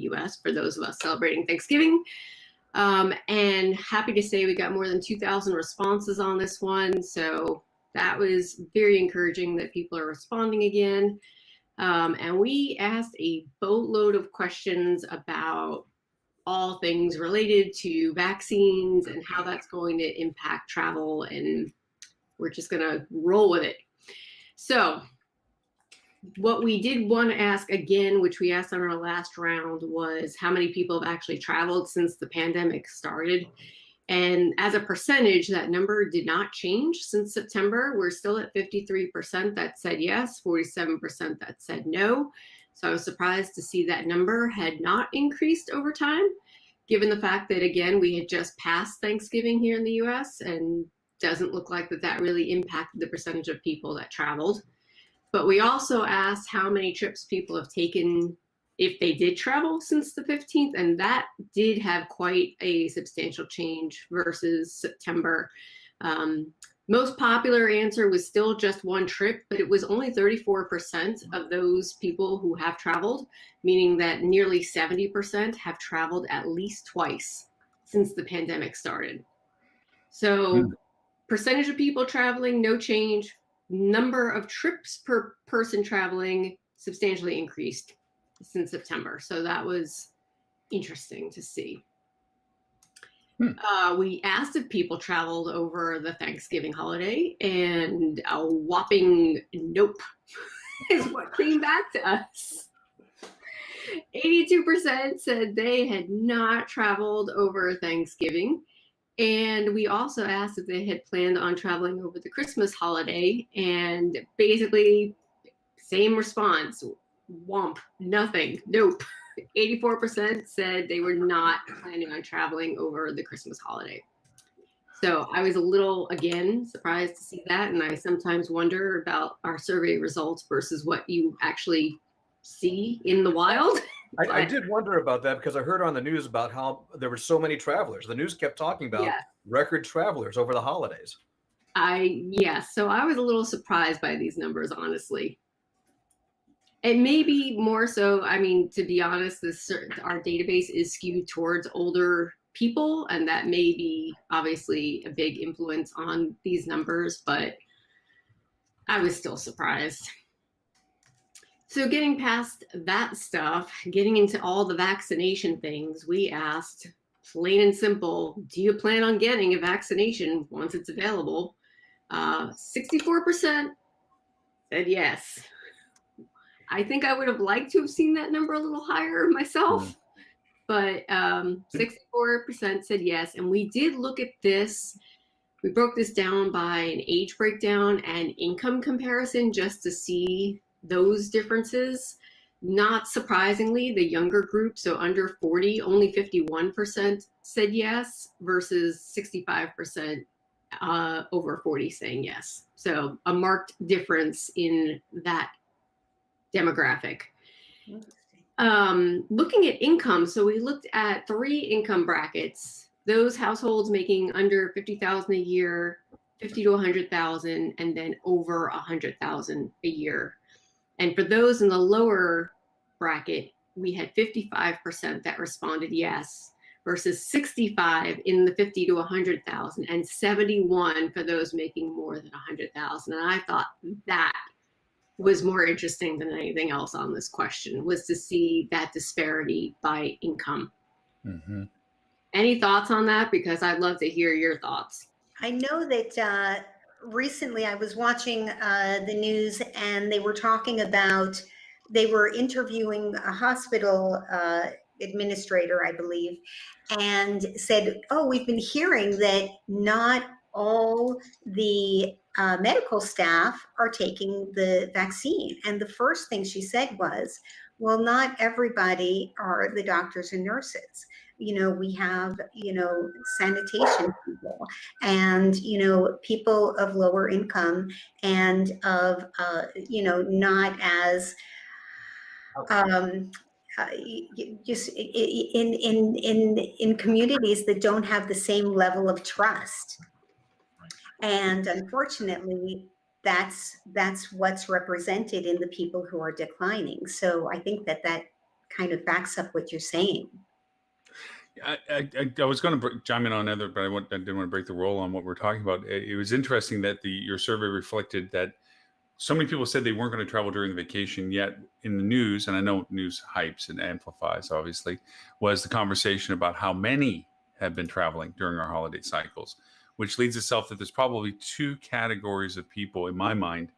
US for those of us celebrating Thanksgiving. And happy to say we got more than 2,000 responses on this one. So that was very encouraging that people are responding again. And we asked a boatload of questions about all things related to vaccines and how that's going to impact travel. And we're just going to roll with it. So what we did want to ask again, which we asked on our last round, was how many people have actually traveled since the pandemic started. And as a percentage, that number did not change since September. We're still at 53% that said yes, 47% that said no. So I was surprised to see that number had not increased over time, given the fact that, again, we had just passed Thanksgiving here in the US, and doesn't look like that really impacted the percentage of people that traveled. But we also asked how many trips people have taken if they did travel since the 15th, and that did have quite a substantial change versus September. Most popular answer was still just one trip, but it was only 34% of those people who have traveled, meaning that nearly 70% have traveled at least twice since the pandemic started. So percentage of people traveling, no change. Number of trips per person traveling substantially increased since September. So that was interesting to see. We asked if people traveled over the Thanksgiving holiday, and a whopping nope is what came back to us. 82% said they had not traveled over Thanksgiving. And we also asked if they had planned on traveling over the Christmas holiday, and basically same response, womp, nothing, nope. 84% said they were not planning on traveling over the Christmas holiday. So I was a little, again, surprised to see that. And I sometimes wonder about our survey results versus what you actually see in the wild. I did wonder about that because I heard on the news about how there were so many travelers. The news kept talking about record travelers over the holidays. So I was a little surprised by these numbers, honestly. And maybe more so, I mean, to be honest, our database is skewed towards older people, and that may be obviously a big influence on these numbers, but I was still surprised. So getting past that stuff, getting into all the vaccination things, we asked, plain and simple, do you plan on getting a vaccination once it's available? 64% said yes. I think I would have liked to have seen that number a little higher myself, but 64% said yes. And we did look at this. We broke this down by an age breakdown and income comparison just to see those differences. Not surprisingly, the younger group, so under 40, only 51% said yes versus 65% over 40 saying yes. So a marked difference in that demographic. Looking at income, so we looked at 3 income brackets, those households making under 50,000 a year, 50 to 100,000, and then over 100,000 a year. And for those in the lower bracket, we had 55% that responded yes, versus 65 in the 50 to 100,000, and 71 for those making more than 100,000. And I thought that was more interesting than anything else on this question, was to see that disparity by income. Any thoughts on that? Because I'd love to hear your thoughts. I know that recently I was watching the news, and they were talking about, they were interviewing a hospital administrator, I believe, and said, oh, we've been hearing that not all the medical staff are taking the vaccine. And the first thing she said was, well, not everybody are the doctors and nurses. You know, we have, you know, sanitation people, and, you know, people of lower income, and of, you know, not as, just in communities that don't have the same level of trust. And unfortunately, that's what's represented in the people who are declining. So I think that kind of backs up what you're saying. I was going to chime in on another, but I didn't want to break the roll on what we're talking about. It was interesting that your survey reflected that so many people said they weren't going to travel during the vacation, yet in the news, and I know news hypes and amplifies, obviously, was the conversation about how many have been traveling during our holiday cycles, which leads itself that there's probably two categories of people in my mind.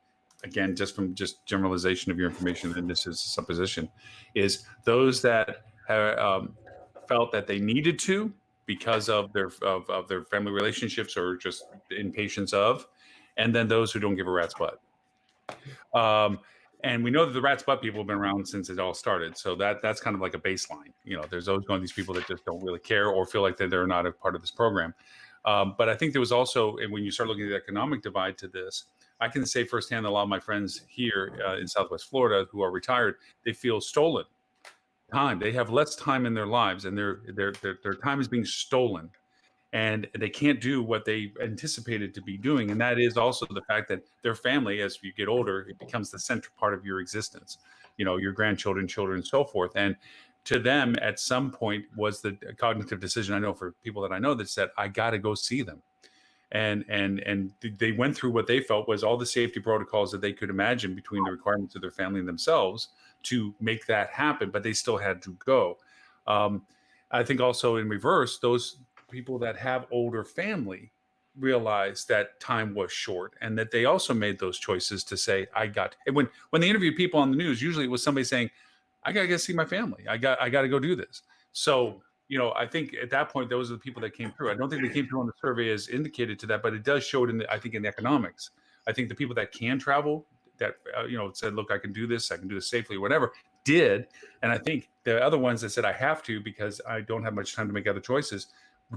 Again, just from generalization of your information, and this is a supposition, is those that felt that they needed to because of their family relationships or just impatience of, and then those who don't give a rat's butt. And we know that the rat's butt people have been around since it all started. So that's kind of like a baseline. There's always going to be these people that just don't really care or feel like that they're not a part of this program. But I think there was also, and when you start looking at the economic divide to this, I can say firsthand that a lot of my friends here in Southwest Florida who are retired, they feel stolen time. They have less time in their lives, and their time is being stolen. And they can't do what they anticipated to be doing. And that is also the fact that their family, as you get older, it becomes the central part of your existence, your grandchildren, children, and so forth. And to them, at some point, was the cognitive decision, I know for people that I know, that said, I got to go see them. And they went through what they felt was all the safety protocols that they could imagine between the requirements of their family and themselves to make that happen, but they still had to go. I think also in reverse, those people that have older family realized that time was short, and that they also made those choices to say, and when they interviewed people on the news, usually it was somebody saying, I gotta go see my family. I got to go do this. So, I think at that point, those are the people that came through. I don't think they came through on the survey as indicated to that, but it does show it in the economics. I think the people that can travel, that, said, look, I can do this safely, whatever, did. And I think the other ones that said, I have to, because I don't have much time to make other choices,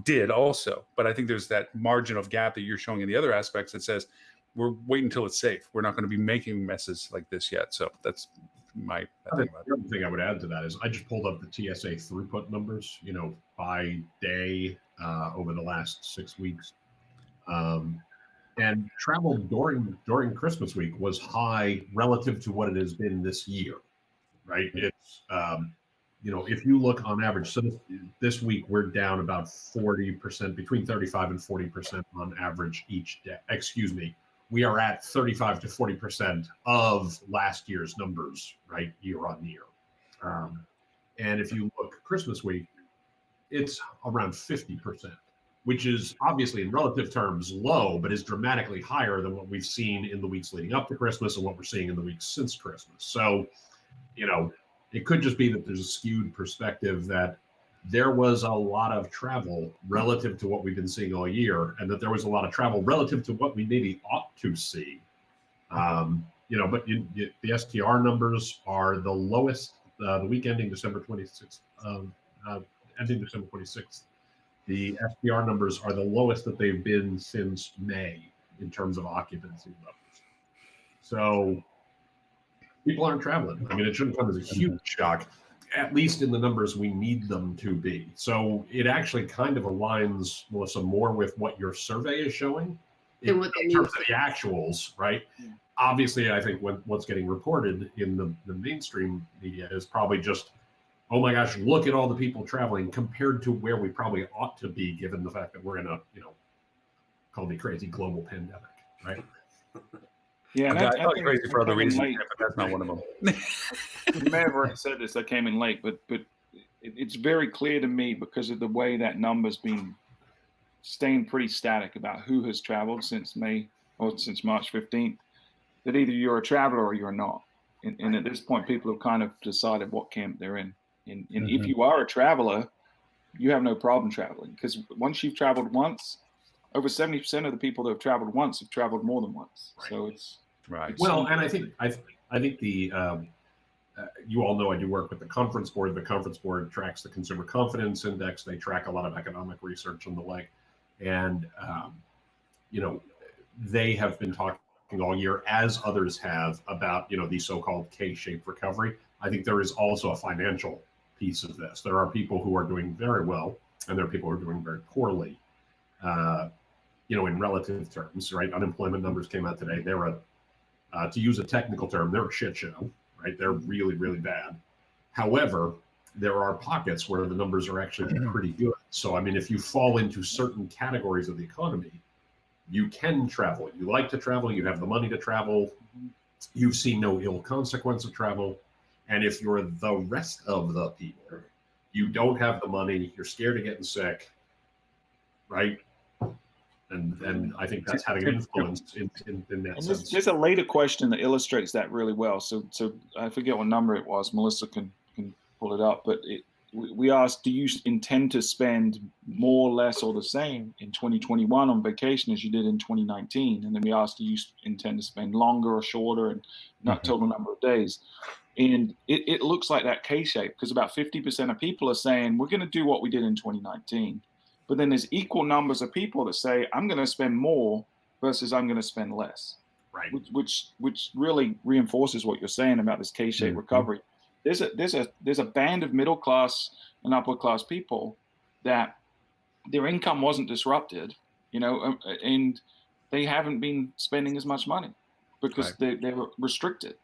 did also. But I think there's that margin of gap that you're showing in the other aspects that says we're waiting until it's safe. We're not going to be making messes like this yet. So that's my thing about it. The other thing I would add to that is I just pulled up the TSA throughput numbers, by day over the last 6 weeks. And travel during Christmas week was high relative to what it has been this year, right? It's if you look on average, so this week we're down about 40%, between 35 and 40% on average each day. Excuse me, we are at 35 to 40% of last year's numbers, right, year on year. And if you look Christmas week, it's around 50%, which is obviously in relative terms low, but is dramatically higher than what we've seen in the weeks leading up to Christmas and what we're seeing in the weeks since Christmas. So, it could just be that there's a skewed perspective that there was a lot of travel relative to what we've been seeing all year, and that there was a lot of travel relative to what we maybe ought to see. But the STR numbers are the lowest the week ending December 26th. Ending December 26th. The STR numbers are the lowest that they've been since May in terms of occupancy levels. So people aren't traveling. I mean, it shouldn't come as a huge shock, at least in the numbers we need them to be. So it actually kind of aligns, Melissa, more with what your survey is showing in terms of the actuals, right? Obviously, I think what's getting reported in the mainstream media is probably just, oh my gosh, look at all the people traveling compared to where we probably ought to be, given the fact that we're in a, call me crazy, global pandemic, right? Yeah, and I think crazy for other reasons, but that's not one of them. You may have already said this, I came in late, but it's very clear to me because of the way that number's been staying pretty static about who has traveled since May or since March 15th, that either you're a traveler or you're not. And at this point, people have kind of decided what camp they're in. And if you are a traveler, you have no problem traveling, because once you've traveled once, over 70% of the people that have traveled once have traveled more than once. So it's right. Well, and I think the you all know I do work with the Conference Board. The Conference Board tracks the Consumer Confidence Index. They track a lot of economic research and the like. And they have been talking all year, as others have, about the so-called K-shaped recovery. I think there is also a financial piece of this. There are people who are doing very well, and there are people who are doing very poorly. In relative terms, right? Unemployment numbers came out today. They're to use a technical term, they're a shit show, right? They're really, really bad. However, there are pockets where the numbers are actually pretty good. So, I mean, if you fall into certain categories of the economy, you can travel. You like to travel, you have the money to travel, you've seen no ill consequence of travel. And if you're the rest of the people, you don't have the money, you're scared of getting sick, right? And I think that's having an influence in that sense. There's a later question that illustrates that really well. So I forget what number it was. Melissa can pull it up. But we asked, do you intend to spend more, less, or the same in 2021 on vacation as you did in 2019? And then we asked, do you intend to spend longer or shorter, and not total number of days? And it looks like that K-shape, because about 50% of people are saying we're going to do what we did in 2019. But then there's equal numbers of people that say I'm going to spend more versus I'm going to spend less, right? Which really reinforces what you're saying about this K-shaped recovery. There's a band of middle class and upper class people that their income wasn't disrupted, and they haven't been spending as much money because they were restricted,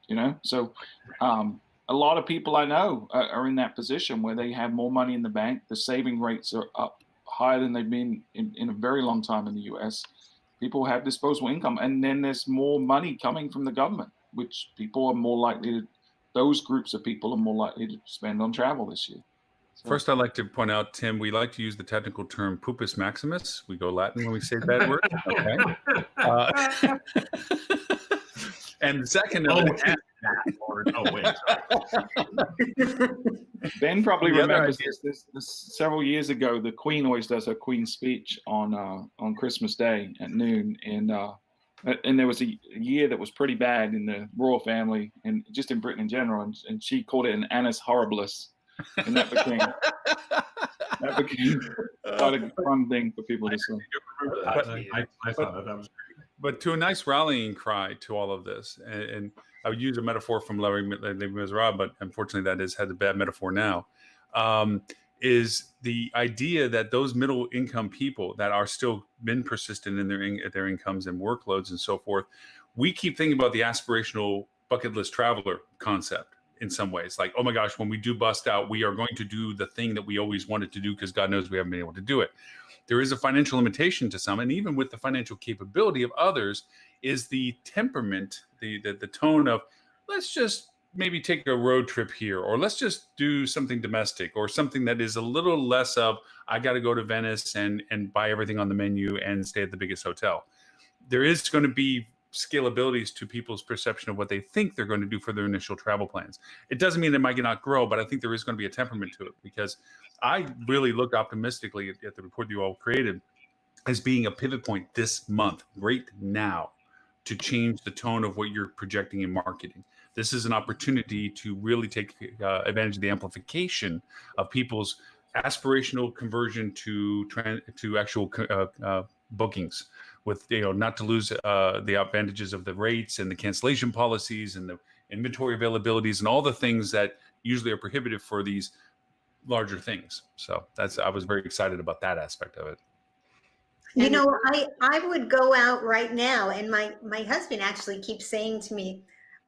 So a lot of people I know are in that position where they have more money in the bank. The saving rates are up higher than they've been in a very long time in the US. People have disposable income, and then there's more money coming from the government, which those groups of people are more likely to spend on travel this year. So. First, I'd like to point out, Tim, we like to use the technical term pupus maximus. We go Latin when we say that word. Okay. And second, Ben probably remembers this several years ago. The Queen always does her Queen's speech on Christmas Day at noon, and there was a year that was pretty bad in the royal family and just in Britain in general, and she called it an annus horribilis, and that became quite a fun thing for people to say. I thought that was great. But to a nice rallying cry to all of this, and I would use a metaphor from Les Miserables, but unfortunately that had a bad metaphor now, is the idea that those middle income people that are still been persistent in their incomes and workloads and so forth, we keep thinking about the aspirational bucket list traveler concept in some ways. Like, oh my gosh, when we do bust out, we are going to do the thing that we always wanted to do because God knows we haven't been able to do it. There is a financial limitation to some, and even with the financial capability of others is the temperament, the tone of, let's just maybe take a road trip here, or let's just do something domestic, or something that is a little less of, I got to go to Venice and buy everything on the menu and stay at the biggest hotel. There is going to be scalabilities to people's perception of what they think they're going to do for their initial travel plans. It doesn't mean they might not grow, but I think there is going to be a temperament to it, because I really look optimistically at the report you all created as being a pivot point this month, right now, to change the tone of what you're projecting in marketing. This is an opportunity to really take advantage of the amplification of people's aspirational conversion to actual bookings, with not to lose the advantages of the rates and the cancellation policies and the inventory availabilities and all the things that usually are prohibitive for these larger things. So I was very excited about that aspect of it. I would go out right now, and my husband actually keeps saying to me,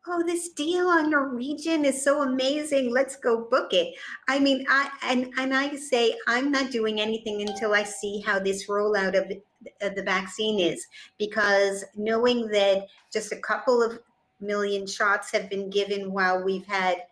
oh, this deal on Norwegian is so amazing, let's go book it. I mean, I say I'm not doing anything until I see how this rollout of the vaccine is, because knowing that just a couple of million shots have been given while we've had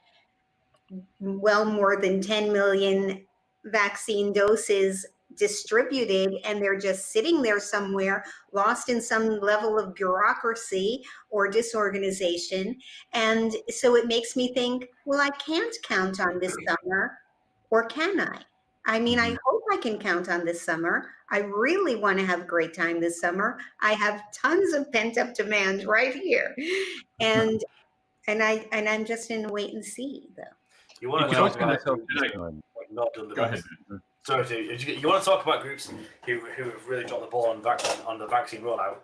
well more than 10 million vaccine doses distributed, and they're just sitting there somewhere lost in some level of bureaucracy or disorganization. And so it makes me think, well, I can't count on this summer, or can I? I mean, I hope I can count on this summer. I really want to have a great time this summer. I have tons of pent-up demand right here. And I'm just in wait and see, though. You want to talk about not done the vaccine. Sorry, you want to talk about groups who have really dropped the ball on the vaccine rollout?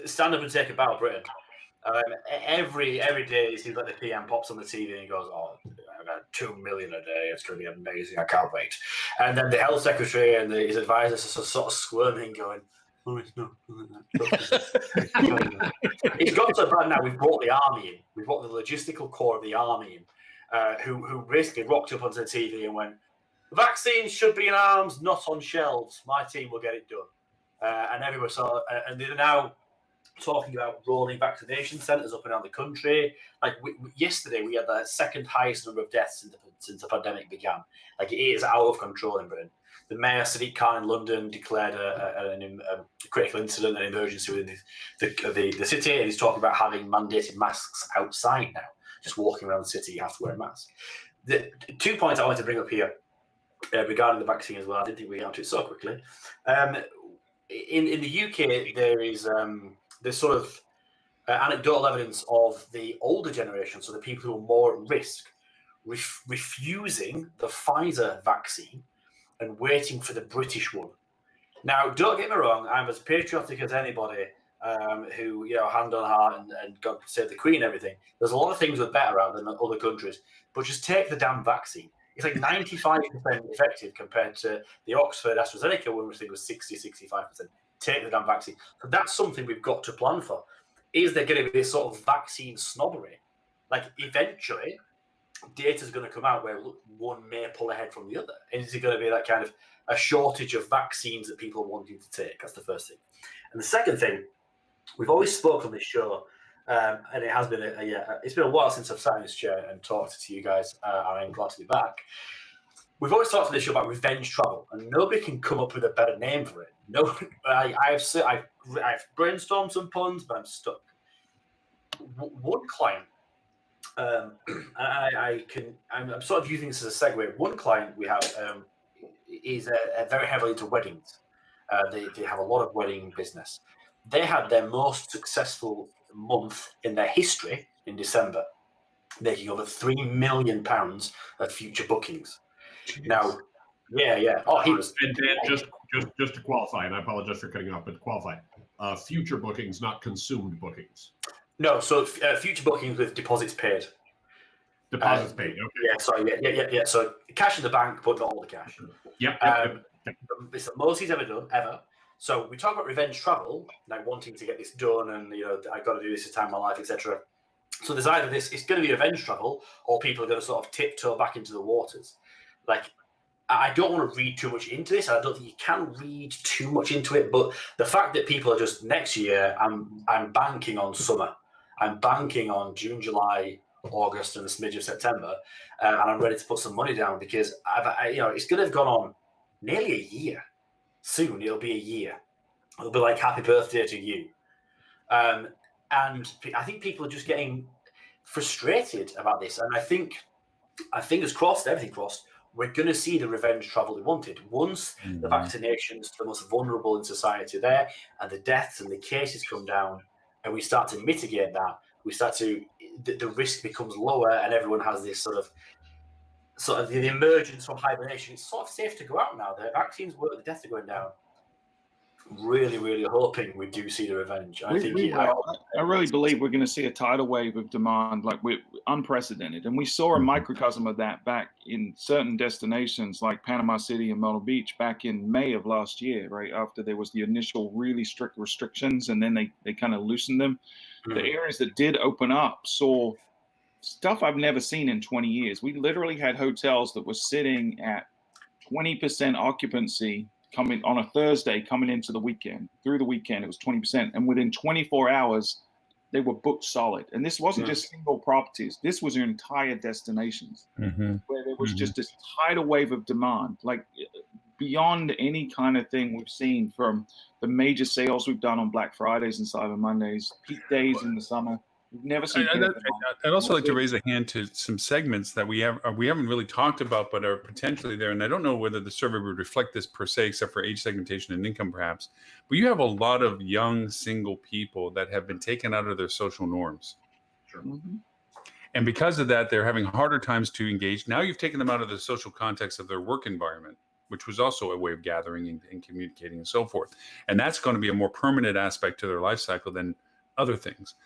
Stand up and take a bow, Britain. Every day it seems like the PM pops on the TV and he goes, "Oh, I've got 2 million a day. It's going to be amazing. I can't wait." And then the health secretary and his advisors are sort of squirming, going, "Oh, it's not." It's got so bad now. We've brought the army in. We've brought the logistical core of the army in. who basically rocked up onto the TV and went, "Vaccines should be in arms, not on shelves. My team will get it done." And everyone saw, and they're now talking about rolling vaccination centres up and down the country. Like yesterday, we had the second highest number of deaths since the pandemic began. Like it is out of control in Britain. The mayor, Sadiq Khan in London, declared a critical incident, an emergency within the city, and he's talking about having mandated masks outside now. Just walking around the city, you have to wear a mask. The 2 points I wanted to bring up here regarding the vaccine as well. I didn't think we got to it so quickly. In the UK, there's sort of anecdotal evidence of the older generation, so the people who are more at risk, refusing the Pfizer vaccine and waiting for the British one. Now, don't get me wrong, I'm as patriotic as anybody who, hand on heart and God save the Queen and everything. There's a lot of things that are better out than other countries, but just take the damn vaccine. It's like 95% effective compared to the Oxford AstraZeneca one, which I think was 65%. Take the damn vaccine. So that's something we've got to plan for. Is there going to be this sort of vaccine snobbery? Like eventually, data is going to come out where one may pull ahead from the other. And is it going to be that kind of a shortage of vaccines that people are wanting to take? That's the first thing. And the second thing, we've always spoken on this show, and it has been it's been a while since I've sat in this chair and talked to you guys, and I'm glad to be back. We've always talked on this show about revenge travel, and nobody can come up with a better name for it. No, I've brainstormed some puns, but I'm stuck. One client, I'm sort of using this as a segue. One client we have is very heavily into weddings. They have a lot of wedding business. They had their most successful month in their history in December, making over £3 million of future bookings. Jeez. Now, yeah. Oh, he was. And just to qualify, and I apologize for cutting off, but to qualify, future bookings, not consumed bookings. No, so future bookings with deposits paid. Deposits paid. Okay. Yeah. Sorry. Yeah. So cash in the bank, but not all the cash. Yep. It's the most he's ever done ever. So we talk about revenge travel, like wanting to get this done, and I got to do this at a time in my life, etc. So there's either this, it's going to be revenge travel, or people are going to sort of tiptoe back into the waters. Like, I don't want to read too much into this. I don't think you can read too much into it, but the fact that people are just next year, I'm banking on summer. I'm banking on June, July, August, and the smidge of September, and I'm ready to put some money down because it's going to have gone on nearly a year. Soon it'll be a year. It'll be like happy birthday to you. And I think people are just getting frustrated about this. And I think, fingers crossed, everything crossed, we're going to see the revenge travel we wanted. Once the vaccinations to the most vulnerable in society are there, and the deaths and the cases come down, and we start to mitigate that, the risk becomes lower, and everyone has this sort of the emergence from hibernation. It's sort of safe to go out now. The vaccines work, the deaths are going down. Really, really hoping we do see the revenge. I really believe we're going to see a tidal wave of demand, like we're unprecedented. And we saw a microcosm of that back in certain destinations like Panama City and Myrtle Beach back in May of last year, right after there was the initial really strict restrictions, and then they kind of loosened them. The areas that did open up saw stuff I've never seen in 20 years. We literally had hotels that were sitting at 20% occupancy coming on a Thursday, coming into the weekend. Through the weekend, it was 20%. And within 24 hours, they were booked solid. And this wasn't just single properties. This was your entire destinations where there was just this tidal wave of demand, like beyond any kind of thing we've seen from the major sales we've done on Black Fridays and Cyber Mondays, peak days in the summer. We've never seen. I'd also like to raise a hand to some segments that we haven't really talked about, but are potentially there. And I don't know whether the survey would reflect this per se, except for age segmentation and income, perhaps. But you have a lot of young single people that have been taken out of their social norms. Sure. And because of that, they're having harder times to engage. Now you've taken them out of the social context of their work environment, which was also a way of gathering and communicating and so forth. And that's going to be a more permanent aspect to their life cycle than other things.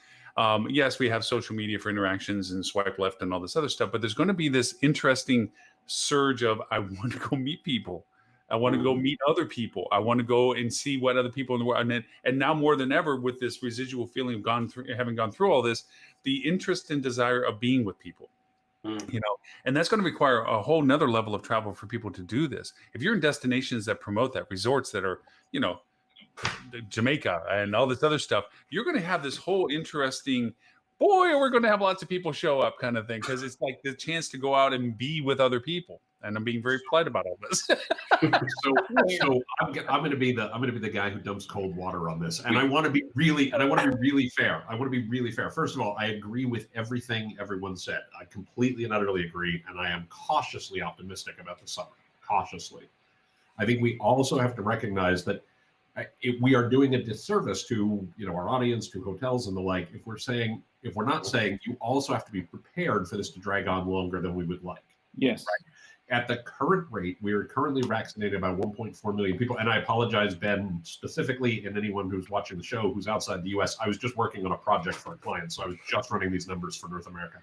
Yes, we have social media for interactions and swipe left and all this other stuff, but there's going to be this interesting surge of, I want to go meet people. I want to go meet other people. I want to go and see what other people in the world. And now more than ever, with this residual feeling of having gone through all this, the interest and desire of being with people. You know, and that's going to require a whole nother level of travel for people to do this. If you're in destinations that promote that, resorts that are, you know, Jamaica and all this other stuff, you're going to have this whole interesting, boy, we're going to have lots of people show up kind of thing, because it's like the chance to go out and be with other people. And I'm being very polite about all this. so I'm going to be the guy who dumps cold water on this, and I want to be really fair. I want to be really fair. First of all, I agree with everything everyone said. I completely and utterly agree, and I am cautiously optimistic about the summer. Cautiously, I think we also have to recognize that we are doing a disservice to our audience, to hotels and the like, if we're not saying you also have to be prepared for this to drag on longer than we would like. Yes. Right? At the current rate, we are currently vaccinated about 1.4 million people. And I apologize, Ben, specifically, and anyone who's watching the show who's outside the US. I was just working on a project for a client, so I was just running these numbers for North America.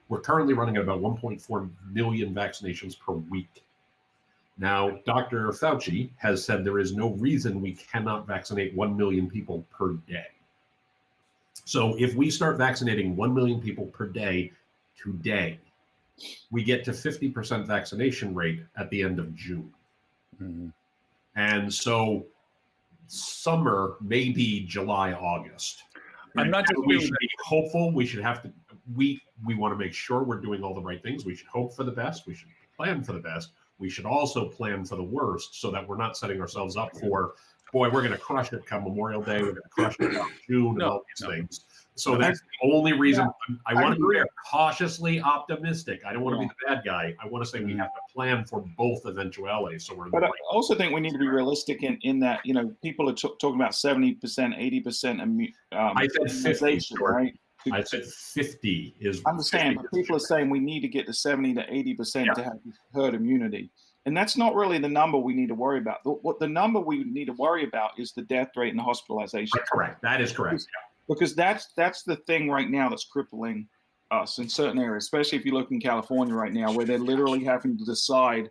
We're currently running at about 1.4 million vaccinations per week. Now, Dr. Fauci has said there is no reason we cannot vaccinate 1 million people per day. So if we start vaccinating 1 million people per day today, we get to 50% vaccination rate at the end of June. Mm-hmm. And so summer may be July, August. I'm not just we should be hopeful. We should have to, we want to make sure we're doing all the right things. We should hope for the best. We should plan for the best. We should also plan for the worst, so that we're not setting ourselves up for, boy, we're going to crush it come Memorial Day. We're going to crush it come June and all these things. So that's the only reason I want to be cautiously optimistic. I don't want to be the bad guy. I want to say we have to plan for both eventualities. So we're. But I also think we need to be realistic in that people are talking about 70%, 80%. I said 50, right? I said 50 is. I understand, but people are saying we need to get to 70 to 80% to have herd immunity. And that's not really the number we need to worry about. What the number we need to worry about is the death rate and the hospitalization. Correct. That is correct. Because that's the thing right now that's crippling us in certain areas, especially if you look in California right now, where they're literally having to decide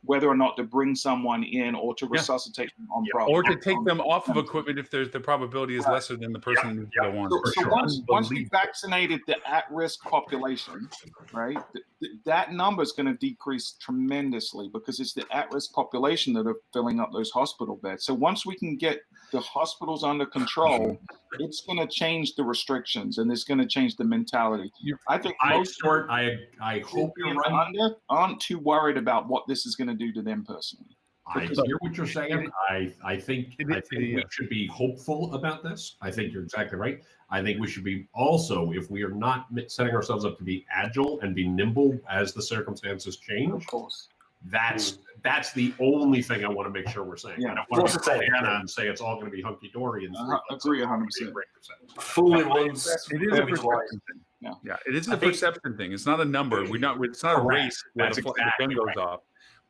whether or not to bring someone in or to resuscitate them on problem. Or to take them off of equipment if there's the probability is lesser than the person who's the one. So once we vaccinated the at-risk population, right, that number is going to decrease tremendously, because it's the at-risk population that are filling up those hospital beds. So once we can get the hospitals under control, it's going to change the restrictions, and it's going to change the mentality. I think I hope you're right. Aren't too worried about what this is going to do to them personally. I hear what you're saying. I think we should be hopeful about this. I think you're exactly right. I think we should be also, if we are not setting ourselves up to be agile and be nimble as the circumstances change, of course. That's the only thing I want to make sure we're saying. Yeah. I don't want to say and say it's all going to be hunky dory and agree 100%. Fooling once. It is a perception thing. Yeah, it is a perception thing. It's not a number. It's not a race where the gun goes off.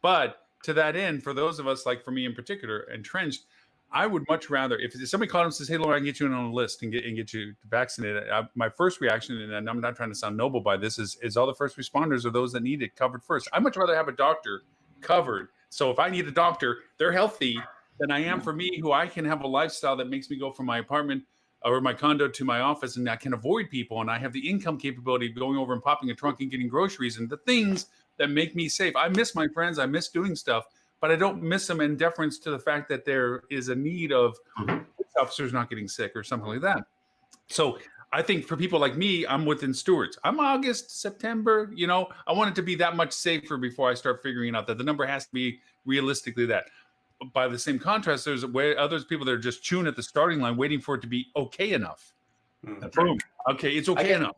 But to that end, for those of us, like for me in particular, entrenched, I would much rather, if somebody called and says, "Hey, Laura, I can get you in on a list and get you vaccinated," my first reaction, and I'm not trying to sound noble by this, is all the first responders are those that need it covered first. I'd much rather have a doctor covered. So if I need a doctor, they're healthy, than I am for me, who I can have a lifestyle that makes me go from my apartment or my condo to my office, and I can avoid people, and I have the income capability of going over and popping a trunk and getting groceries and the things that make me safe. I miss my friends. I miss doing stuff, but I don't miss them in deference to the fact that there is a need of officers not getting sick or something like that. So I think for people like me, I'm within stewards. I'm August, September, I want it to be that much safer before I start figuring out that the number has to be realistically that. By the same contrast, there's other people that are just chewing at the starting line, waiting for it to be okay enough. Boom. Okay, it's okay enough.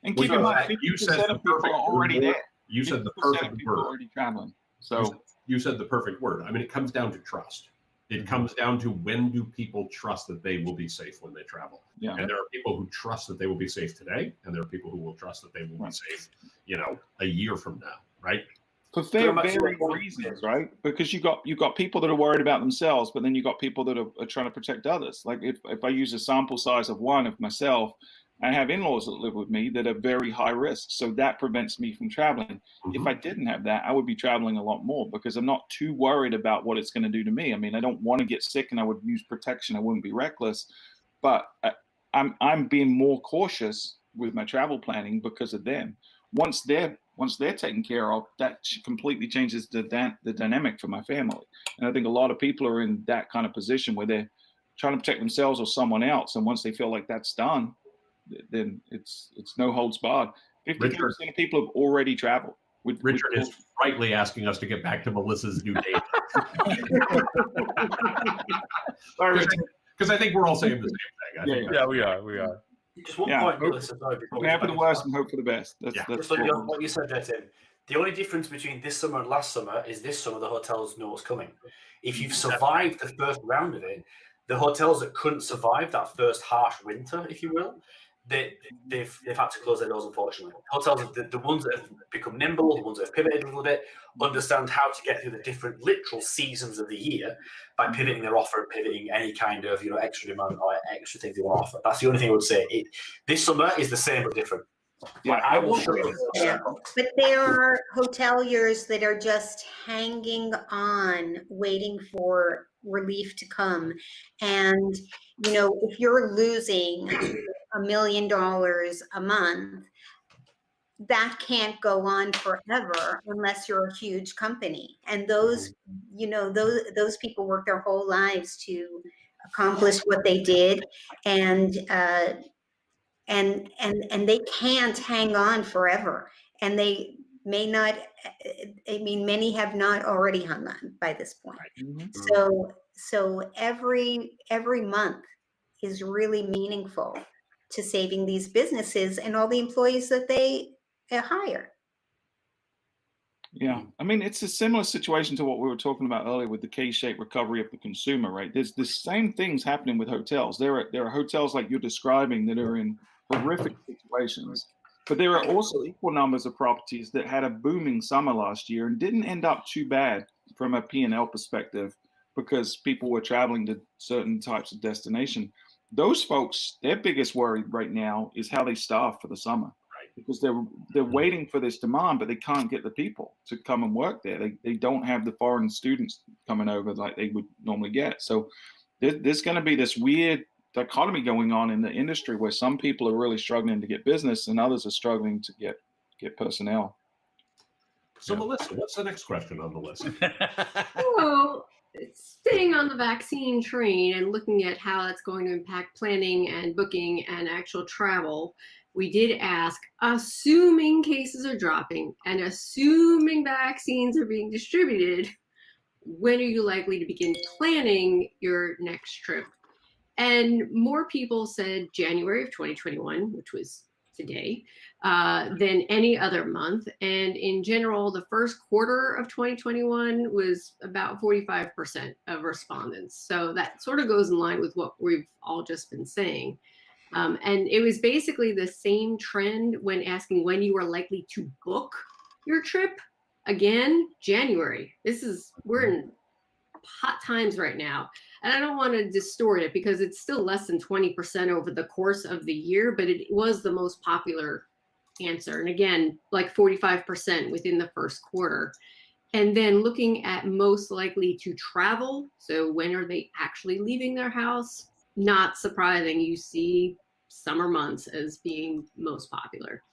And keep in mind, you said the perfect word. Already there. You said the perfect word. Already traveling. So you said the perfect word. I mean, it comes down to trust. It comes down to, when do people trust that they will be safe when they travel? Yeah. And there are people who trust that they will be safe today, and there are people who will trust that they will be safe, a year from now, right? For varying reasons, right? Because you got people that are worried about themselves, but then you got people that are trying to protect others. Like if I use a sample size of one of myself, I have in-laws that live with me that are very high risk. So that prevents me from traveling. If I didn't have that, I would be traveling a lot more, because I'm not too worried about what it's going to do to me. I mean, I don't want to get sick, and I would use protection. I wouldn't be reckless, but I'm being more cautious with my travel planning because of them. once they're taken care of, that completely changes the dynamic for my family. And I think a lot of people are in that kind of position where they're trying to protect themselves or someone else, and once they feel like that's done, then it's no holds barred. 50% of people have already traveled. Richard is rightly asking us to get back to Melissa's new date. Because I think we're all saying the same thing. Yeah, we are. Just one point, Melissa. Prepare for the worst and hope for the best. That's just on what you said there, Tim. The only difference between this summer and last summer is this summer the hotels know what's coming. If you've survived the first round of it, the hotels that couldn't survive that first harsh winter, if you will, they've had to close their doors, unfortunately. Hotels, the ones that have become nimble, the ones that have pivoted a little bit, understand how to get through the different literal seasons of the year by pivoting their offer and pivoting any kind of extra demand or extra things they want to offer. That's the only thing I would say. This summer is the same but different. Yeah, I will show you. Yeah. But there are hoteliers that are just hanging on, waiting for relief to come. And, if you're losing $1 million a month, that can't go on forever unless you're a huge company. And those people work their whole lives to accomplish what they did. And they can't hang on forever. And they may not, many have not already hung on by this point. Mm-hmm. So every month is really meaningful to saving these businesses and all the employees that they hire. Yeah, it's a similar situation to what we were talking about earlier with the K-shaped recovery of the consumer, right? There's the same things happening with hotels. There are hotels like you're describing that are in horrific situations, but there are also equal numbers of properties that had a booming summer last year and didn't end up too bad from a P&L perspective because people were traveling to certain types of destination. Those folks, their biggest worry right now is how they staff for the summer, right? Because they're waiting for this demand, but they can't get the people to come and work there. They don't have the foreign students coming over like they would normally get. So there's going to be this weird dichotomy going on in the industry where some people are really struggling to get business and others are struggling to get personnel. So Melissa, what's the next question on the list? Well, staying on the vaccine train and looking at how that's going to impact planning and booking and actual travel, we did ask, assuming cases are dropping and assuming vaccines are being distributed, when are you likely to begin planning your next trip? And more people said January of 2021, which was today, than any other month. And in general, the first quarter of 2021 was about 45% of respondents. So that sort of goes in line with what we've all just been saying. And it was basically the same trend when asking when you are likely to book your trip. Again, January. We're in hot times right now. And I don't want to distort it because it's still less than 20% over the course of the year, but it was the most popular answer. And again, like 45% within the first quarter. And then looking at most likely to travel. So when are they actually leaving their house? Not surprising. You see summer months as being most popular.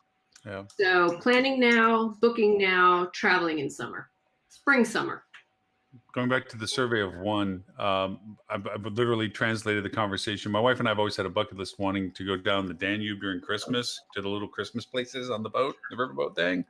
Yeah. So planning now, booking now, traveling in summer, spring, summer. Going back to the survey of one, I've literally translated the conversation. My wife and I have always had a bucket list wanting to go down the Danube during Christmas to the little Christmas places on the boat, the riverboat thing.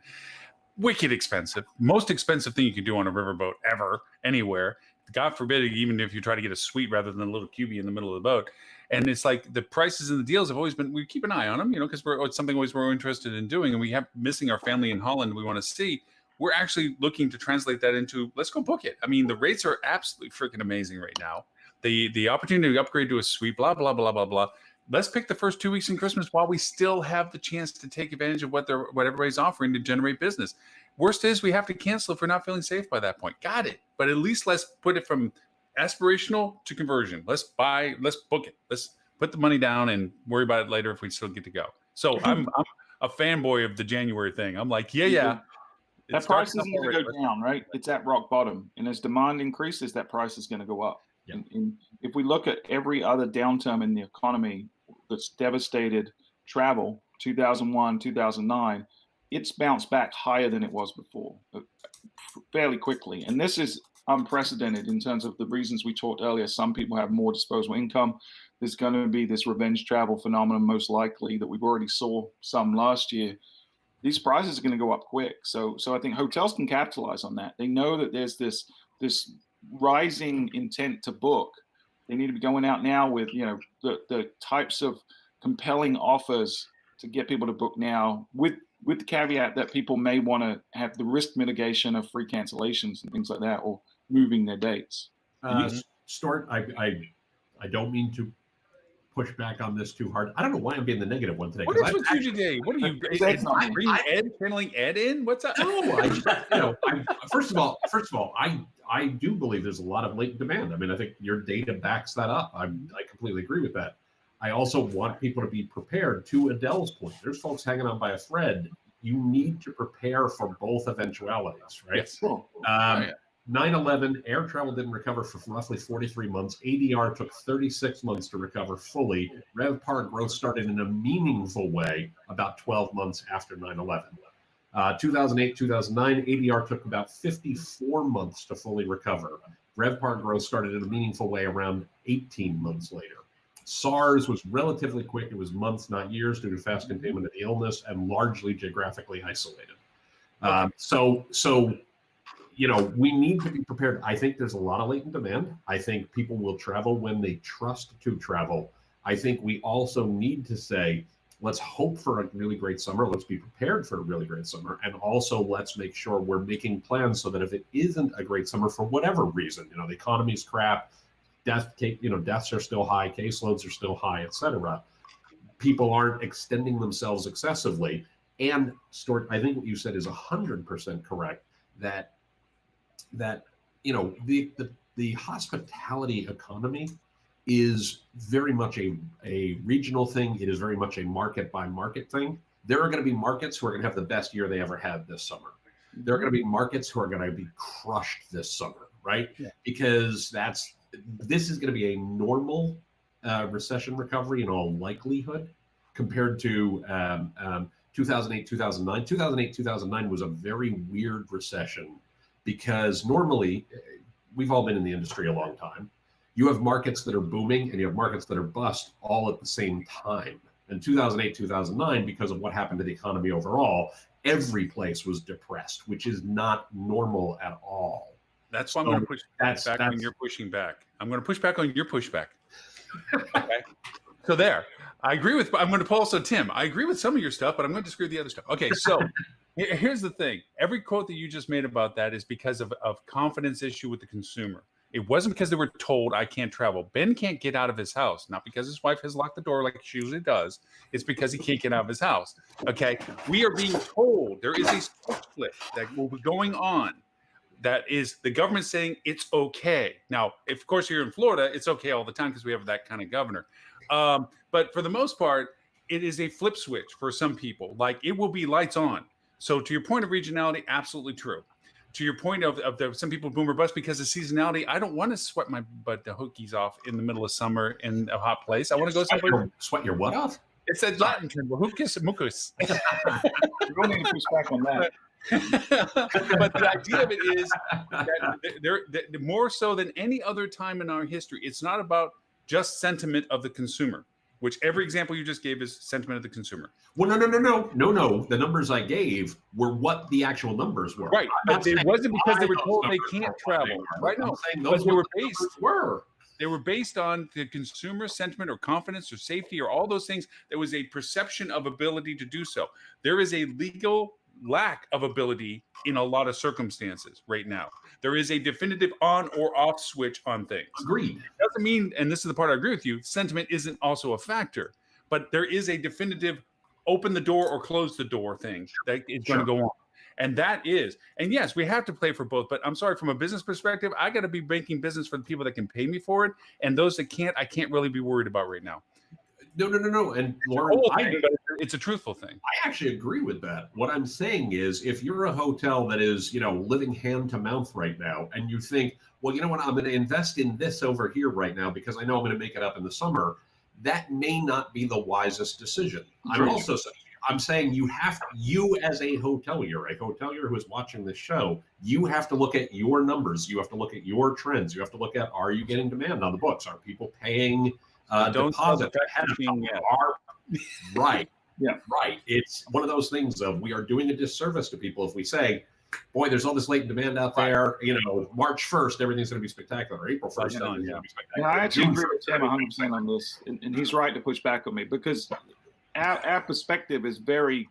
Wicked expensive. Most expensive thing you can do on a riverboat ever, anywhere. God forbid, even if you try to get a suite rather than a little cubie in the middle of the boat. And it's like the prices and the deals have always been, we keep an eye on them, because it's something always we're interested in doing. And we have missing our family in Holland we want to see. We're actually looking to translate that into, let's go book it. I mean, the rates are absolutely freaking amazing right now. The opportunity to upgrade to a suite, blah, blah, blah, blah, blah. Let's pick the first 2 weeks in Christmas while we still have the chance to take advantage of what everybody's offering to generate business. Worst is we have to cancel if we're not feeling safe by that point. Got it. But at least let's put it from aspirational to conversion. Let's book it. Let's put the money down and worry about it later if we still get to go. So I'm a fanboy of the January thing. I'm like, yeah. That price isn't going to go down, right? It's at rock bottom. And as demand increases, that price is going to go up. Yeah. And if we look at every other downturn in the economy that's devastated travel, 2001, 2009, it's bounced back higher than it was before, fairly quickly. And this is unprecedented in terms of the reasons we talked earlier. Some people have more disposable income. There's going to be this revenge travel phenomenon, most likely, that we've already saw some last year. These prices are going to go up quick. So I think hotels can capitalize on that. They know that there's this rising intent to book. They need to be going out now with, you know, the types of compelling offers to get people to book now, with the caveat that people may want to have the risk mitigation of free cancellations and things like that, or moving their dates. Stuart, I don't mean to push back on this too hard. I don't know why I'm being the negative one today. What is with you today? What are you channeling Ed in? What's up? No, first of all, I do believe there's a lot of latent demand. I mean, I think your data backs that up. I completely agree with that. I also want people to be prepared. To Adele's point, there's folks hanging on by a thread. You need to prepare for both eventualities, right? Yes. 9/11, air travel didn't recover for roughly 43 months. ADR took 36 months to recover fully. RevPAR growth started in a meaningful way about 12 months after 9/11. 2008, 2009, ADR took about 54 months to fully recover. RevPAR growth started in a meaningful way around 18 months later. SARS was relatively quick. It was months, not years, due to fast containment of the illness and largely geographically isolated. So you know, we need to be prepared. I think there's a lot of latent demand. I think people will travel when they trust to travel. I think we also need to say, let's hope for a really great summer. Let's be prepared for a really great summer. And also let's make sure we're making plans so that if it isn't a great summer for whatever reason, you know, the economy's crap, deaths are still high, caseloads are still high, et cetera. People aren't extending themselves excessively. And Stuart, I think what you said is 100% correct, that you know, the hospitality economy is very much a regional thing. It is very much a market by market thing. There are going to be markets who are going to have the best year they ever had this summer. There are going to be markets who are going to be crushed this summer, right? Yeah. Because this is going to be a normal recession recovery in all likelihood compared to 2008, 2009. 2008, 2009 was a very weird recession, because normally, we've all been in the industry a long time. You have markets that are booming and you have markets that are bust all at the same time. In 2008, 2009, because of what happened to the economy overall, every place was depressed, which is not normal at all. That's why I'm going to push back when you're pushing back. I'm going to push back on your pushback. Okay. So there. I'm going to also, Tim, I agree with some of your stuff, but I'm going to disagree with the other stuff. Okay, so here's the thing. Every quote that you just made about that is because of confidence issue with the consumer. It wasn't because they were told I can't travel. Ben can't get out of his house, not because his wife has locked the door like she usually does. It's because he can't get out of his house. Okay, we are being told there is a switch flip that will be going on. That is the government saying it's okay. Now, of course, you're in Florida, it's okay all the time because we have that kind of governor. But for the most part, it is a flip switch for some people. Like, it will be lights on. So to your point of regionality, absolutely true. To your point of some people boom or bust because of seasonality, I don't want to sweat my butt the hookies off in the middle of summer in a hot place. I want to go somewhere. Sweat your what off? It's a Latin term, hookus mucus. You don't need to push back on that. But the idea of it is that more so than any other time in our history, it's not about just sentiment of the consumer, which every example you just gave is sentiment of the consumer. Well, no. The numbers I gave were what the actual numbers were. Right, but it wasn't because they were told they can't travel. Right, no, because they were based on the consumer sentiment or confidence or safety or all those things. There was a perception of ability to do so. There is a legal lack of ability in a lot of circumstances right now. There is a definitive on or off switch on things. Agreed. Doesn't mean, and this is the part I agree with you, sentiment isn't also a factor, but there is a definitive open the door or close the door thing that is going to go on. And that is, and yes, we have to play for both, but I'm sorry, from a business perspective, I got to be making business for the people that can pay me for it. And those that can't, I can't really be worried about right now. No. And Lauren, it's a truthful thing. I actually agree with that. What I'm saying is, if you're a hotel that is, living hand to mouth right now, and you think, well, you know what, I'm going to invest in this over here right now because I know I'm going to make it up in the summer, that may not be the wisest decision. I'm also saying I'm saying you as a hotelier who is watching this show, you have to look at your numbers. You have to look at your trends. You have to look at, are you getting demand on the books? Are people paying deposit ahead of time? Right. Yeah. Right. It's one of those things of we are doing a disservice to people if we say, boy, there's all this latent demand out there. You know, March 1st, everything's going to be spectacular. April 1st, everything's going to be spectacular. I actually agree with Tim 100% on this, and he's right to push back on me because our perspective is very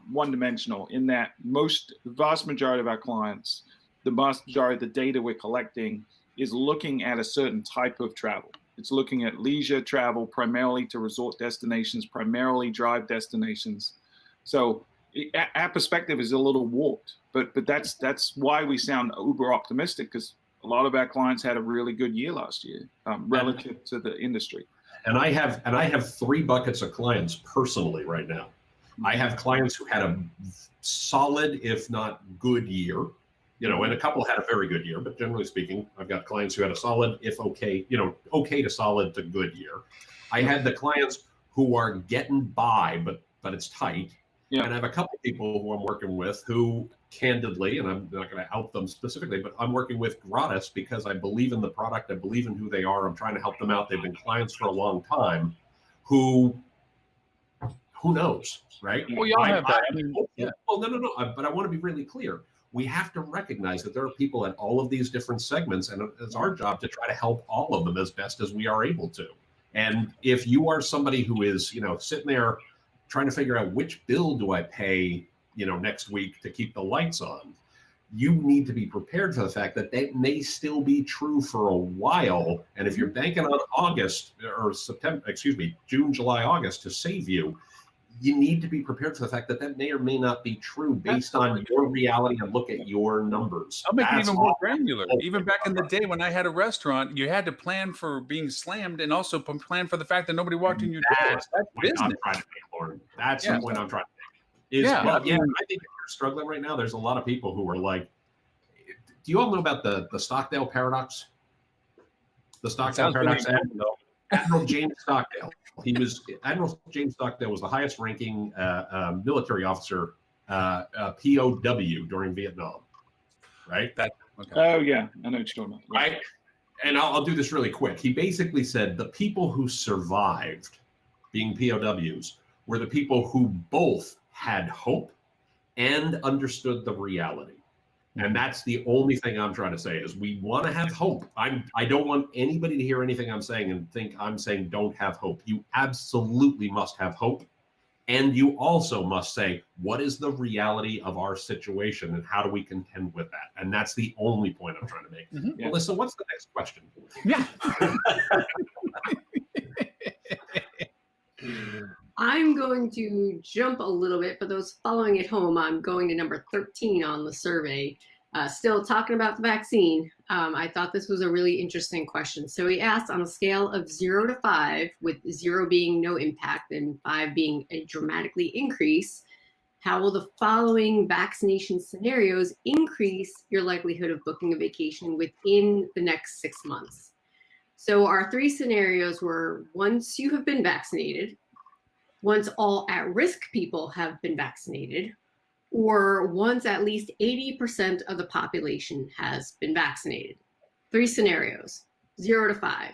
one-dimensional in that the vast majority of our clients, the vast majority of the data we're collecting is looking at a certain type of travel. It's looking at leisure travel, primarily to resort destinations, primarily drive destinations. So our perspective is a little warped, but that's why we sound uber optimistic, because a lot of our clients had a really good year last year relative to the industry. And I have 3 buckets of clients personally right now. I have clients who had a solid, if not good year, you know, and a couple had a very good year, but generally speaking, I've got clients who had a solid, if okay, you know, okay to solid to good year. I had the clients who are getting by, but it's tight. Yeah. And I have a couple of people who I'm working with who candidly, and I'm not going to out them specifically, but I'm working with gratis because I believe in the product. I believe in who they are. I'm trying to help them out. They've been clients for a long time who knows, right? Well, you all have that. Well, no. But I want to be really clear. We have to recognize that there are people at all of these different segments, and it's our job to try to help all of them as best as we are able to. And if you are somebody who is, you know, sitting there trying to figure out which bill do I pay, you know, next week to keep the lights on, you need to be prepared for the fact that that may still be true for a while. And if you're banking on June, July, August to save you, you need to be prepared for the fact that that may or may not be true based on your reality and look at your numbers. I'll make it even more granular. Even back in the day when I had a restaurant, you had to plan for being slammed and also plan for the fact that nobody walked in your door. That's business. That's the point I'm trying to make. I think if you're struggling right now, there's a lot of people who are like, do you all know about the Stockdale paradox? The Stockdale paradox. Admiral James Stockdale. Admiral James Stockdale was the highest ranking military officer, POW during Vietnam, right? Oh yeah, I know what you're talking about. Right, and I'll do this really quick. He basically said the people who survived being POWs were the people who both had hope and understood the reality. And that's the only thing I'm trying to say is we want to have hope. I don't want anybody to hear anything I'm saying and think I'm saying don't have hope. You absolutely must have hope. And you also must say, what is the reality of our situation and how do we contend with that? And that's the only point I'm trying to make. Mm-hmm. Yeah. Melissa, what's the next question? Yeah. I'm going to jump a little bit, but those following at home, I'm going to number 13 on the survey. Still talking about the vaccine. I thought this was a really interesting question. So he asked on a scale of 0 to 5, with 0 being no impact and 5 being a dramatically increase, how will the following vaccination scenarios increase your likelihood of booking a vacation within the next 6 months? So our 3 scenarios were once you have been vaccinated, once all at-risk people have been vaccinated, or once at least 80% of the population has been vaccinated. 3 scenarios, 0 to 5.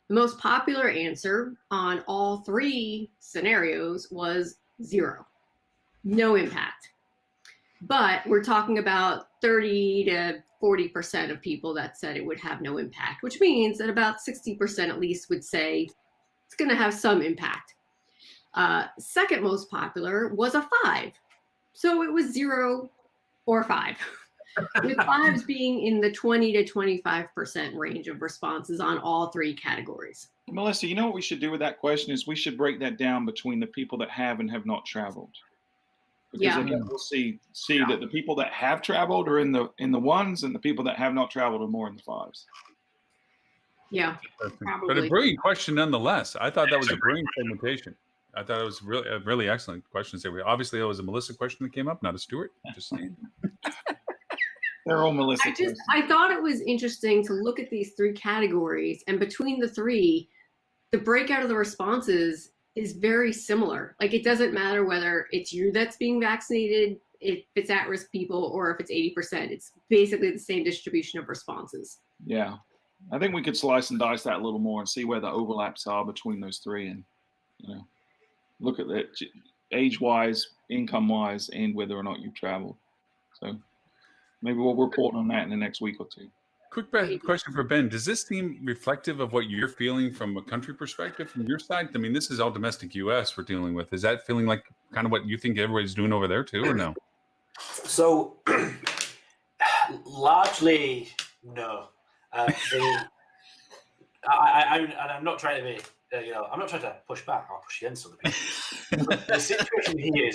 The most popular answer on all 3 scenarios was 0, no impact. But we're talking about 30 to 40% of people that said it would have no impact, which means that about 60% at least would say it's going to have some impact. Second most popular was a 5. So it was 0 or 5, with 5s being in the 20 to 25% range of responses on all 3 categories. Melissa, you know what we should do with that question is we should break that down between the people that have and have not traveled. Because again, we'll see that the people that have traveled are in the 1s, and the people that have not traveled are more in the 5s. Yeah, probably. But a brilliant question nonetheless. I thought that was a brilliant presentation. I thought it was really excellent questions. Obviously, it was a Melissa question that came up, not a Stuart. Just saying. They're all Melissa. I thought it was interesting to look at these 3 categories, and between the 3, the breakout of the responses is very similar. Like, it doesn't matter whether it's you that's being vaccinated, if it's at-risk people, or if it's 80%. It's basically the same distribution of responses. Yeah. I think we could slice and dice that a little more and see where the overlaps are between those three, and look at it age-wise, income-wise, and whether or not you've traveled. So maybe we'll report on that in the next week or two. Quick question for Ben. Does this seem reflective of what you're feeling from a country perspective from your side? I mean, this is all domestic U.S. we're dealing with. Is that feeling like kind of what you think everybody's doing over there too, or no? So largely, no. I'm not trying to be, I'm not trying to push back or push against other people. The situation here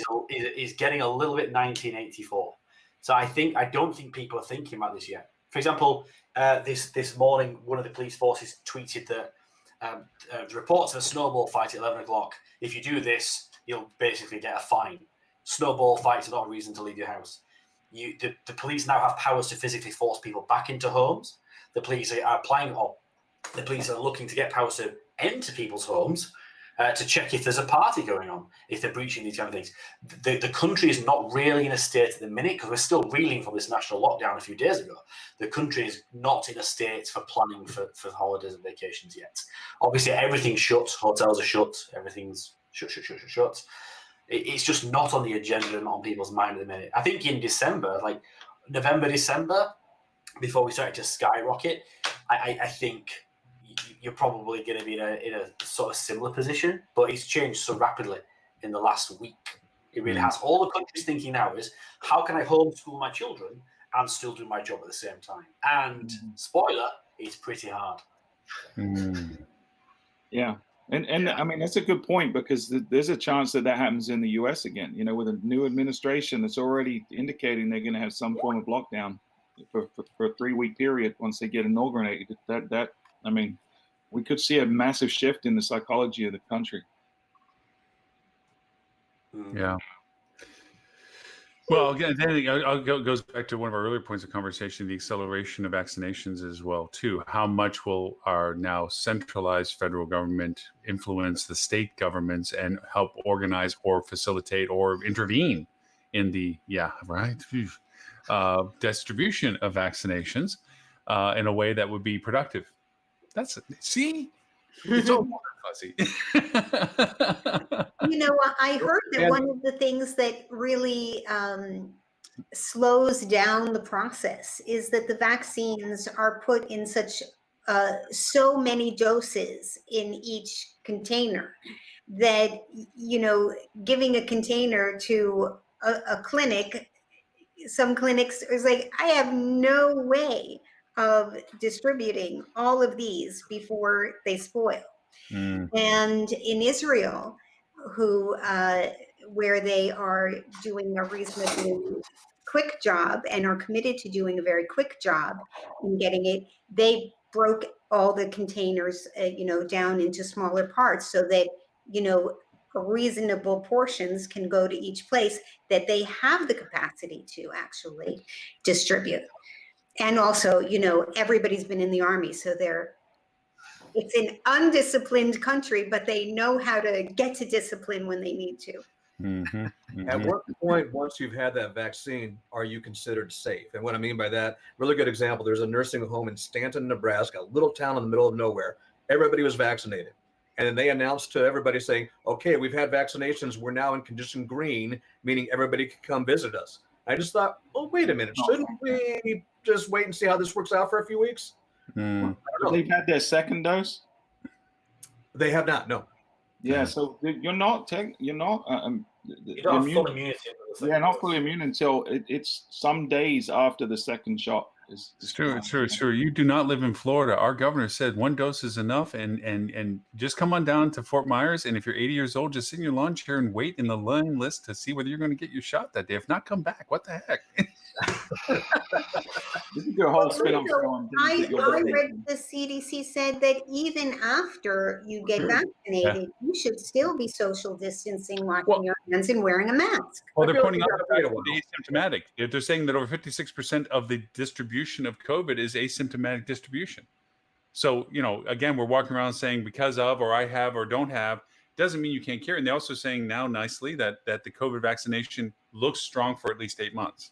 is getting a little bit 1984. So I don't think people are thinking about this yet. For example, this morning, one of the police forces tweeted that reports of a snowball fight at 11 o'clock. If you do this, you'll basically get a fine. Snowball fights are not a reason to leave your house. The police now have powers to physically force people back into homes. The police are applying, or the police are looking to get powers to enter people's homes to check if there's a party going on, if they're breaching these kind of things. The country is not really in a state at the minute, because we're still reeling from this national lockdown a few days ago. The country is not in a state for planning for holidays and vacations yet. Obviously, everything's shut. Hotels are shut. Everything's shut. It's just not on the agenda and on people's mind at the minute. I think in December, like November, December, before we started to skyrocket, I think you're probably going to be in a sort of similar position, but it's changed so rapidly in the last week. It really has. All the country's thinking now is, how can I homeschool my children and still do my job at the same time? And spoiler, it's pretty hard. Yeah. And I mean, that's a good point, because there's a chance that happens in the US again, with a new administration that's already indicating they're going to have some form of lockdown for a 3-week period once they get inaugurated. I mean, we could see a massive shift in the psychology of the country. Yeah. Well, again, goes back to one of our earlier points of conversation, the acceleration of vaccinations as well, too. How much will our now centralized federal government influence the state governments and help organize or facilitate or intervene in the, distribution of vaccinations in a way that would be productive? It's all fuzzy. I heard that one of the things that really slows down the process is that the vaccines are put in so many doses in each container that, giving a container to a clinic, some clinics is like, I have no way of distributing all of these before they spoil. And in Israel, where they are doing a reasonably quick job and are committed to doing a very quick job in getting it, they broke all the containers, down into smaller parts so that, reasonable portions can go to each place that they have the capacity to actually distribute. And also, everybody's been in the army, so it's an undisciplined country, but they know how to get to discipline when they need to. At what point, once you've had that vaccine, are you considered safe? And what I mean by that, really good example, there's a nursing home in Stanton, Nebraska, a little town in the middle of nowhere. Everybody was vaccinated. And then they announced to everybody saying, okay, we've had vaccinations. We're now in condition green, meaning everybody can come visit us. I just thought, oh, wait a minute. Shouldn't we just wait and see how this works out for a few weeks? They've had their second dose? They have not, no. Yeah, so you're not fully immune. Not fully immune until it's some days after the second shot. It's true. You do not live in Florida. Our governor said 1 dose is enough, and just come on down to Fort Myers, and if you're 80 years old, just sit in your lawn chair and wait in the line list to see whether you're going to get your shot that day. If not, come back. What the heck? I read the CDC said that even after you get vaccinated, you should still be social distancing, washing your hands, and wearing a mask. Well, they're pointing out the asymptomatic. They're saying that over 56% of the distribution of COVID is asymptomatic distribution. So, again, we're walking around saying because of, or I have, or don't have, doesn't mean you can't carry. And they're also saying now nicely that the COVID vaccination looks strong for at least 8 months.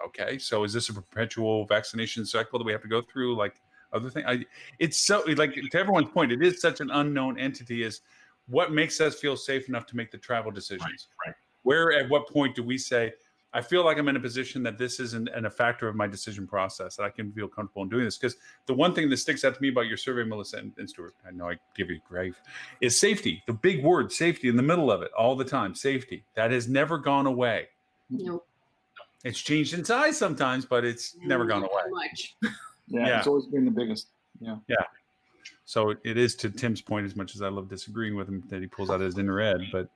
Okay, so is this a perpetual vaccination cycle that we have to go through, like other thing? It's so, like, to everyone's point, it is such an unknown entity. Is what makes us feel safe enough to make the travel decisions? Right. Where, at what point do we say, I feel like I'm in a position that this isn't a factor of my decision process, that I can feel comfortable in doing this? Because the one thing that sticks out to me about your survey, Melissa and Stuart, I know I give you grief, is safety. The big word, safety, in the middle of it all the time. Safety. That has never gone away. Nope. It's changed in size sometimes, but it's never gone away. Not much. Yeah, it's always been the biggest. Yeah. So it is, to Tim's point, as much as I love disagreeing with him, that he pulls out his inner ed, but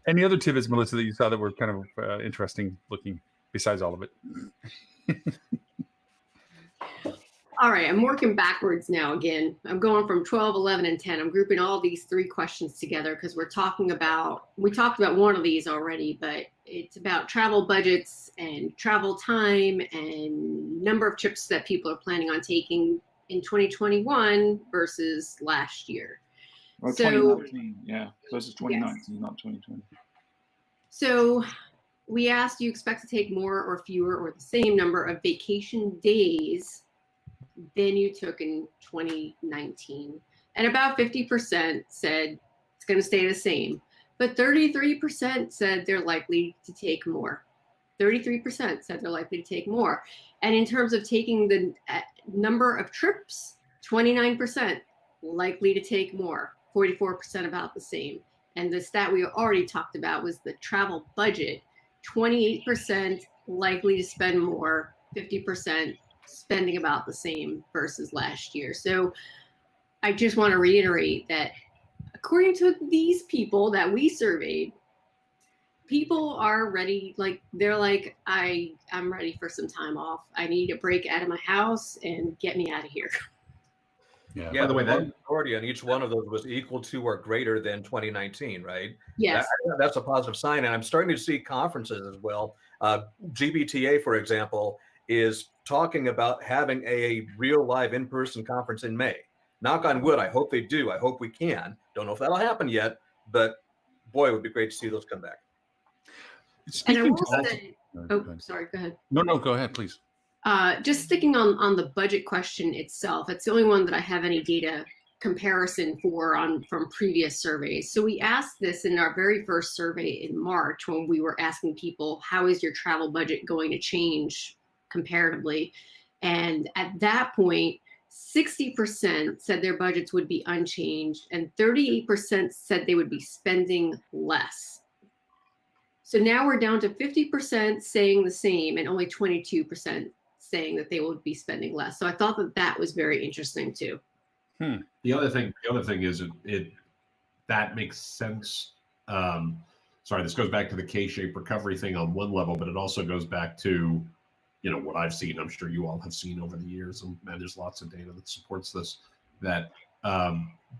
any other tidbits, Melissa, that you saw that were kind of interesting looking besides all of it? All right, I'm working backwards now again. I'm going from 12, 11, and 10. I'm grouping all these 3 questions together because we talked about one of these already, but it's about travel budgets and travel time and number of trips that people are planning on taking in 2021 versus last year. Well, So- 2019, versus 2019, Yes. not 2020. So we asked, do you expect to take more or fewer or the same number of vacation days than you took in 2019? And about 50% said it's going to stay the same, but 33% said they're likely to take more. 33% said they're likely to take more. And in terms of taking the number of trips, 29% likely to take more, 44% about the same. And the stat we already talked about was the travel budget, 28% likely to spend more, 50% spending about the same versus last year. So I just want to reiterate that according to these people that we surveyed, people are ready. Like, they're like, I'm ready for some time off. I need a break out of my house and get me out of here. Yeah. Yeah, By the way, that majority on each one of those was equal to or greater than 2019, right? Yes. That's a positive sign. And I'm starting to see conferences as well. GBTA, for example, is talking about having a real live in-person conference in May. Knock on wood, I hope they do. I hope we can. Don't know if that'll happen yet, but boy, it would be great to see those come back. And I Speaking will to- say, Go oh, ahead. sorry, go ahead. No, go ahead, please. Just sticking on the budget question itself, it's the only one that I have any data comparison from previous surveys. So we asked this in our very first survey in March when we were asking people, how is your travel budget going to change comparatively? And at that point, 60% said their budgets would be unchanged and 38% said they would be spending less. So now we're down to 50% saying the same and only 22% saying that they would be spending less. So I thought that was very interesting too. The other thing is that makes sense. Sorry, this goes back to the K-shaped recovery thing on one level, but it also goes back to, what I've seen. I'm sure you all have seen over the years, and there's lots of data that supports this. That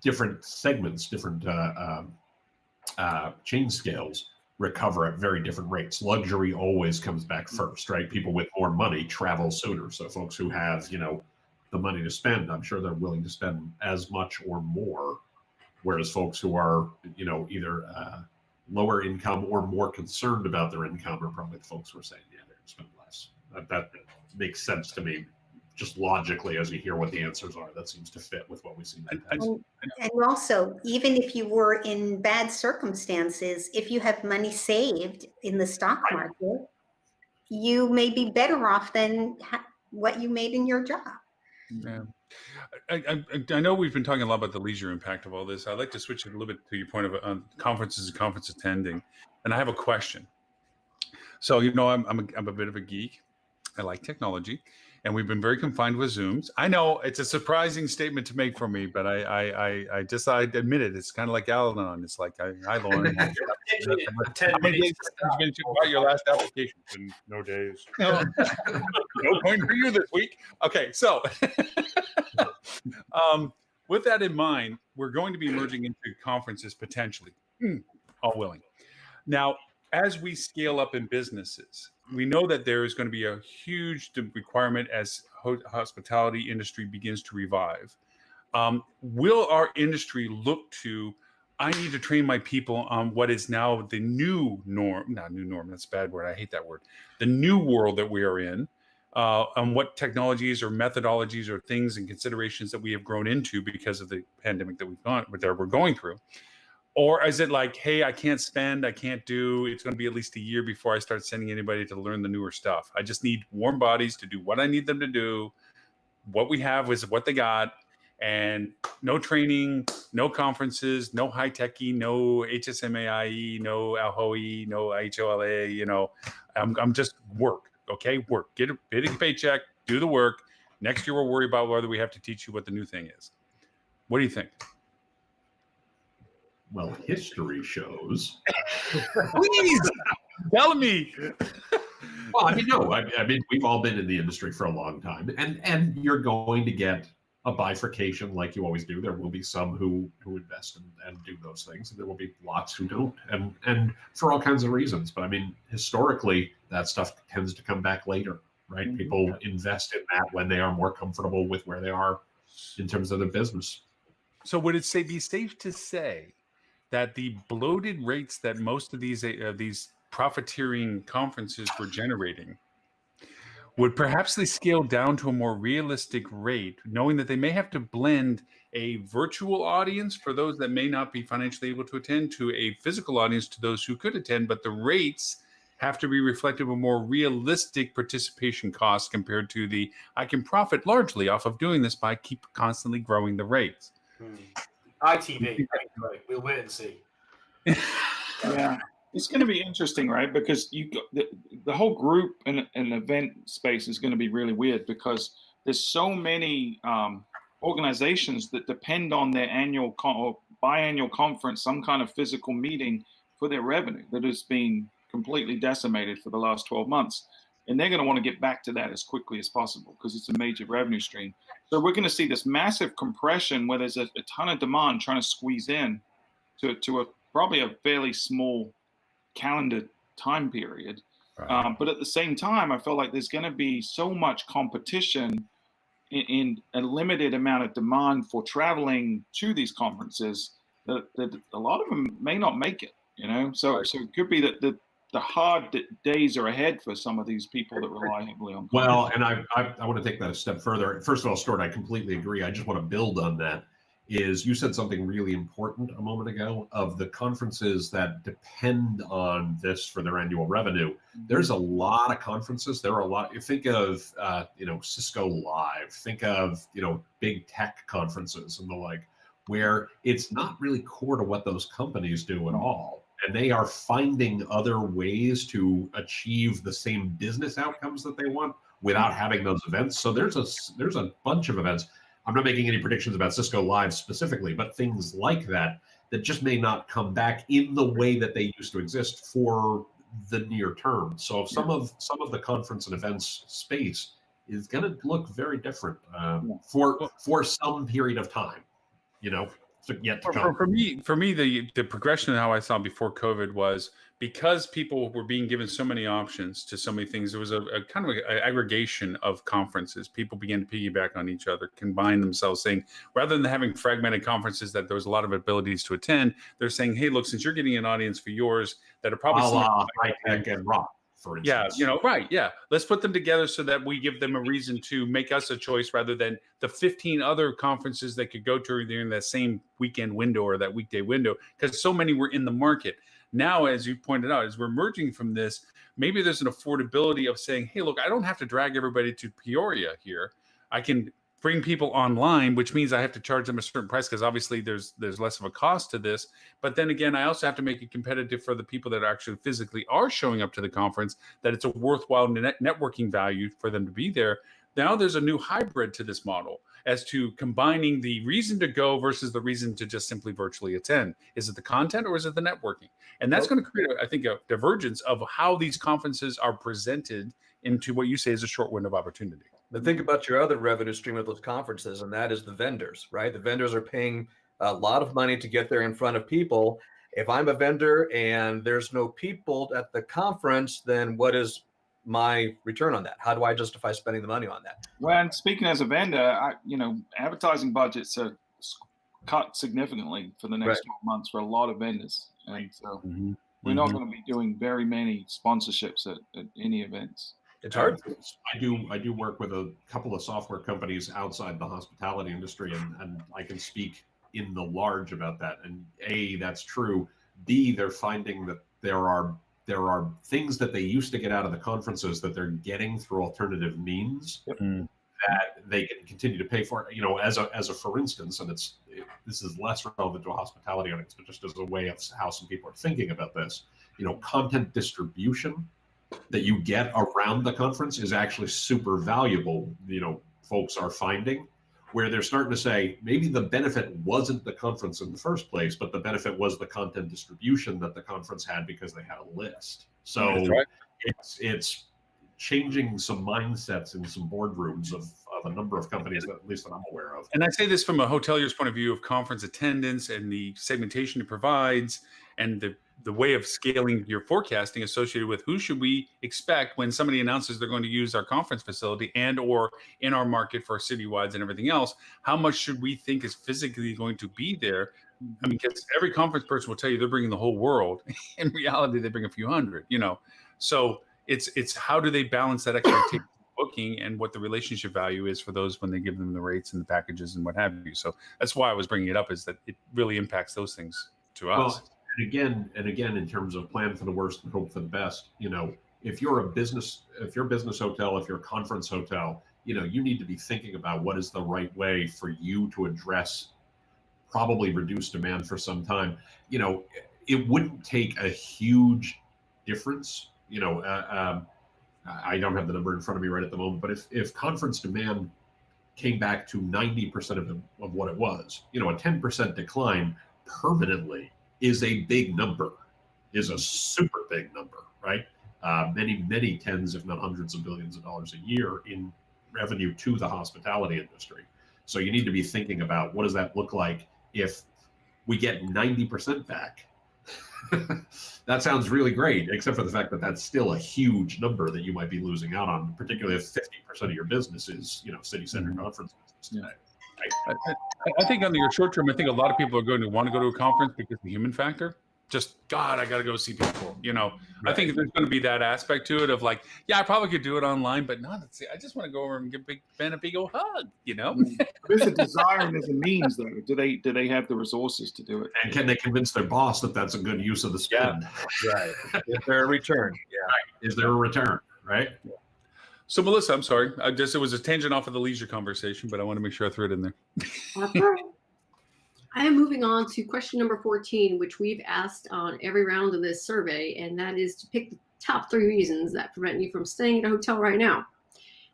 different segments, different chain scales recover at very different rates. Luxury always comes back first, right? People with more money travel sooner. So folks who have, the money to spend, I'm sure they're willing to spend as much or more. Whereas folks who are, either lower income or more concerned about their income are probably the folks who are saying, yeah, they're going to spend less. That makes sense to me, just logically, as you hear what the answers are. That seems to fit with what we've seen. And also, even if you were in bad circumstances, if you have money saved in the stock market, you may be better off than what you made in your job. Yeah. I know we've been talking a lot about the leisure impact of all this. I'd like to switch it a little bit to your point of conferences and conference attending. And I have a question. So, I'm a bit of a geek. I like technology, and we've been very confined with Zooms. I know it's a surprising statement to make for me, but I admit it. It's kind of like Al-Anon. It's like, hi, Lauren. 10 How many days minutes. have you been your last application? No days. No point for you this week. Okay, so with that in mind, we're going to be merging into conferences potentially. All willing. Now, as we scale up in businesses, we know that there is going to be a huge requirement as hospitality industry begins to revive Will our industry look to, I need to train my people on what is now the new norm, not new norm, that's a bad word, I hate that word, the new world that we are in, on what technologies or methodologies or things and considerations that we have grown into because of the pandemic that we're going through? Or is it like, hey, I can't spend, I can't do, it's going to be at least a year before I start sending anybody to learn the newer stuff. I just need warm bodies to do what I need them to do. What we have is what they got, and no training, no conferences, no high techy, no HSMAIE, no ALHOE, no HOLA, I'm just work. Okay. Work, get a paycheck, do the work. Next year, we'll worry about whether we have to teach you what the new thing is. What do you think? Well, history shows. Please tell me. Well, I mean, no, I mean, we've all been in the industry for a long time, and you're going to get a bifurcation like you always do. There will be some who invest and do those things, and there will be lots who don't, and for all kinds of reasons. But I mean, historically, that stuff tends to come back later, right? Mm-hmm. People invest in that when they are more comfortable with where they are in terms of their business. So would it be safe to say that the bloated rates that most of these profiteering conferences were generating would perhaps they scale down to a more realistic rate, knowing that they may have to blend a virtual audience for those that may not be financially able to attend to a physical audience to those who could attend, but the rates have to be reflective of more realistic participation costs compared to the, I can profit largely off of doing this by keep constantly growing the rates. ITV, we'll wait and see. Yeah, it's going to be interesting, right? Because you got the whole group and event space is going to be really weird because there's so many organizations that depend on their annual or biannual conference, some kind of physical meeting for their revenue that has been completely decimated for the last 12 months. And they're going to want to get back to that as quickly as possible because it's a major revenue stream. So we're going to see this massive compression where there's a ton of demand trying to squeeze in to a probably a fairly small calendar time period. Right. But at the same time, I feel like there's going to be so much competition in a limited amount of demand for traveling to these conferences that a lot of them may not make it, So it could be that the hard days are ahead for some of these people that rely heavily on conferences. Well, and I want to take that a step further. First of all, Stuart, I completely agree. I just want to build on that. You said something really important a moment ago of the conferences that depend on this for their annual revenue. There's a lot of conferences. There are a lot. You think of, Cisco Live, think of, big tech conferences and the like, where it's not really core to what those companies do at all. And they are finding other ways to achieve the same business outcomes that they want without having those events. So there's a bunch of events. I'm not making any predictions about Cisco Live specifically, but things like that just may not come back in the way that they used to exist for the near term. So some of the conference and events space is going to look very different for some period of time, yet to come. For me, the progression of how I saw before COVID was because people were being given so many options to so many things. There was a kind of an aggregation of conferences. People began to piggyback on each other, combine themselves, saying rather than having fragmented conferences that there was a lot of abilities to attend, they're saying, hey, look, since you're getting an audience for yours that are probably high tech and rock. For instance. Yeah, right. Yeah. Let's put them together so that we give them a reason to make us a choice rather than the 15 other conferences they could go to during that same weekend window or that weekday window, because so many were in the market. Now, as you pointed out, as we're emerging from this, maybe there's an affordability of saying, hey, look, I don't have to drag everybody to Peoria here. I can bring people online, which means I have to charge them a certain price because obviously there's less of a cost to this. But then again, I also have to make it competitive for the people that actually physically are showing up to the conference, that it's a worthwhile networking value for them to be there. Now there's a new hybrid to this model as to combining the reason to go versus the reason to just simply virtually attend. Is it the content or is it the networking? And that's going to create, I think, a divergence of how these conferences are presented into what you say is a short window of opportunity. But think about your other revenue stream of those conferences, and that is the vendors, right? The vendors are paying a lot of money to get there in front of people. If I'm a vendor and there's no people at the conference, then what is my return on that? How do I justify spending the money on that? Well, and speaking as a vendor, advertising budgets are cut significantly for the next 12 months for a lot of vendors. And so we're not going to be doing very many sponsorships at any events. It's hard. I do work with a couple of software companies outside the hospitality industry, and I can speak in the large about that. And A, that's true. B, they're finding that there are things that they used to get out of the conferences that they're getting through alternative means that they can continue to pay for. As a for instance, and this is less relevant to a hospitality audience, but just as a way of how some people are thinking about this. Content distribution that you get around the conference is actually super valuable. Folks are finding where they're starting to say maybe the benefit wasn't the conference in the first place, but the benefit was the content distribution that the conference had because they had a list. So it's changing some mindsets in some boardrooms of a number of companies that at least that I'm aware of. And I say this from a hotelier's point of view of conference attendance and the segmentation it provides and the way of scaling your forecasting associated with who should we expect when somebody announces they're going to use our conference facility and or in our market for citywides and everything else. How much should we think is physically going to be there? I mean, because every conference person will tell you they're bringing the whole world. In reality, they bring a few hundred, So it's how do they balance that expectation booking and what the relationship value is for those when they give them the rates and the packages and what have you. So that's why I was bringing it up, is that it really impacts those things to us. Well, and again, in terms of plan for the worst and hope for the best, if you're a business hotel, if you're a conference hotel, you need to be thinking about what is the right way for you to address probably reduced demand for some time. It wouldn't take a huge difference. I don't have the number in front of me right at the moment, but if conference demand came back to 90% of what it was, a 10% decline permanently is a big number, is a super big number, right? Many, many tens, if not hundreds of billions of dollars a year in revenue to the hospitality industry. So you need to be thinking about what does that look like if we get 90% back. That sounds really great, except for the fact that that's still a huge number that you might be losing out on, particularly if 50% of your business is, city center conference business today. I think on your short term, I think a lot of people are going to want to go to a conference because of the human factor. Just, God, I got to go see people, Right. I think there's going to be that aspect to it of like, yeah, I probably could do it online, but no, I just want to go over and give Big Ben a big old hug, There's a desire and there's a means, though. Do they have the resources to do it? And can they convince their boss that that's a good use of the spend? Yeah. Right. Is there a return? Yeah. Right. Is there a return? Right. Yeah. So Melissa, I'm sorry. It was a tangent off of the leisure conversation, but I want to make sure I threw it in there. I am moving on to question number 14, which we've asked on every round of this survey, and that is to pick the top 3 reasons that prevent you from staying at a hotel right now.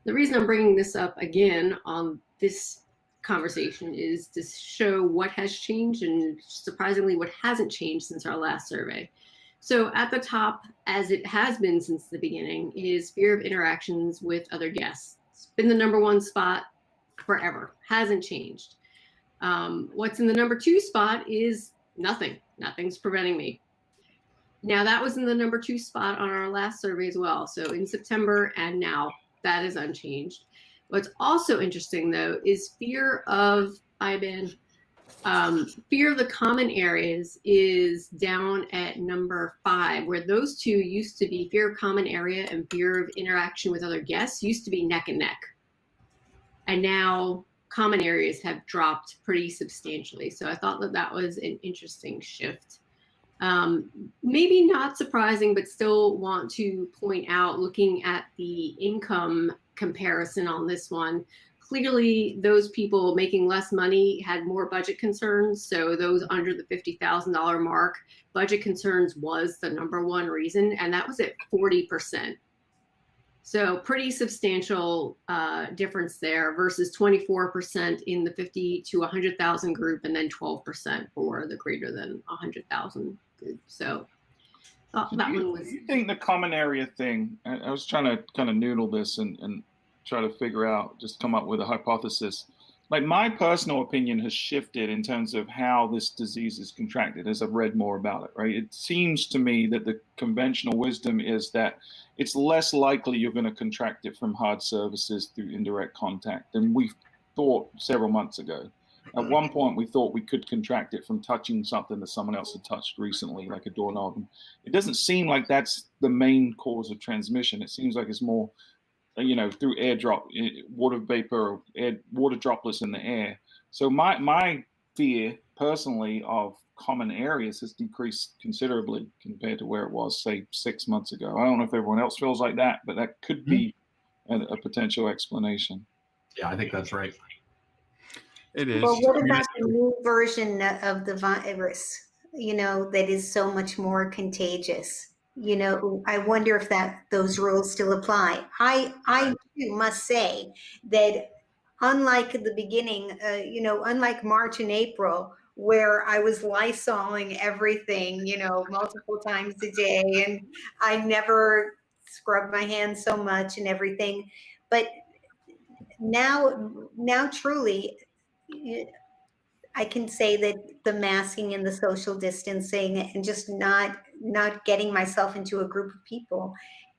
The reason I'm bringing this up again on this conversation is to show what has changed and surprisingly what hasn't changed since our last survey. So at the top, as it has been since the beginning, is fear of interactions with other guests. It's been the number 1 spot forever, hasn't changed. What's in the number 2 spot is nothing. Nothing's preventing me. Now that was in the number 2 spot on our last survey as well. So in September and now that is unchanged. What's also interesting though is fear of fear of the common areas is down at number 5, where those 2 used to be fear of common area and fear of interaction with other guests used to be neck and neck. And now common areas have dropped pretty substantially. So I thought that was an interesting shift. Maybe not surprising, but still want to point out, looking at the income comparison on this one, clearly those people making less money had more budget concerns. So those under the $50,000 mark, budget concerns was the number 1 reason, and that was at 40%. So pretty substantial difference there versus 24% in the 50 to 100,000 group, and then 12% for the greater than 100,000 group. So that one was. Do you think the common area thing? I was trying to kind of noodle this and try to figure out, just come up with a hypothesis. like my personal opinion has shifted in terms of how this disease is contracted as I've read more about it, right? It seems to me that the conventional wisdom is that it's less likely you're going to contract it from hard surfaces through indirect contact than we thought several months ago. At one point, we thought we could contract it from touching something that someone else had touched recently, like a doorknob. It doesn't seem like that's the main cause of transmission. It seems like it's more, through airdrop, water vapor, water droplets in the air. So my fear, personally, of common areas has decreased considerably compared to where it was, say, 6 months ago. I don't know if everyone else feels like that, but that could be a potential explanation. Yeah, I think that's right. It is. Well, what about the new version of the virus, that is so much more contagious? I wonder if those rules still apply. I too must say that unlike the beginning, unlike March and April, where I was Lysoling everything, multiple times a day, and I never scrubbed my hands so much and everything. But now truly, I can say that the masking and the social distancing and just not getting myself into a group of people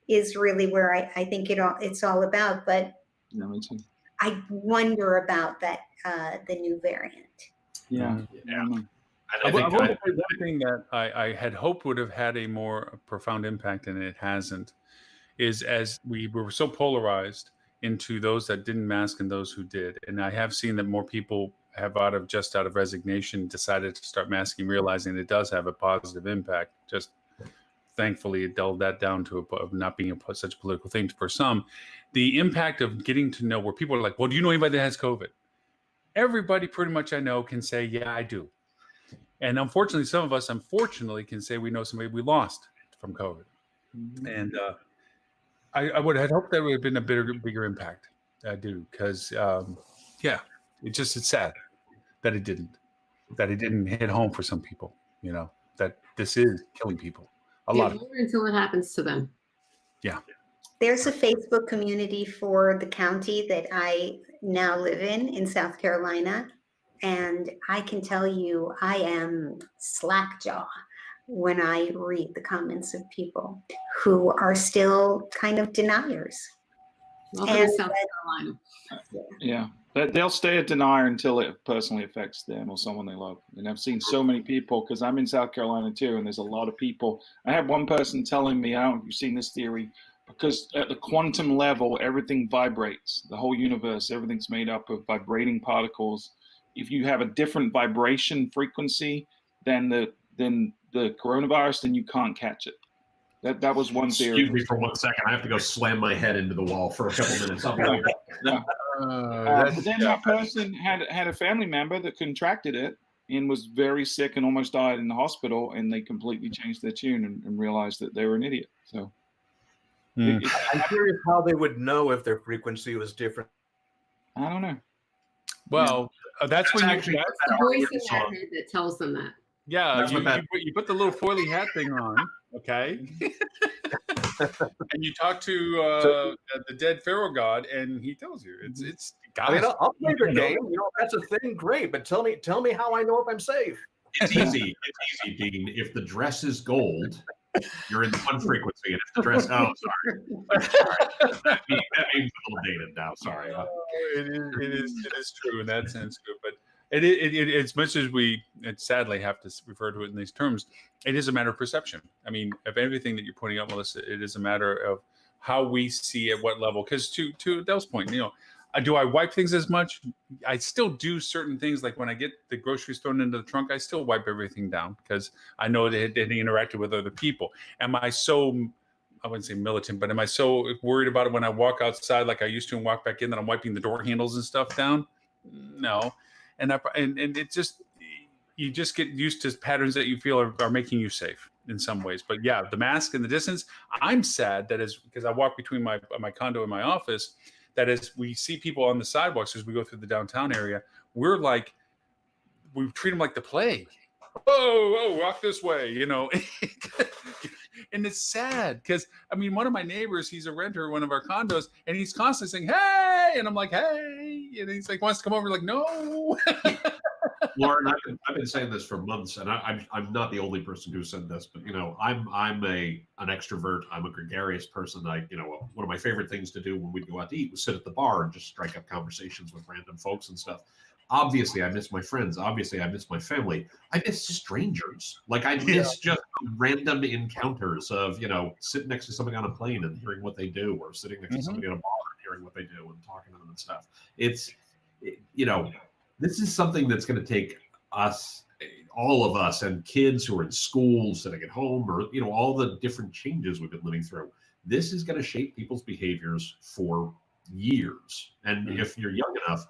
is really where I think it's all about. But Yeah, me too. I wonder about that, the new variant. Yeah. I will say one thing that I had hoped would have had a more profound impact, and it hasn't, is as we were so polarized into those that didn't mask and those who did. And I have seen that more people have out of resignation decided to start masking, realizing it does have a positive impact. Just thankfully it dulled that down to not being such a political thing for some. The impact of getting to know where people are like, well, do you know anybody that has COVID? Everybody pretty much I know can say, yeah, I do. And unfortunately, some of us, can say we know somebody we lost from COVID. Mm-hmm. And I would have hoped that would have been a bigger impact. I do, because it's sad that it didn't hit home for some people. That this is killing people. A lot until it happens to them. Yeah. There's a Facebook community for the county that I now live in South Carolina. And I can tell you, I am slackjaw when I read the comments of people who are still kind of deniers. Welcome to South Carolina. Yeah, they'll stay a denier until it personally affects them or someone they love. And I've seen so many people, because I'm in South Carolina too, and there's a lot of people. I had one person telling me, I don't know if you've seen this theory, because at the quantum level, everything vibrates. The whole universe, everything's made up of vibrating particles. If you have a different vibration frequency than the coronavirus, then you can't catch it. That was one theory. Excuse me for 1 second. I have to go slam my head into the wall for a couple minutes. I'll be right back. Yeah. But then that person had a family member that contracted it and was very sick and almost died in the hospital, and they completely changed their tune and realized that they were an idiot. So I'm curious how they would know if their frequency was different. I don't know. Well, that's when that's the voice in their head that tells them that. Yeah, you put the little foily hat thing on, okay? And you talk to the dead pharaoh god, and he tells you it's. I'll play the game. That's a thing. Great, but tell me how I know if I'm safe. It's easy. It's easy, Dean. If the dress is gold, you're in one frequency, and if the dress, sorry, that means a little dated now. Sorry. It is true in that sense, but. It as much as we sadly have to refer to it in these terms, it is a matter of perception. I mean, of everything that you're pointing out, Melissa, it is a matter of how we see at what level. Because to Adele's point, do I wipe things as much? I still do certain things, like when I get the groceries thrown into the trunk, I still wipe everything down because I know that it interacted with other people. Am I so, I wouldn't say militant, but am I so worried about it when I walk outside like I used to and walk back in that I'm wiping the door handles and stuff down? No. And it just, you just get used to patterns that you feel are making you safe in some ways. But yeah, the mask and the distance, I'm sad that because I walk between my condo and my office, that as we see people on the sidewalks as we go through the downtown area, we treat them like the plague. Whoa, walk this way, And it's sad because, one of my neighbors, he's a renter in one of our condos, and he's constantly saying, hey, and I'm like, hey, And he's like, wants to come over. Like, no. Lauren, I've been saying this for months, and I'm not the only person who said this, but I'm an extrovert. I'm a gregarious person. One of my favorite things to do when we'd go out to eat was sit at the bar and just strike up conversations with random folks and stuff. Obviously, I miss my friends. Obviously, I miss my family. I miss strangers. Like, I miss just random encounters of sitting next to somebody on a plane and hearing what they do, or sitting next to somebody on a bar and hearing what they do and talking to them and stuff. This is something that's going to take us, all of us, and kids who are in school, sitting at home, or all the different changes we've been living through. This is going to shape people's behaviors for years. And if you're young enough,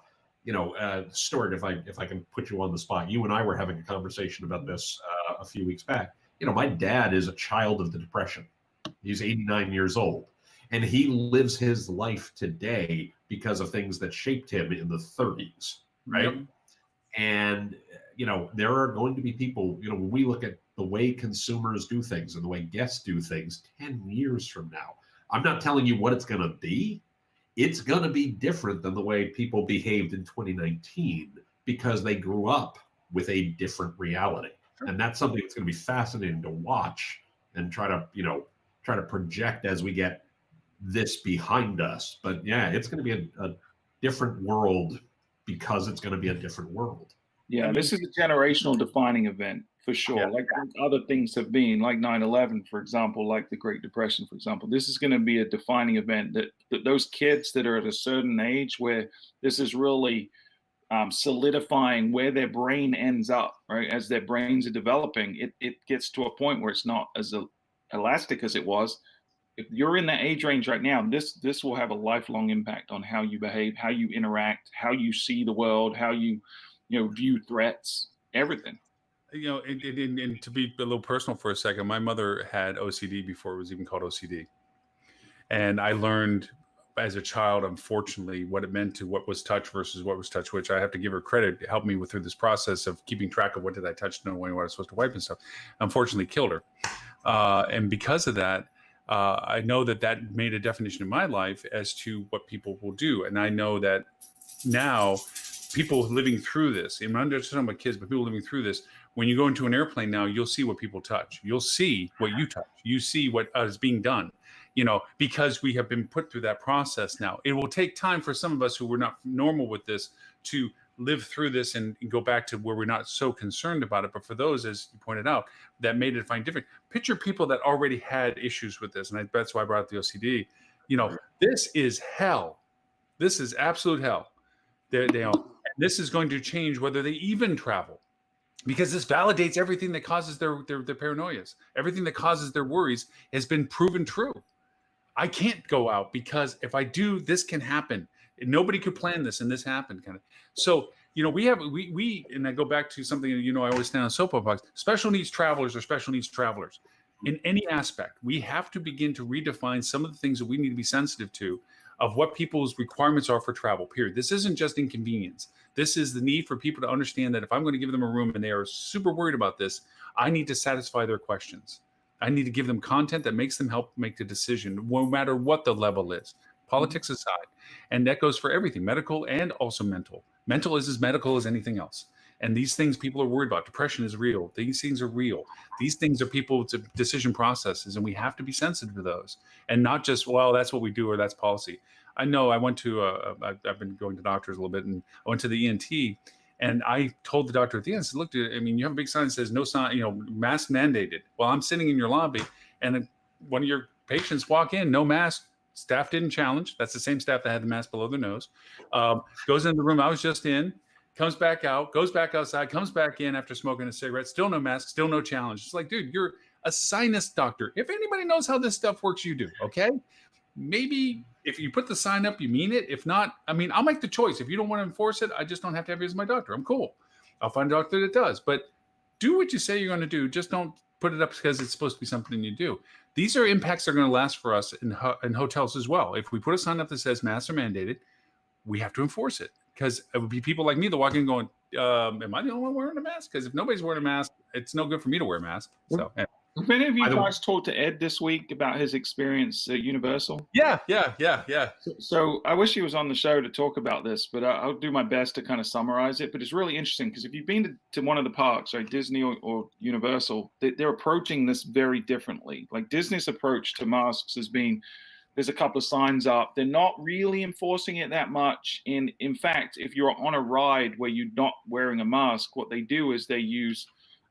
Stuart, if I can put you on the spot, you and I were having a conversation about this a few weeks back. My dad is a child of the Depression. He's 89 years old, and he lives his life today because of things that shaped him in the 30s. Right. Yep. And, there are going to be people, when we look at the way consumers do things and the way guests do things 10 years from now, I'm not telling you what it's going to be. It's going to be different than the way people behaved in 2019 because they grew up with a different reality. And that's something that's going to be fascinating to watch and try to project as we get this behind us. But yeah, it's going to be a different world because it's going to be a different world. Yeah, this is a generational defining event for sure. Yeah. Like other things have been, like 9/11, for example, like the Great Depression, for example. This is going to be a defining event that those kids that are at a certain age where this is really solidifying where their brain ends up, right? As their brains are developing, it gets to a point where it's not as elastic as it was. If you're in that age range right now, this will have a lifelong impact on how you behave, how you interact, how you see the world, how you view threats, everything. And to be a little personal for a second, my mother had OCD before it was even called OCD. And I learned as a child, unfortunately, what it meant to what was touch versus what was touch, which I have to give her credit. It helped me through this process of keeping track of what did I touch, knowing what I was supposed to wipe and stuff. Unfortunately, killed her. And because of that, I know that made a definition in my life as to what people will do. And I know that now people living through this, and I'm not just talking about kids, but people living through this, when you go into an airplane now, you'll see what people touch. You'll see what you touch. You see what is being done, because we have been put through that process now. It will take time for some of us who were not normal with this to live through this and go back to where we're not so concerned about it. But for those, as you pointed out, that made it find different. Picture people that already had issues with this. And that's why I brought up the OCD. This is hell. This is absolute hell. This is going to change whether they even travel, because this validates everything that causes their paranoias. Everything that causes their worries has been proven true. I can't go out because if I do, this can happen. Nobody could plan this, and this happened, kind of. So, we and I go back to something, I always stand on soapbox. Special needs travelers are special needs travelers in any aspect. We have to begin to redefine some of the things that we need to be sensitive to, of what people's requirements are for travel, period. This isn't just inconvenience. This is the need for people to understand that if I'm going to give them a room and they are super worried about this, I need to satisfy their questions. I need to give them content that makes them help make the decision, no matter what the level is, politics aside. And that goes for everything, medical and also mental. Mental is as medical as anything else. And these things people are worried about. Depression is real. These things are real. These things are people's decision processes, and we have to be sensitive to those. And not just, well, that's what we do or that's policy. I know I went to, I've been going to doctors a little bit, and I went to the ENT, and I told the doctor at the end, I said, look, I mean, you have a big sign that says no sign, mask mandated. Well, I'm sitting in your lobby, and one of your patients walk in, no mask. Staff didn't challenge. That's the same staff that had the mask below their nose. Goes into the room I was just in, comes back out, goes back outside, comes back in after smoking a cigarette, still no mask, still no challenge. It's like, dude, you're a sinus doctor. If anybody knows how this stuff works, you do, okay? Maybe if you put the sign up, you mean it. If not, I mean, I'll make the choice. If you don't want to enforce it, I just don't have to have you as my doctor. I'm cool. I'll find a doctor that does. But do what you say you're going to do. Just don't put it up because it's supposed to be something you do. These are impacts that are going to last for us in hotels as well. If we put a sign up that says masks are mandated, we have to enforce it, because it would be people like me that walk in going, am I the only one wearing a mask? Because if nobody's wearing a mask, it's no good for me to wear a mask. So, anyway. Have any of you I don't- guys talked to Ed this week about his experience at Universal? Yeah. So I wish he was on the show to talk about this, but I'll do my best to kind of summarize it. But it's really interesting because if you've been to one of the parks, right, Disney or Universal, they're approaching this very differently. Like Disney's approach to masks has been, there's a couple of signs up. They're not really enforcing it that much. In fact, if you're on a ride where you're not wearing a mask, what they do is they use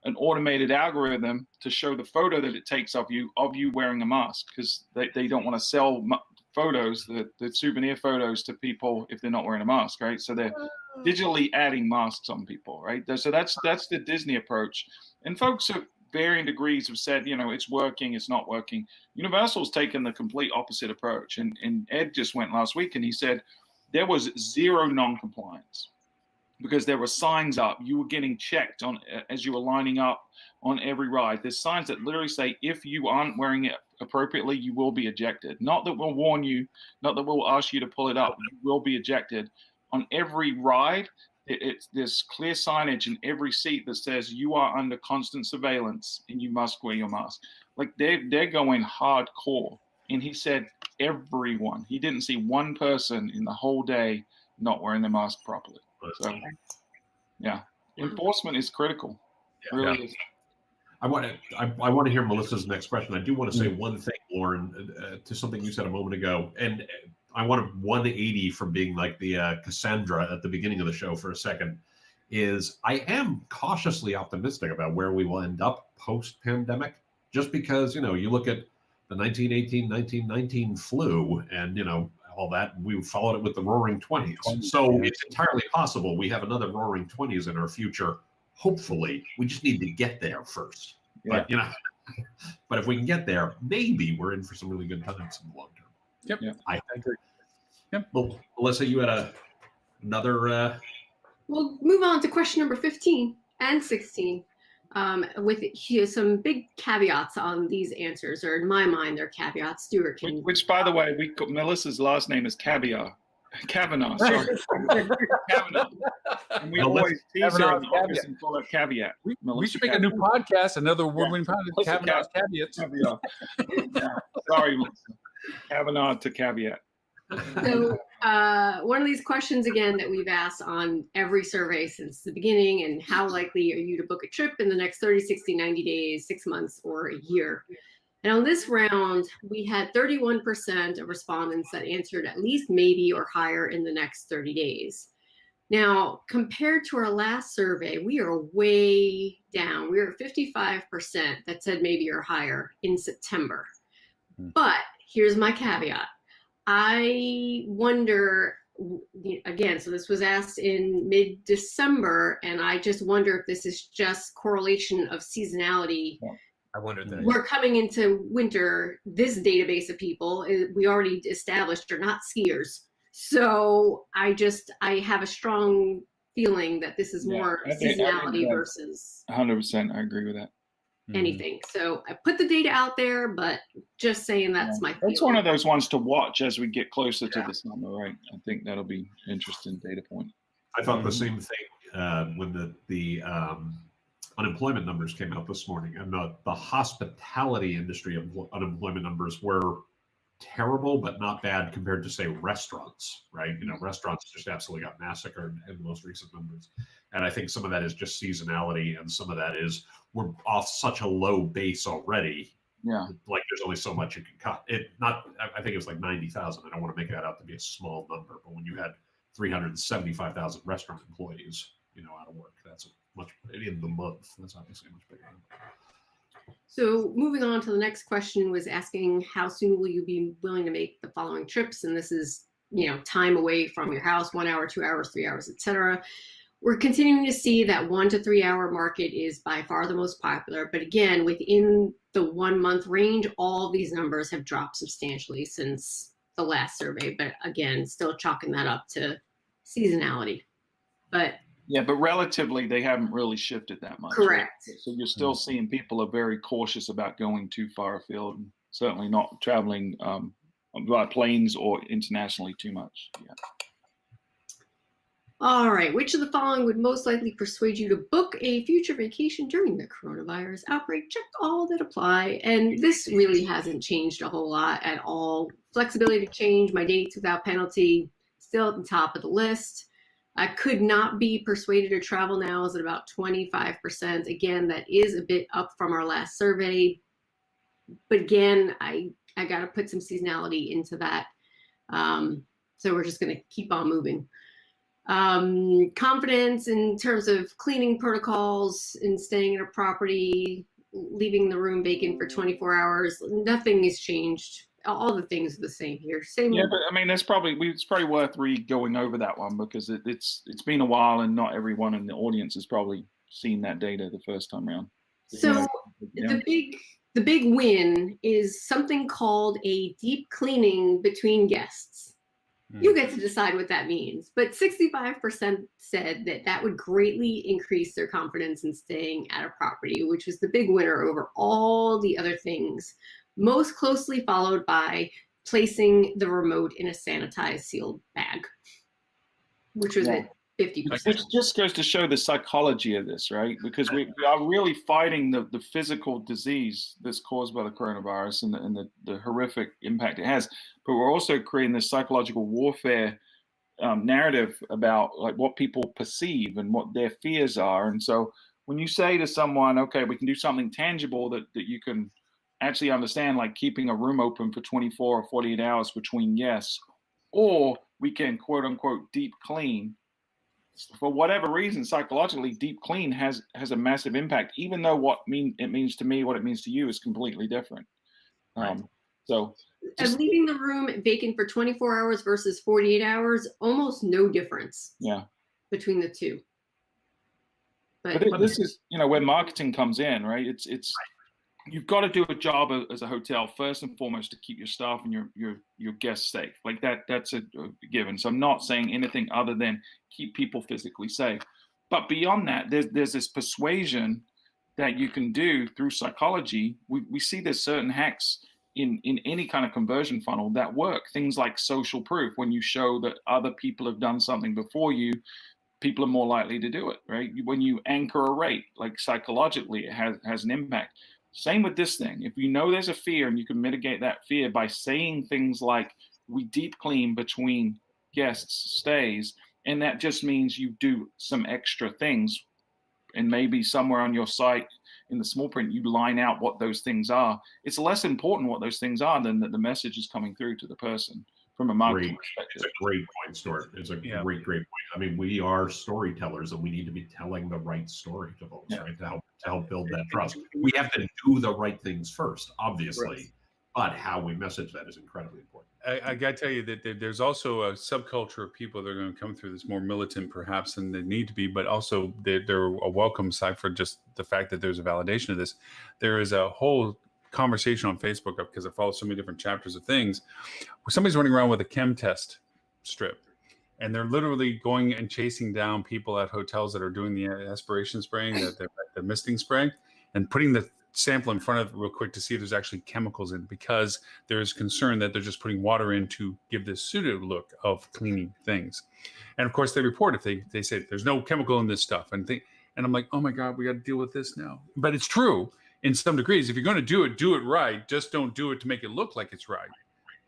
an automated algorithm to show the photo that it takes of you wearing a mask, because they don't want to sell photos, the souvenir photos, to people if they're not wearing a mask, right? So they're digitally adding masks on people, right? So that's the Disney approach. And folks of varying degrees have said, it's working, it's not working. Universal's taken the complete opposite approach. And Ed just went last week and he said there was zero non-compliance, because there were signs up. You were getting checked on as you were lining up on every ride. There's signs that literally say, if you aren't wearing it appropriately, you will be ejected. Not that we'll warn you, not that we'll ask you to pull it up. You will be ejected. On every ride, there's clear signage in every seat that says you are under constant surveillance and you must wear your mask. Like they're going hardcore. And he said everyone. He didn't see one person in the whole day not wearing their mask properly. So, yeah, enforcement is critical. Really is. I want to hear Melissa's next question. I do want to say one thing, Lauren, to something you said a moment ago, and I want to 180 from being like the Cassandra at the beginning of the show for a second. Is I am cautiously optimistic about where we will end up post-pandemic, just because you look at the 1918, 1919 flu, and all that, we followed it with the Roaring 20s. So it's entirely possible we have another Roaring 20s in our future. Hopefully, we just need to get there first. Yeah. But but if we can get there, maybe we're in for some really good times in the long term. Yep. Yeah. I agree. Yep. Well, Melissa, you had another. We'll move on to question number 15 and 16. With some big caveats on these answers, or in my mind, they're caveats. Stuart can. Which, by the way, Melissa's last name is Kavanagh. Sorry. Kavanagh. And we always tease her in the office and call her Caveat. We should make a new podcast, another award-winning podcast. Kavanagh's Caveats. Yeah. Sorry, Melissa. Kavanagh to Caveat. So one of these questions again that we've asked on every survey since the beginning, and how likely are you to book a trip in the next 30, 60, 90 days, 6 months, or a year? And on this round, we had 31% of respondents that answered at least maybe or higher in the next 30 days. Now, compared to our last survey, we are way down. We are at 55% that said maybe or higher in September. But here's my caveat. I wonder, again, so this was asked in mid-December, and I just wonder if this is just correlation of seasonality. I wondered that. We're coming into winter. This database of people we already established are not skiers. So I have a strong feeling that this is more seasonality versus 100%. I agree with that. anything. So I put the data out there, but just saying that's my feeling. It's one of those ones to watch as we get closer to the summer, right? I think that'll be interesting data point. I thought the same thing when the unemployment numbers came out this morning, and the hospitality industry unemployment numbers were terrible, but not bad compared to, say, restaurants, right? Restaurants just absolutely got massacred in the most recent numbers. And I think some of that is just seasonality, and some of that is we're off such a low base already. Yeah. Like there's only so much you can cut. I think it was like 90,000. I don't want to make that out to be a small number, but when you had 375,000 restaurant employees, out of work, that's much in the month. That's obviously a much bigger number. So moving on to the next question was asking how soon will you be willing to make the following trips? And this is, time away from your house, 1 hour, 2 hours, 3 hours, etc. We're continuing to see that 1 to 3 hour market is by far the most popular. But again, within the 1 month range, all these numbers have dropped substantially since the last survey. But again, still chalking that up to seasonality. But relatively, they haven't really shifted that much. correct. Right? So you're still seeing people are very cautious about going too far afield, and certainly not traveling by planes or internationally too much. Yeah. All right, which of the following would most likely persuade you to book a future vacation during the coronavirus outbreak? Check all that apply. And this really hasn't changed a whole lot at all. Flexibility to change my dates without penalty, still at the top of the list. I could not be persuaded to travel now is at about 25%. Again, that is a bit up from our last survey. But again, I got to put some seasonality into that. So we're just going to keep on moving. Confidence in terms of cleaning protocols and staying in a property, leaving the room vacant for 24 hours. Nothing has changed. All the things are the same here. Same. Yeah, but I mean, it's probably worth going over that one because it's been a while and not everyone in the audience has probably seen that data the first time around. So the big win is something called a deep cleaning between guests. You get to decide what that means, but 65% said that that would greatly increase their confidence in staying at a property, which was the big winner over all the other things, most closely followed by placing the remote in a sanitized sealed bag, which was at 50%. Which just goes to show the psychology of this, right? Because we are really fighting the physical disease that's caused by the coronavirus and the horrific impact it has. But we're also creating this psychological warfare narrative about like what people perceive and what their fears are. And so when you say to someone, okay, we can do something tangible that you can actually understand, like keeping a room open for 24 or 48 hours between guests, or we can quote unquote deep clean. For whatever reason, psychologically, deep clean has a massive impact, even though it means to me, what it means to you is completely different. Leaving the room vacant for 24 hours versus 48 hours, almost no difference. Yeah. Between the two. But this is, where marketing comes in, right? It's you've got to do a job as a hotel first and foremost to keep your staff and your guests safe. Like that's a given. So I'm not saying anything other than keep people physically safe. But beyond that, there's this persuasion that you can do through psychology. We see there's certain hacks in any kind of conversion funnel that work. Things like social proof. When you show that other people have done something before you, people are more likely to do it, right? When you anchor a rate, like psychologically, it has an impact. Same with this thing. If you know there's a fear and you can mitigate that fear by saying things like, we deep clean between guests' stays, and that just means you do some extra things, and maybe somewhere on your site in the small print, you line out what those things are. It's less important what those things are than that the message is coming through to the person from a marketing perspective. It's a great point, Stuart. It's a great point. I mean, we are storytellers and we need to be telling the right story to folks, right? To help build that trust. We have to do the right things first, obviously, but how we message that is incredibly important. I got to tell you that there's also a subculture of people that are going to come through this more militant perhaps than they need to be, but also they're a welcome side for just the fact that there's a validation of this. There is a whole conversation on Facebook because I follow so many different chapters of things where somebody's running around with a chem test strip and they're literally going and chasing down people at hotels that are doing the aspiration spraying, the misting spraying, and putting the sample in front of it real quick to see if there's actually chemicals in, because there's concern that they're just putting water in to give this pseudo look of cleaning things. And of course they report if they say there's no chemical in this stuff and I'm like, oh my God, we got to deal with this now. But it's true in some degrees. If you're going to do it right. Just don't do it to make it look like it's right.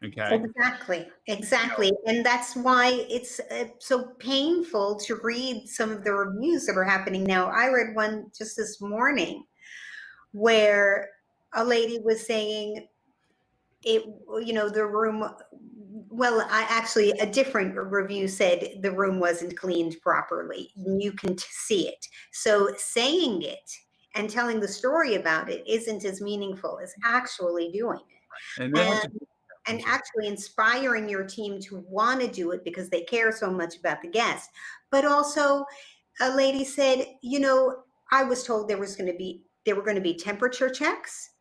Okay. Exactly. And that's why it's so painful to read some of the reviews that are happening now. I read one just this morning where a lady was saying the room, a different review said the room wasn't cleaned properly. You can see it. So saying it and telling the story about it isn't as meaningful as actually doing it. And actually inspiring your team to want to do it because they care so much about the guests. But also a lady said, I was told there were going to be temperature checks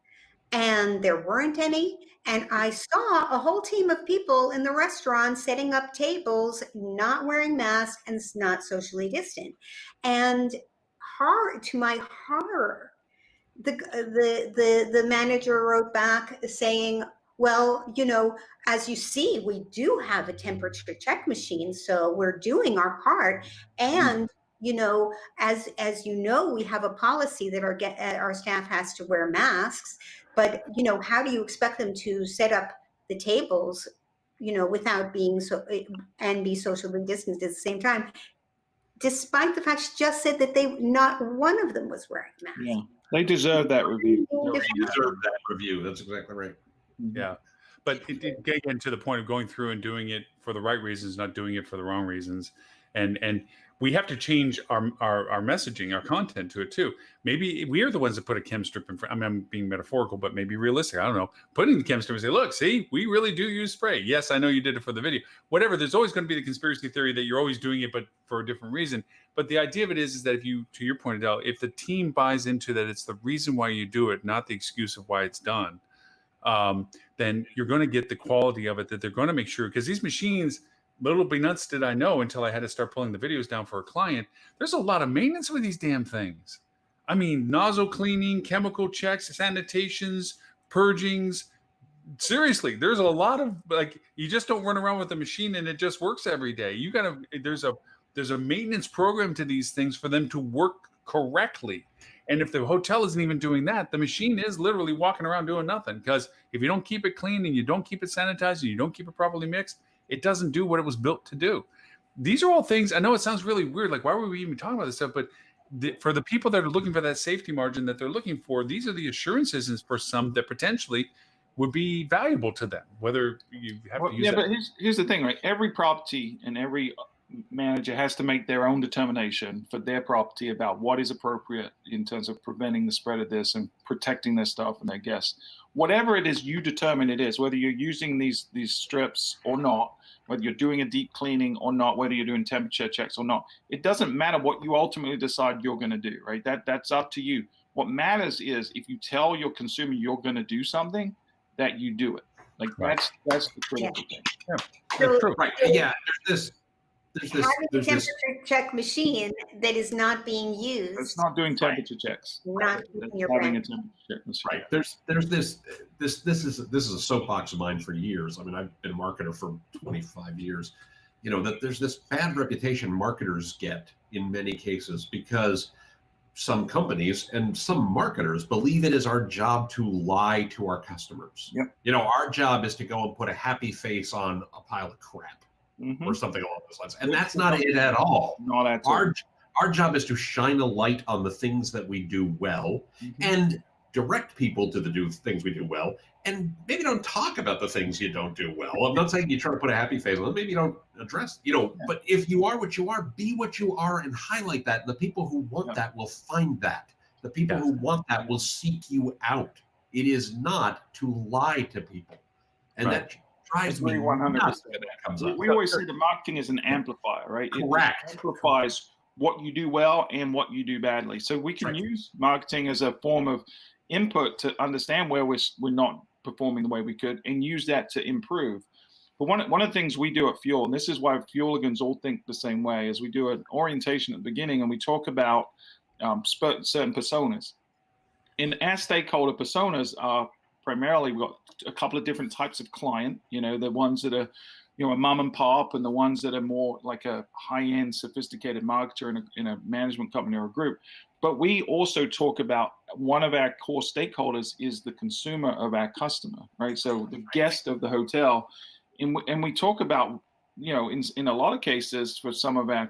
and there weren't any. And I saw a whole team of people in the restaurant setting up tables, not wearing masks and not socially distant. And to my horror, the manager wrote back saying, Well, you know, as you see, we do have a temperature check machine, so we're doing our part. And you know, as you know, we have a policy that our staff has to wear masks. But you know, how do you expect them to set up the tables, you know, without being and be socially distanced at the same time? Despite the fact she just said that not one of them was wearing masks. Yeah, they deserve that review. They deserve that review. That's exactly right. Yeah. But again, to the point of going through and doing it for the right reasons, not doing it for the wrong reasons. And we have to change our messaging, our content to it too. Maybe we are the ones that put a chem strip in front. I mean, I'm being metaphorical, but maybe realistic. I don't know. Putting the chem strip and say, look, see, we really do use spray. Yes, I know you did it for the video. Whatever. There's always going to be the conspiracy theory that you're always doing it, but for a different reason. But the idea of it is that if you, to your point, Adele, if the team buys into that, it's the reason why you do it, not the excuse of why it's done. Then you're going to get the quality of it that they're going to make sure, because these machines, little be nuts did I know until I had to start pulling the videos down for a client. There's a lot of maintenance with these damn things. I mean, nozzle cleaning, chemical checks, sanitations, purgings. Seriously, there's a lot of, like, you just don't run around with the machine and it just works every day. You got to, there's a maintenance program to these things for them to work correctly. And if the hotel isn't even doing that, the machine is literally walking around doing nothing, because if you don't keep it clean and you don't keep it sanitized and you don't keep it properly mixed, it doesn't do what it was built to do. These are all things, I know it sounds really weird, like why were we even talking about this stuff? But for the people that are looking for that safety margin that they're looking for, these are the assurances, and for some that potentially would be valuable to them, whether you have to use yeah, that. but here's the thing, right? Every property and every manager has to make their own determination for their property about what is appropriate in terms of preventing the spread of this and protecting their staff and their guests. Whatever it is you determine it is, whether you're using these strips or not, whether you're doing a deep cleaning or not, whether you're doing temperature checks or not, it doesn't matter what you ultimately decide you're going to do, right? That's up to you. What matters is if you tell your consumer you're going to do something, that you do it. Like Right. that's the critical thing. Yeah, So- that's true. Right. Yeah. There's Having a this. temperature check machine that is not being used. It's not doing temperature checks. Not It's keeping your having brand. a temperature check machine. Right. There's this is a soapbox of mine for years. I mean, I've been a marketer for 25 years. You know, that there's this bad reputation marketers get in many cases because some companies and some marketers believe it is our job to lie to our customers. Yep. You know, our job is to go and put a happy face on a pile of crap Mhm. or something along those lines. And that's not it at all. Not at all. Our job is to shine a light on the things that we do well Mhm. and direct people to the things we do well, and maybe don't talk about the things you don't do well. I'm not saying you try to put a happy face on it. Maybe you don't address, you know, but if you are what you are, be what you are and highlight that. And the people who want that will find that. The people who want that will seek you out. It is not to lie to people. And that drives me 100%. nuts when that comes up. We always say the marketing is an amplifier, right? Correct. It amplifies what you do well and what you do badly. So we can use marketing as a form of input to understand where we're not performing the way we could and use that to improve. But one of the things we do at Fuel, and this is why Fueligans all think the same way, is we do an orientation at the beginning and we talk about certain personas. And our stakeholder personas are primarily, we've got a couple of different types of client, you know, the ones that are, you know, a mom and pop, and the ones that are more like a high-end sophisticated marketer in a management company or a group. But we also talk about one of our core stakeholders is the consumer of our customer, right? So the guest of the hotel. And we talk about, you know, in a lot of cases for some of our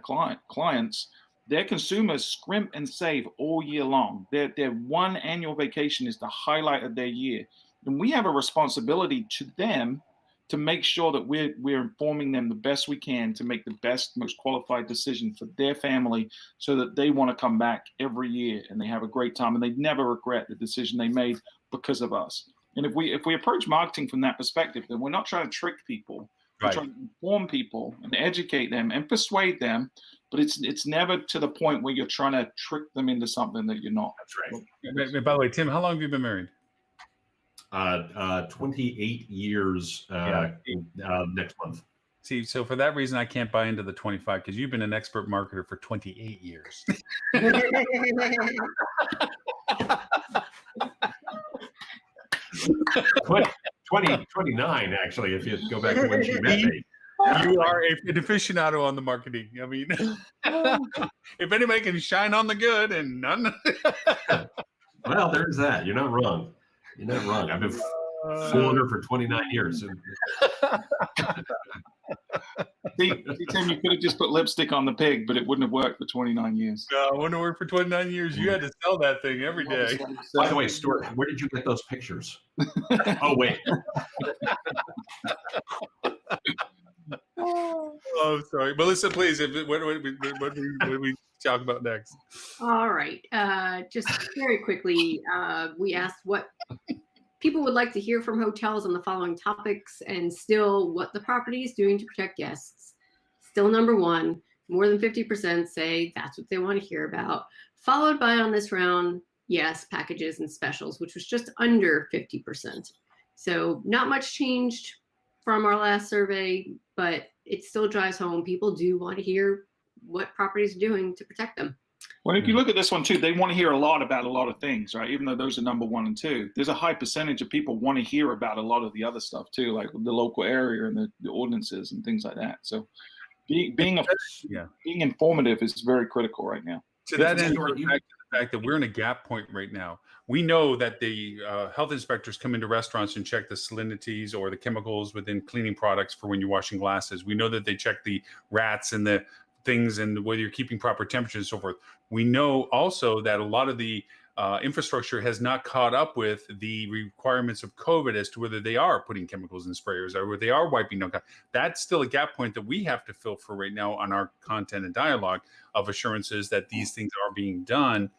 clients, their consumers scrimp and save all year long. Their one annual vacation is the highlight of their year. And we have a responsibility to them to make sure that we're informing them the best we can to make the best, most qualified decision for their family so that they want to come back every year and they have a great time and they never regret the decision they made because of us. And if we approach marketing from that perspective, then we're not trying to trick people. We're trying to inform people and educate them and persuade them, but it's never to the point where you're trying to trick them into something that you're not. That's right. By the way, Tim, how long have you been married? 28 years next month. See, so for that reason, I can't buy into the 25 because you've been an expert marketer for 28 years. 29, actually, if you go back to when she met me. You are an aficionado on the marketing. I mean, if anybody can shine on the good and none. Well, there's that. You're not wrong. You're not wrong. I've been fooling her for 29 years. See, Tim, you could have just put lipstick on the pig, but it wouldn't have worked for 29 years. No, I wouldn't have worked for 29 years. You had to sell that thing every day. By the way, Stuart, where did you get those pictures? Oh, wait. Oh, sorry. Melissa, please, what do we talk about next? All right. Just very quickly, we asked what people would like to hear from hotels on the following topics, and still what the property is doing to protect guests. Still number one, more than 50% say that's what they want to hear about. Followed by, on this round, yes, packages and specials, which was just under 50%. So not much changed from our last survey, but it still drives home. People do want to hear what properties are doing to protect them. Well, if you look at this one too, they want to hear a lot about a lot of things, right? Even though those are number 1 and 2, there's a high percentage of people want to hear about a lot of the other stuff too, like the local area and the ordinances and things like that. So being informative is very critical right now. To that end, the fact that we're in a gap point right now. We know that the health inspectors come into restaurants and check the salinities or the chemicals within cleaning products for when you're washing glasses. We know that they check the rats and the things and whether you're keeping proper temperature and so forth. We know also that a lot of the infrastructure has not caught up with the requirements of COVID as to whether they are putting chemicals in sprayers or whether they are wiping down. That's still a gap point that we have to fill for right now on our content and dialogue of assurances that these things are being done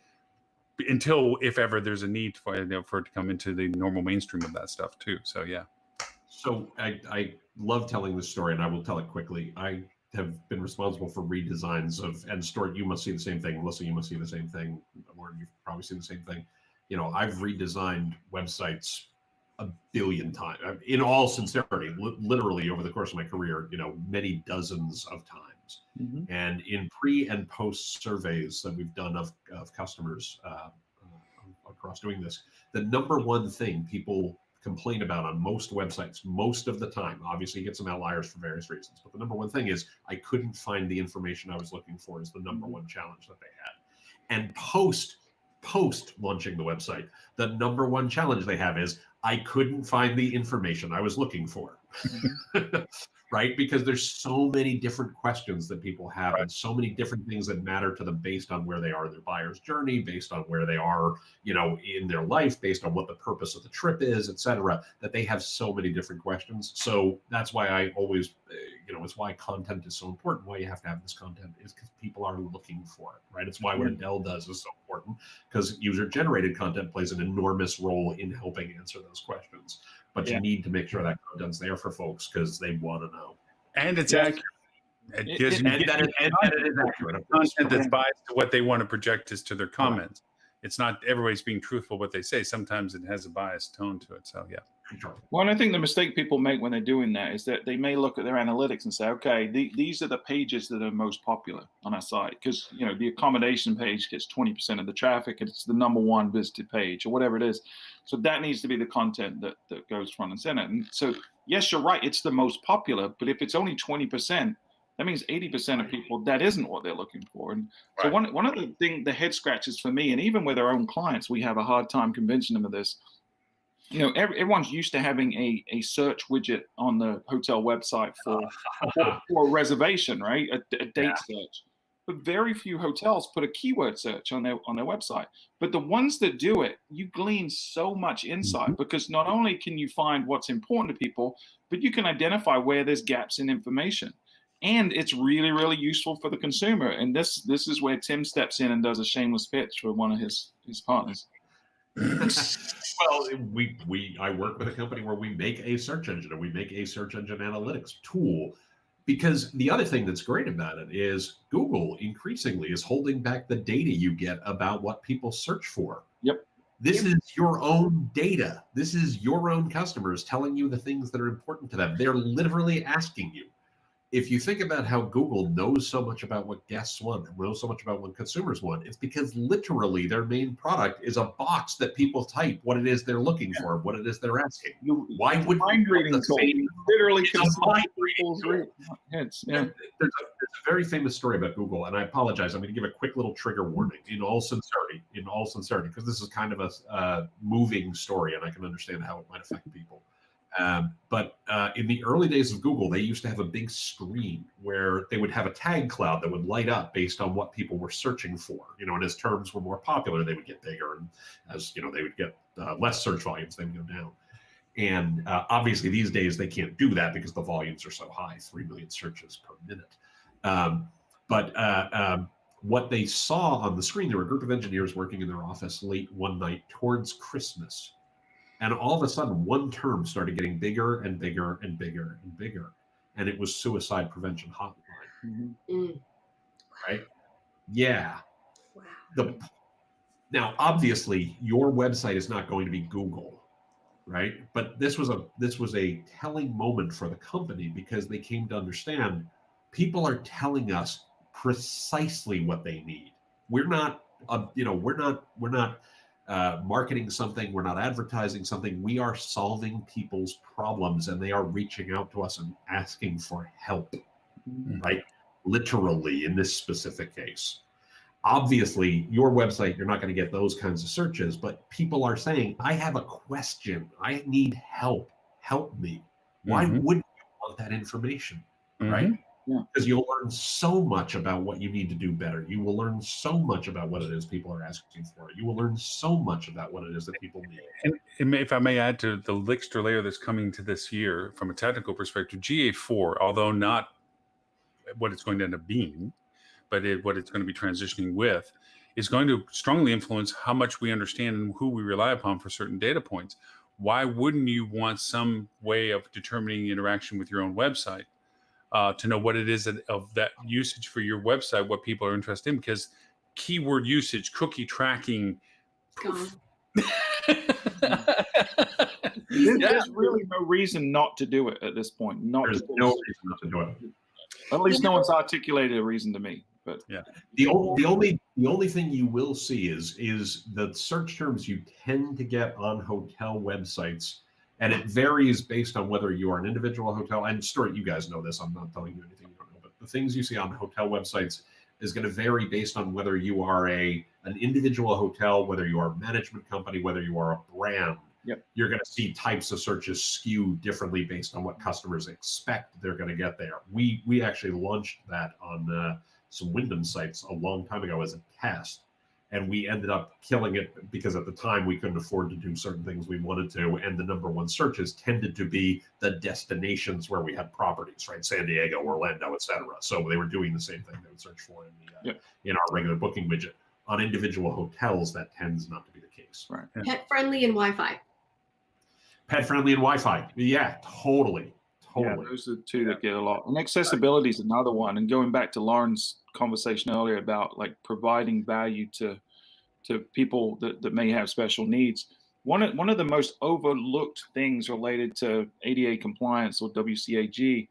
until, if ever, there's a need for it to come into the normal mainstream of that stuff too. So, yeah. So I love telling this story, and I will tell it quickly. I have been responsible for redesigns of, and Stuart, you must see the same thing. Melissa, you must see the same thing. Or you've probably seen the same thing. You know, I've redesigned websites a billion times. In all sincerity, literally over the course of my career, you know, many dozens of times. Mm-hmm. And in pre and post surveys that we've done of customers across doing this, the number one thing people complain about on most websites, most of the time, obviously you get some outliers for various reasons, but the number one thing is I couldn't find the information I was looking for is the number one challenge that they had. And post launching the website, the number one challenge they have is I couldn't find the information I was looking for. Right? Because there's so many different questions that people have, and so many different things that matter to them based on where they are in their buyer's journey, based on where they are, you know, in their life, based on what the purpose of the trip is, et cetera, that they have so many different questions. So that's why I always, you know, it's why content is so important. Why you have to have this content is because people are looking for it, right? It's why what Adele does is so important, because user-generated content plays an enormous role in helping answer those questions. But you need to make sure that content's there for folks because they want to know. And it's accurate. It is accurate. Content that's biased to what they want to project is to their comments. It's not everybody's being truthful what they say. Sometimes it has a biased tone to it. So, yeah. Well, and I think the mistake people make when they're doing that is that they may look at their analytics and say, okay, these are the pages that are most popular on our site. Because, you know, the accommodation page gets 20% of the traffic and it's the number one visited page or whatever it is. So that needs to be the content that goes front and center. And so, yes, you're right. It's the most popular. But if it's only 20%, that means 80% of people, that isn't what they're looking for. And so one of the head scratches for me, and even with our own clients, we have a hard time convincing them of this. You know, everyone's used to having a search widget on the hotel website for a reservation, right? A date search. But very few hotels put a keyword search on their website. But the ones that do it, you glean so much insight because not only can you find what's important to people, but you can identify where there's gaps in information. And it's really, really useful for the consumer. And this is where Tim steps in and does a shameless pitch for one of his partners. Well, I work with a company where we make a search engine, and we make a search engine analytics tool, because the other thing that's great about it is Google increasingly is holding back the data you get about what people search for. Yep. This is your own data. This is your own customers telling you the things that are important to them. They're literally asking you, if you think about how Google knows so much about what guests want, knows so much about what consumers want, it's because literally their main product is a box that people type what it is they're looking for, what it is they're asking. Why would mind reading tool? Literally, people's heads. Yeah. There's a very famous story about Google, and I apologize. I'm going to give a quick little trigger warning in all sincerity, because this is kind of a moving story, and I can understand how it might affect people. But in the early days of Google, they used to have a big screen where they would have a tag cloud that would light up based on what people were searching for. And as terms were more popular, they would get bigger, and as they would get less search volumes, they would go down. And obviously, these days they can't do that because the volumes are so high, 3 million searches per minute. But what they saw on the screen, there were a group of engineers working in their office late one night towards Christmas. And all of a sudden, one term started getting bigger and bigger and bigger and bigger. And it was suicide prevention hotline. Right? Yeah. Wow. Now, obviously, your website is not going to be Google, right? But this was a telling moment for the company because they came to understand people are telling us precisely what they need. We're not, we're not marketing something. We're not advertising something. We are solving people's problems, and they are reaching out to us and asking for help, right? Literally, in this specific case. Obviously, your website, you're not going to get those kinds of searches, but people are saying, I have a question. I need help. Help me. Why wouldn't you want that information, right? Yeah. Because you'll learn so much about what you need to do better. You will learn so much about what it is people are asking for. You will learn so much about what it is that people need. And if I may add to the extra layer that's coming to this year from a technical perspective, GA4, although not what it's going to end up being, but what it's going to be transitioning with, is going to strongly influence how much we understand and who we rely upon for certain data points. Why wouldn't you want some way of determining interaction with your own website? To know what it is of that usage for your website, what people are interested in, because keyword usage, cookie tracking. There's really no reason not to do it at this point. There's no reason not to do it. At least no one's articulated a reason to me. But yeah, the only thing you will see is the search terms you tend to get on hotel websites. And it varies based on whether you are an individual hotel. And Stuart, you guys know this. I'm not telling you anything you don't know. But the things you see on hotel websites is going to vary based on whether you are an individual hotel, whether you are a management company, whether you are a brand. Yep. You're going to see types of searches skew differently based on what customers expect they're going to get there. We actually launched that on some Wyndham sites a long time ago as a test. And we ended up killing it because at the time we couldn't afford to do certain things we wanted to. And the number one searches tended to be the destinations where we had properties, right? San Diego, Orlando, et cetera. So they were doing the same thing they would search for in our regular booking widget. On individual hotels, that tends not to be the case. Right. Yeah. Pet friendly and Wi-Fi. Pet friendly and Wi-Fi. Yeah, totally. Yeah, those are the two that get a lot. And accessibility is another one. And going back to Lauren's conversation earlier about like providing value to people that may have special needs. One of the most overlooked things related to ADA compliance or WCAG,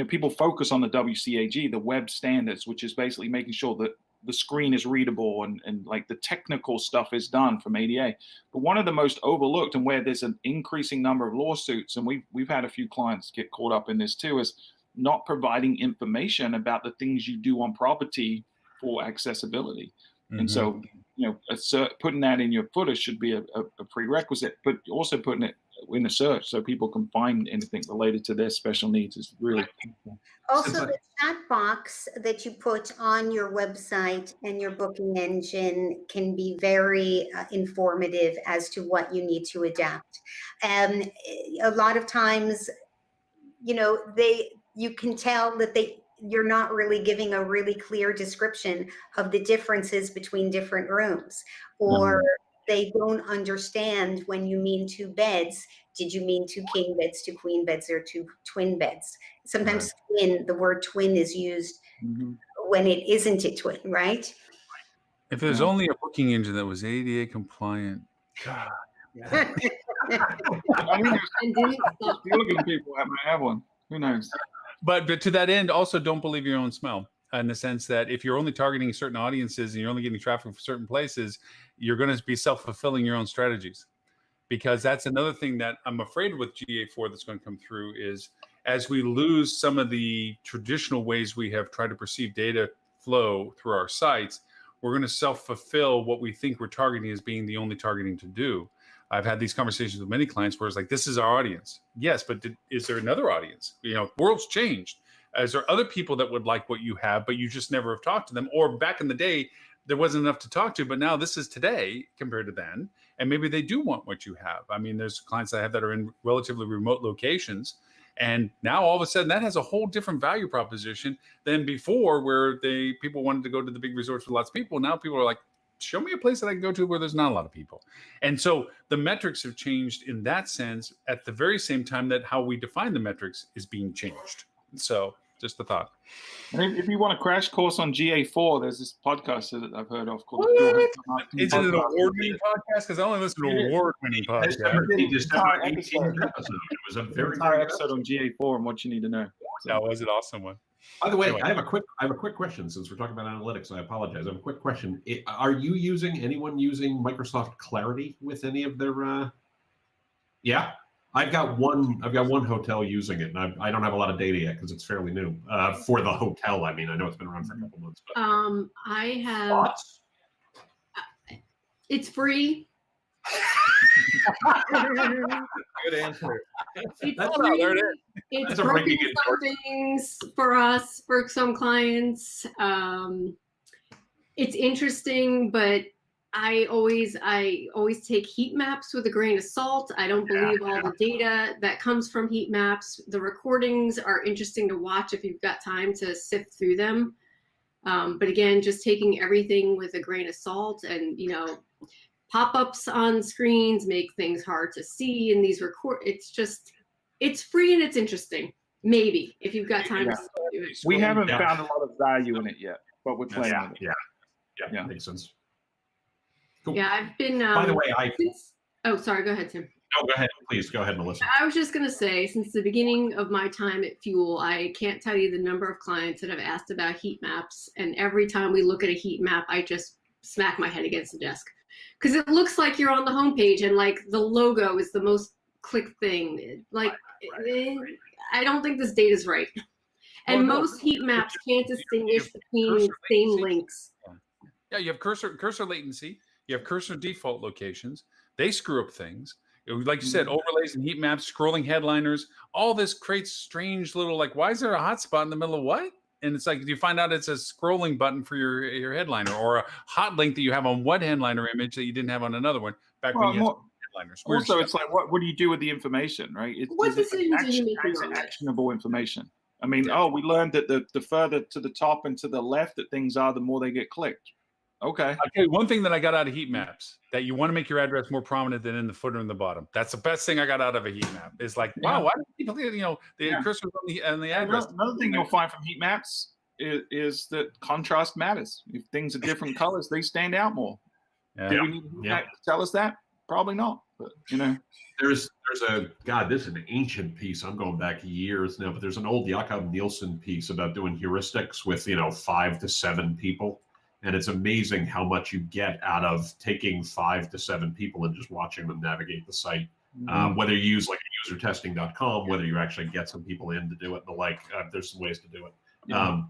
people focus on the WCAG, the web standards, which is basically making sure that the screen is readable and like the technical stuff is done from ADA. But one of the most overlooked and where there's an increasing number of lawsuits, and we've had a few clients get caught up in this too, is not providing information about the things you do on property for accessibility. And so, putting that in your footer should be a prerequisite, but also putting it in a search so people can find anything related to their special needs is really important. Also, the chat box that you put on your website and your booking engine can be very informative as to what you need to adapt. And a lot of times, you can tell that you're not really giving a really clear description of the differences between different rooms, or they don't understand when you mean 2 beds. Did you mean 2 king beds, 2 queen beds, or 2 twin beds? Sometimes the word twin is used when it isn't a twin, right? If there's only a booking engine that was ADA compliant, God. I mean, there's people that might have one. Who knows? But to that end, also don't believe your own smell, in the sense that if you're only targeting certain audiences and you're only getting traffic from certain places, you're going to be self-fulfilling your own strategies. Because that's another thing that I'm afraid with GA4 that's going to come through is as we lose some of the traditional ways we have tried to perceive data flow through our sites, we're going to self-fulfill what we think we're targeting as being the only targeting to do. I've had these conversations with many clients where it's like, this is our audience. Yes, but is there another audience? You know, world's changed. Is there other people that would like what you have, but you just never have talked to them? Or back in the day, there wasn't enough to talk to, but now this is today compared to then. And maybe they do want what you have. I mean, there's clients I have that are in relatively remote locations. And now all of a sudden that has a whole different value proposition than before, where people wanted to go to the big resorts with lots of people. Now people are like, show me a place that I can go to where there's not a lot of people. And so the metrics have changed in that sense at the very same time that how we define the metrics is being changed. So just a thought. And if you want a crash course on GA4, there's this podcast that I've heard of called Is it an award-winning podcast? Because I only listen to award-winning podcasts. Entire episode. It was a very entire episode on GA4 and what you need to know. So. That was an awesome one. By the way, anyway. I have a quick question. Since we're talking about analytics, I apologize. I have a quick question. Are you anyone using Microsoft Clarity with any of their? Yeah, I've got one hotel using it, and I don't have a lot of data yet because it's fairly new for the hotel. I mean, I know it's been around for a couple months. But I have. thoughts? It's free. Good answer. It's free. It's broken some things for us, for some clients. It's interesting, but I always take heat maps with a grain of salt. I don't believe all the data that comes from heat maps. The recordings are interesting to watch if you've got time to sift through them. But again, just taking everything with a grain of salt, and pop-ups on screens make things hard to see in these it's free and it's interesting. Maybe if you've got time to do it. We haven't found a lot of value in it yet, but we're playing with it. Yeah, makes sense. Cool. Yeah, I've been. By the way, oh, sorry. Go ahead, Tim. No, go ahead. Please go ahead, Melissa. I was just going to say, since the beginning of my time at Fuel, I can't tell you the number of clients that have asked about heat maps. And every time we look at a heat map, I just smack my head against the desk. Because it looks like you're on the homepage and like the logo is the most clicked thing. Like, I don't think this data is right. And most heat maps can't distinguish between same links. Yeah, you have cursor latency. You have cursor default locations. They screw up things. Like you said, overlays and heat maps, scrolling headliners, all this creates strange little, like, why is there a hotspot in the middle of what? And it's like, you find out it's a scrolling button for your headliner, or a hot link that you have on one headliner image that you didn't have on another one back when you had headliners. Also, it's like, what do you do with the information, right? What decisions are you making on it? Actionable information. I mean, we learned that the further to the top and to the left that things are, the more they get clicked. Okay. One thing that I got out of heat maps, that you want to make your address more prominent than in the footer and the bottom. That's the best thing I got out of a heat map. Is like, wow, why do people, the cursor on the address? Another thing you'll find from heat maps is that contrast matters. If things are different colors, they stand out more. Yeah. Do we need heat map to tell us that? Probably not. But there's this is an ancient piece. I'm going back years now, but there's an old Jakob Nielsen piece about doing heuristics with 5 to 7 people. And it's amazing how much you get out of taking 5 to 7 people and just watching them navigate the site. Whether you use like usertesting.com, whether you actually get some people in to do it, there's some ways to do it. But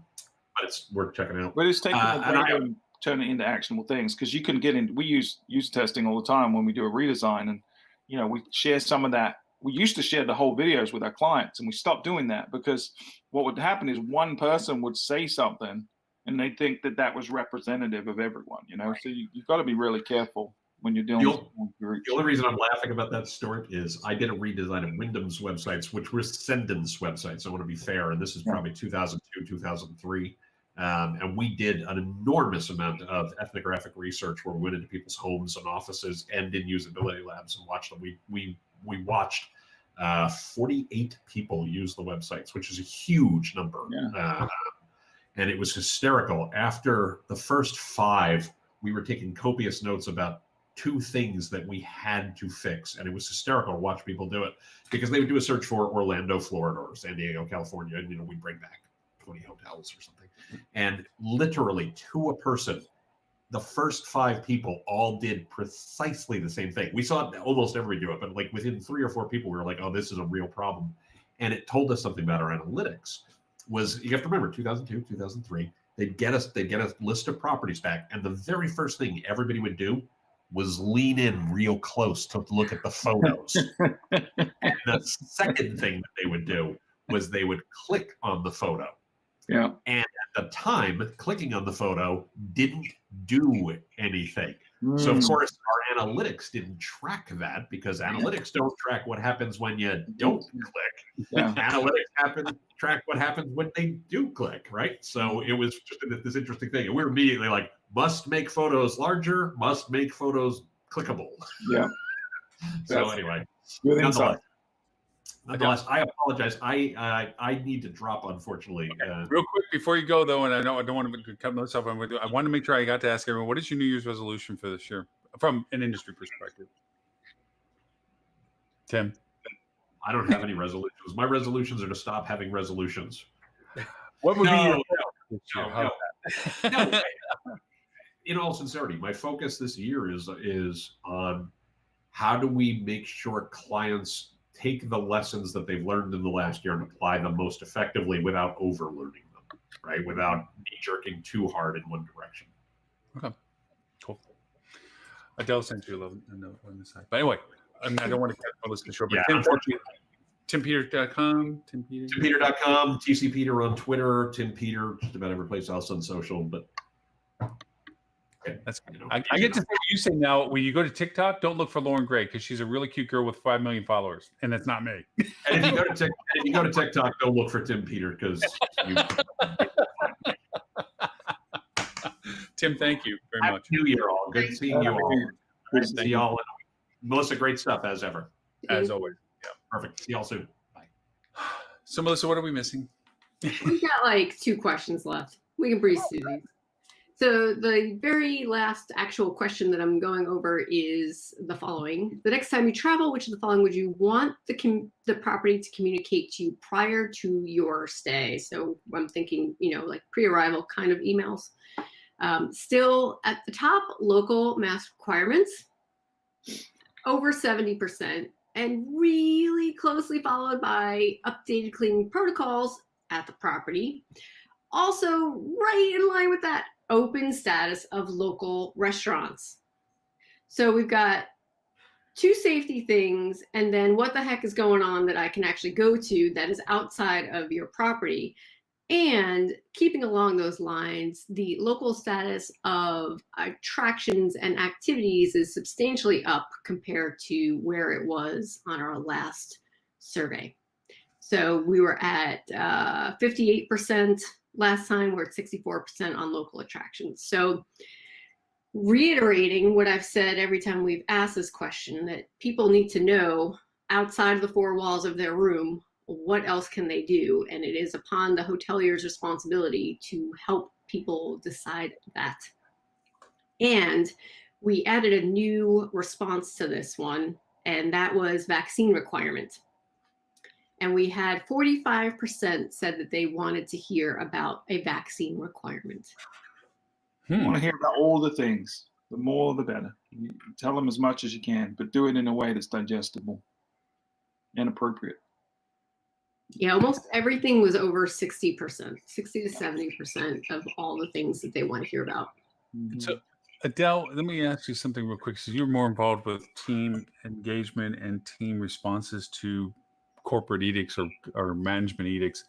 it's worth checking out. But it's taking and turn it into actionable things, because you can get in. We use user testing all the time when we do a redesign, and we share some of that. We used to share the whole videos with our clients, and we stopped doing that because what would happen is one person would say something and they think that was representative of everyone, So you've got to be really careful when you're dealing with groups. The only reason I'm laughing about that, Stuart, is I did a redesign of Wyndham's websites, which were Sendin's websites. I want to be fair, and this is probably 2002, 2003. And we did an enormous amount of ethnographic research where we went into people's homes and offices and in usability labs and watched them. We watched 48 people use the websites, which is a huge number. Yeah. And it was hysterical. After the first 5, we were taking copious notes about 2 things that we had to fix, and it was hysterical to watch people do it, because they would do a search for Orlando, Florida, or San Diego, California, and we'd bring back 20 hotels or something, and literally to a person, the first 5 people all did precisely the same thing. We saw almost everybody do it, but like within 3 or 4 people, we were like, "Oh, this is a real problem," and it told us something about our analytics. Was, you have to remember, 2002, 2003, they'd get a list of properties back, and the very first thing everybody would do was lean in real close to look at the photos. And the second thing that they would do was they would click on the photo. Yeah. And at the time, clicking on the photo didn't do anything. So, of course, our analytics didn't track that, because analytics don't track what happens when you don't click. Yeah. Analytics track what happens when they do click, right? So it was just this interesting thing. And we were immediately like, must make photos larger, must make photos clickable. Yeah. So anyway, Good insight. nonetheless, I apologize. I need to drop, unfortunately. Real quick before you go, though, and I know I don't want to cut myself. I want to make sure I got to ask everyone, what is your New Year's resolution for this year from an industry perspective? Tim? I don't have any resolutions. My resolutions are to stop having resolutions. What would be your no. In all sincerity, my focus this year is on how do we make sure clients take the lessons that they've learned in the last year and apply them most effectively without overlearning them, right? Without jerking too hard in one direction. Okay, cool. Adele sent you a note on the side. But anyway, I don't want to cut my list short, but Yeah, TimPeter.com, TimPeter.com, TC Peter on Twitter, Tim Peter, just about every place else on social. But that's I get to say what you say now. When you go to TikTok, don't look for Lauren Gray, because she's a really cute girl with 5 million followers, and that's not me. And if you go to TikTok, don't look for Tim Peter, because Tim, thank you very much. Happy New Year, all. Good seeing you all. Good to see you. y'all. Melissa, great stuff as ever. As always. Yeah, perfect. See y'all soon. Bye. So, Melissa, what are we missing? We've got like 2 questions left. We can breeze through these. So the very last actual question that I'm going over is the following. The next time you travel, which of the following would you want the property to communicate to you prior to your stay? So I'm thinking, like pre-arrival kind of emails. Still at the top, local mask requirements, over 70%, and really closely followed by updated cleaning protocols at the property. Also, right in line with that, open status of local restaurants. So we've got 2 safety things, and then what the heck is going on that I can actually go to that is outside of your property. And keeping along those lines, the local status of attractions and activities is substantially up compared to where it was on our last survey. So we were at 58% last time. We're at 64% on local attractions. So reiterating what I've said every time we've asked this question, that people need to know outside of the 4 walls of their room, what else can they do? And it is upon the hotelier's responsibility to help people decide that. And we added a new response to this one, and that was vaccine requirement. And we had 45% said that they wanted to hear about a vaccine requirement. I want to hear about all the things. The more, the better. You tell them as much as you can, but do it in a way that's digestible and appropriate. Yeah, almost everything was over 60%, 60 to 70% of all the things that they want to hear about. So, Adele, let me ask you something real quick. So you're more involved with team engagement and team responses to corporate edicts or management edicts.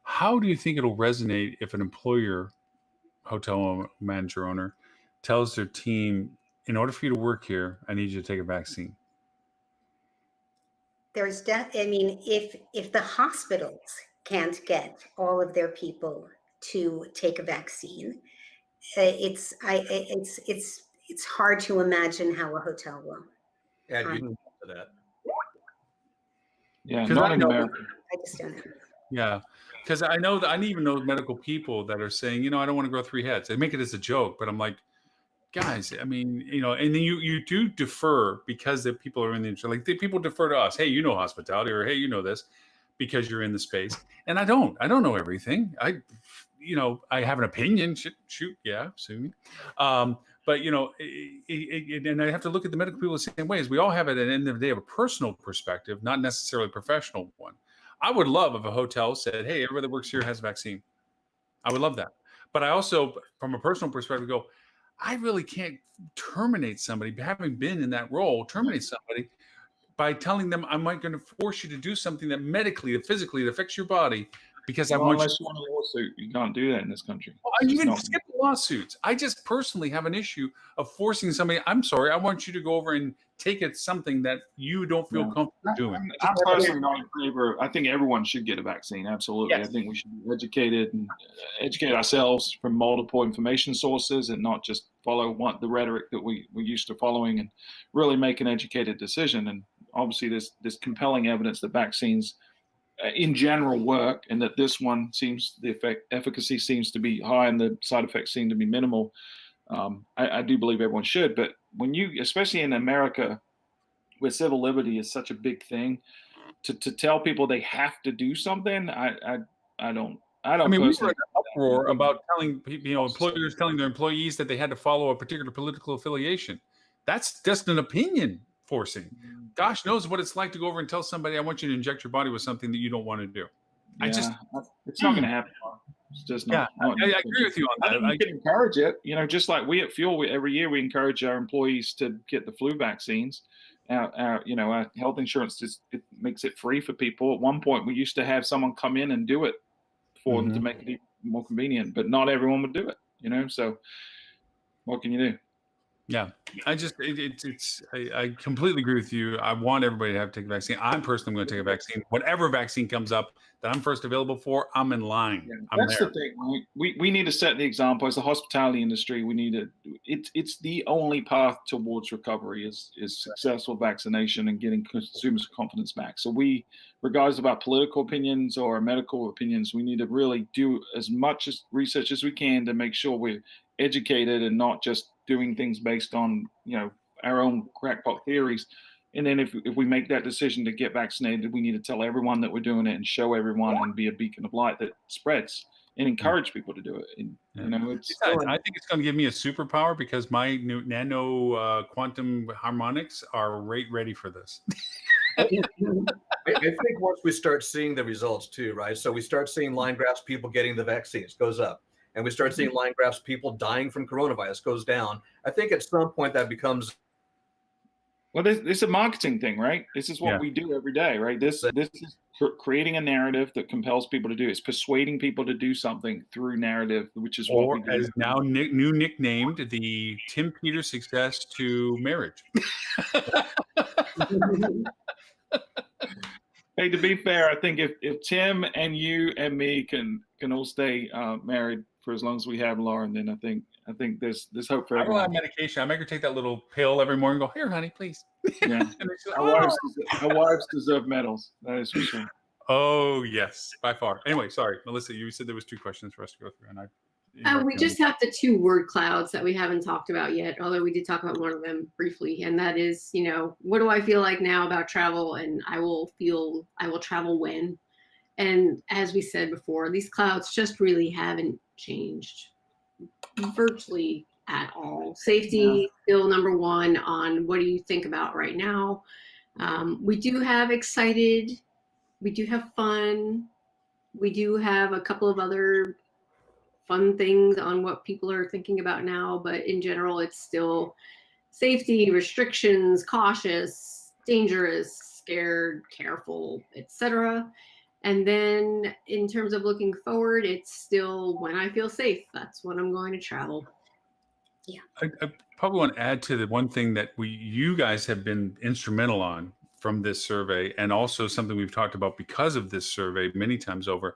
How do you think it'll resonate if an employer, hotel manager, owner, tells their team, in order for you to work here, I need you to take a vaccine? There's if the hospitals can't get all of their people to take a vaccine, it's hard to imagine how a hotel will. Add you to that. Yeah, not in America. I just don't know. Yeah, because I know that I even know medical people that are saying, I don't want to grow 3 heads. They make it as a joke, but I'm like, guys, I mean, and then you do defer because the people are in the industry. Like people defer to us. Hey, hospitality, or hey, this, because you're in the space. And I don't know everything. I have an opinion. Shoot, yeah, sue me. But and I have to look at the medical people the same way as we all have it. At the end of the day, of a personal perspective, not necessarily a professional one. I would love if a hotel said, "Hey, everybody that works here has a vaccine." I would love that. But I also, from a personal perspective, go, I really can't terminate somebody, having been in that role, terminate somebody by telling them I'm going to force you to do something that medically, that physically, that affects your body, because I Well, want you. unless you want a lawsuit, you can't do that in this country. Well, I even not- skip the lawsuits. I just personally have an issue of forcing somebody. I'm sorry, I want you to go over and take it something that you don't feel comfortable doing. I'm personally not in favor. I think everyone should get a vaccine. Absolutely. Yes. I think we should be educated and educate ourselves from multiple information sources and not just follow the rhetoric that we're used to following, and really make an educated decision. And obviously there's compelling evidence that vaccines in general work, and that this one efficacy seems to be high and the side effects seem to be minimal. I do believe everyone should, but when especially in America, where civil liberty is such a big thing, to tell people they have to do something, I don't. I mean, we were in an uproar about telling employers telling their employees that they had to follow a particular political affiliation. That's just an opinion forcing. Gosh knows what it's like to go over and tell somebody, I want you to inject your body with something that you don't want to do. Yeah, it's not going to happen. It's just not. Yeah, I agree with you on that. I can encourage it. Just like we at Fuel, every year we encourage our employees to get the flu vaccines. Our health insurance it makes it free for people. At one point, we used to have someone come in and do it for them to make it more convenient, but not everyone would do it. So what can you do? Yeah, I completely agree with you. I want everybody to take a vaccine. I'm personally going to take a vaccine. Whatever vaccine comes up that I'm first available for, I'm in line. Yeah, that's the thing. Right? We need to set the example as the hospitality industry. We need to. It's the only path towards recovery is successful vaccination and getting consumers' confidence back. So regardless of our political opinions or our medical opinions, we need to really do as much research as we can to make sure we're educated and not just doing things based on our own crackpot theories. And then if we make that decision to get vaccinated, we need to tell everyone that we're doing it and show everyone and be a beacon of light that spreads and encourage people to do it. And I think it's going to give me a superpower because my new nano quantum harmonics are ready for this. I think once we start seeing the results too, right? So we start seeing line grafts, people getting the vaccines goes up. And we start seeing line grafts, people dying from coronavirus goes down. I think at some point that becomes. Well, it's a marketing thing, right? This is what we do every day, right? This is creating a narrative that compels people to do. It's persuading people to do something through narrative, which is what we do. As now new nicknamed the Tim Peters success to marriage. Hey, to be fair, I think if Tim and you and me can all stay married for as long as we have Lauren, then I think there's hope for everyone. I don't have medication. I make her take that little pill every morning and go, here, honey, please. Yeah. Our wives deserve medals. That is for sure. Oh, yes, by far. Anyway, sorry, Melissa, you said there was 2 questions for us to go through. And we just have the 2 word clouds that we haven't talked about yet, although we did talk about one of them briefly. And that is, what do I feel like now about travel? And I will travel when. And as we said before, these clouds just really haven't changed virtually at all. Safety still number 1 on what do you think about right now. We do have excited, we do have fun, we do have a couple of other fun things on what people are thinking about now, but in general it's still safety, restrictions, cautious, dangerous, scared, careful, etc. And then in terms of looking forward, it's still when I feel safe, that's when I'm going to travel. Yeah. I probably want to add to the one thing that you guys have been instrumental on from this survey, and also something we've talked about because of this survey many times over.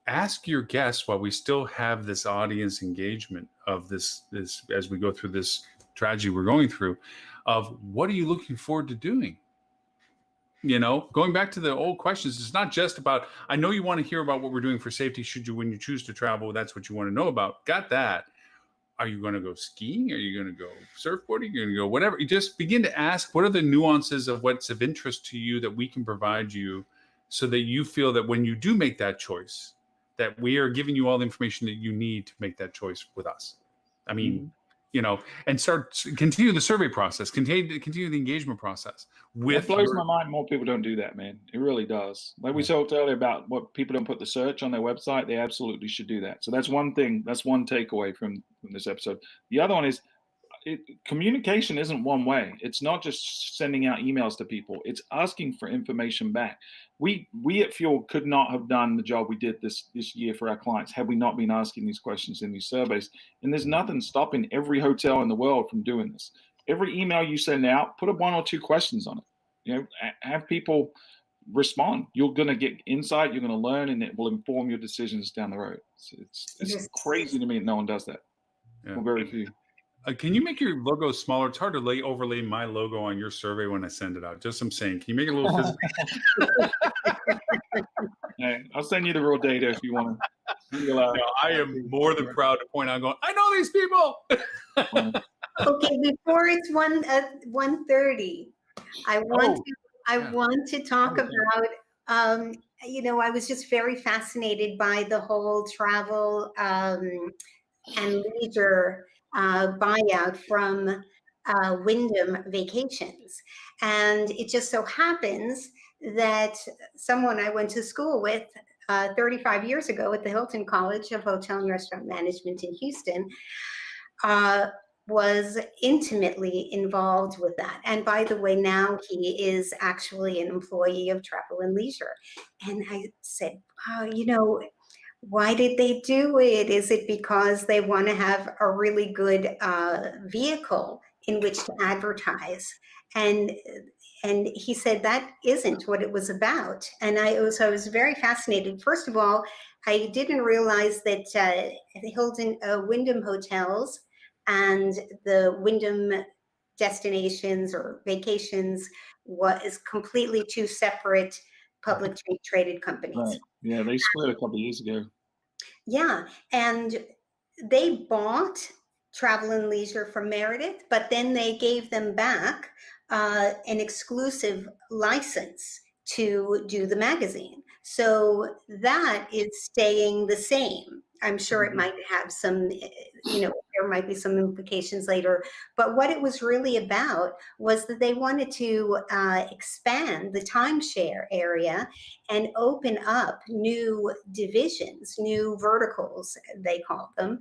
Ask your guests while we still have this audience engagement of this as we go through this tragedy we're going through, of what are you looking forward to doing? Going back to the old questions, it's not just about, I know you want to hear about what we're doing for safety when you choose to travel, that's what you want to know about. Got that. Are you going to go skiing? Are you going to go surfboarding? Are you going to go whatever? You just begin to ask, what are the nuances of what's of interest to you that we can provide you, so that you feel that when you do make that choice, that we are giving you all the information that you need to make that choice with us. I mean, and continue the survey process, continue the engagement process. It blows my mind more people don't do that, man. It really does. Like we talked earlier about what people don't put the search on their website. They absolutely should do that. So that's one thing. That's one takeaway from this episode. The other one is communication isn't one way. It's not just sending out emails to people. It's asking for information back. We at Fuel could not have done the job we did this year for our clients had we not been asking these questions in these surveys. And there's nothing stopping every hotel in the world from doing this. Every email you send out, put 1 or 2 questions on it. Have people respond. You're going to get insight. You're going to learn, and it will inform your decisions down the road. It's crazy to me that no one does that. Yeah. Well, very few. Can you make your logo smaller? It's hard to overlay my logo on your survey when I send it out. Just I'm saying, can you make it a little physical? Hey, I'll send you the real data if you want to. No, I am more than proud to point out, going, I know these people. Okay, before it's 1:30, I want to talk about. I was just very fascinated by the whole travel and leisure buyout from Wyndham Vacations. And it just so happens that someone I went to school with 35 years ago at the Hilton College of Hotel and Restaurant Management in Houston was intimately involved with that. And by the way, now he is actually an employee of Travel and Leisure. And I said, wow, why did they do it? Is it because they want to have a really good vehicle in which to advertise? And he said that isn't what it was about. And I was very fascinated. First of all, I didn't realize that the Hilton Wyndham hotels and the Wyndham destinations or vacations was completely 2 separate publicly traded companies. Right. Yeah, they split a couple of years ago. Yeah, and they bought Travel and Leisure from Meredith, but then they gave them back an exclusive license to do the magazine. So that is staying the same. I'm sure it might have some, there might be some implications later. But what it was really about was that they wanted to expand the timeshare area and open up new divisions, new verticals, they call them.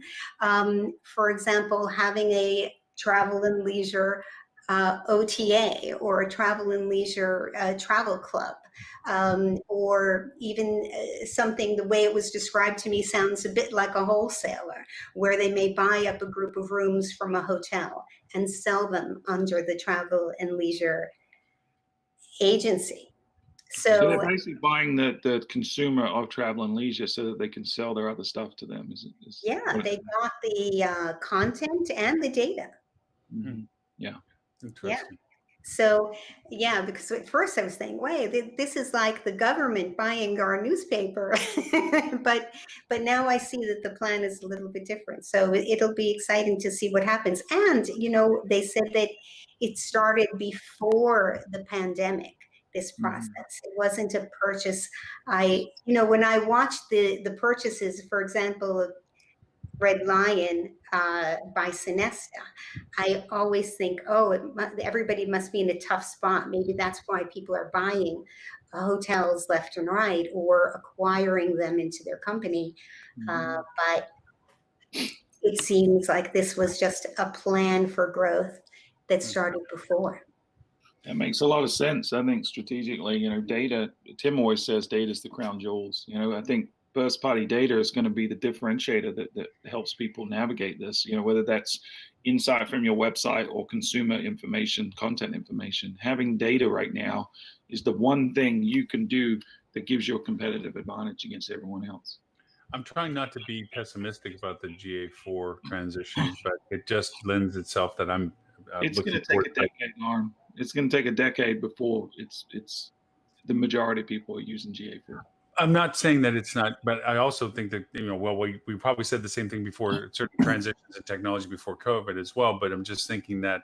For example, having a Travel and Leisure OTA or a Travel and Leisure travel club, or even something, the way it was described to me sounds a bit like a wholesaler, where they may buy up a group of rooms from a hotel and sell them under the Travel and Leisure agency. So they're basically buying the consumer of Travel and Leisure so that they can sell their other stuff to them. Yeah, they got the content and the data. Mm-hmm. Yeah. Interesting. Yeah. So, yeah, because at first I was thinking, wait, this is like the government buying our newspaper. but now I see that the plan is a little bit different. So it'll be exciting to see what happens. And, they said that it started before the pandemic, this process. It wasn't a purchase. When I watched the purchases, for example, of Red Lion by Sonesta, I always think, everybody must be in a tough spot. Maybe that's why people are buying hotels left and right or acquiring them into their company. But it seems like this was just a plan for growth that started before. That makes a lot of sense. I think strategically, data, Tim always says data is the crown jewels. I think first party data is going to be the differentiator that helps people navigate this, whether that's insight from your website or consumer information, content information. Having data right now is the one thing you can do that gives you a competitive advantage against everyone else. I'm trying not to be pessimistic about the GA4 transition, but it just lends itself that I'm it's going to take a decade, Norm. It's going to take a decade before it's the majority of people are using GA4. I'm not saying that it's not, but I also think that, well, we probably said the same thing before certain transitions in technology before COVID as well. But I'm just thinking that,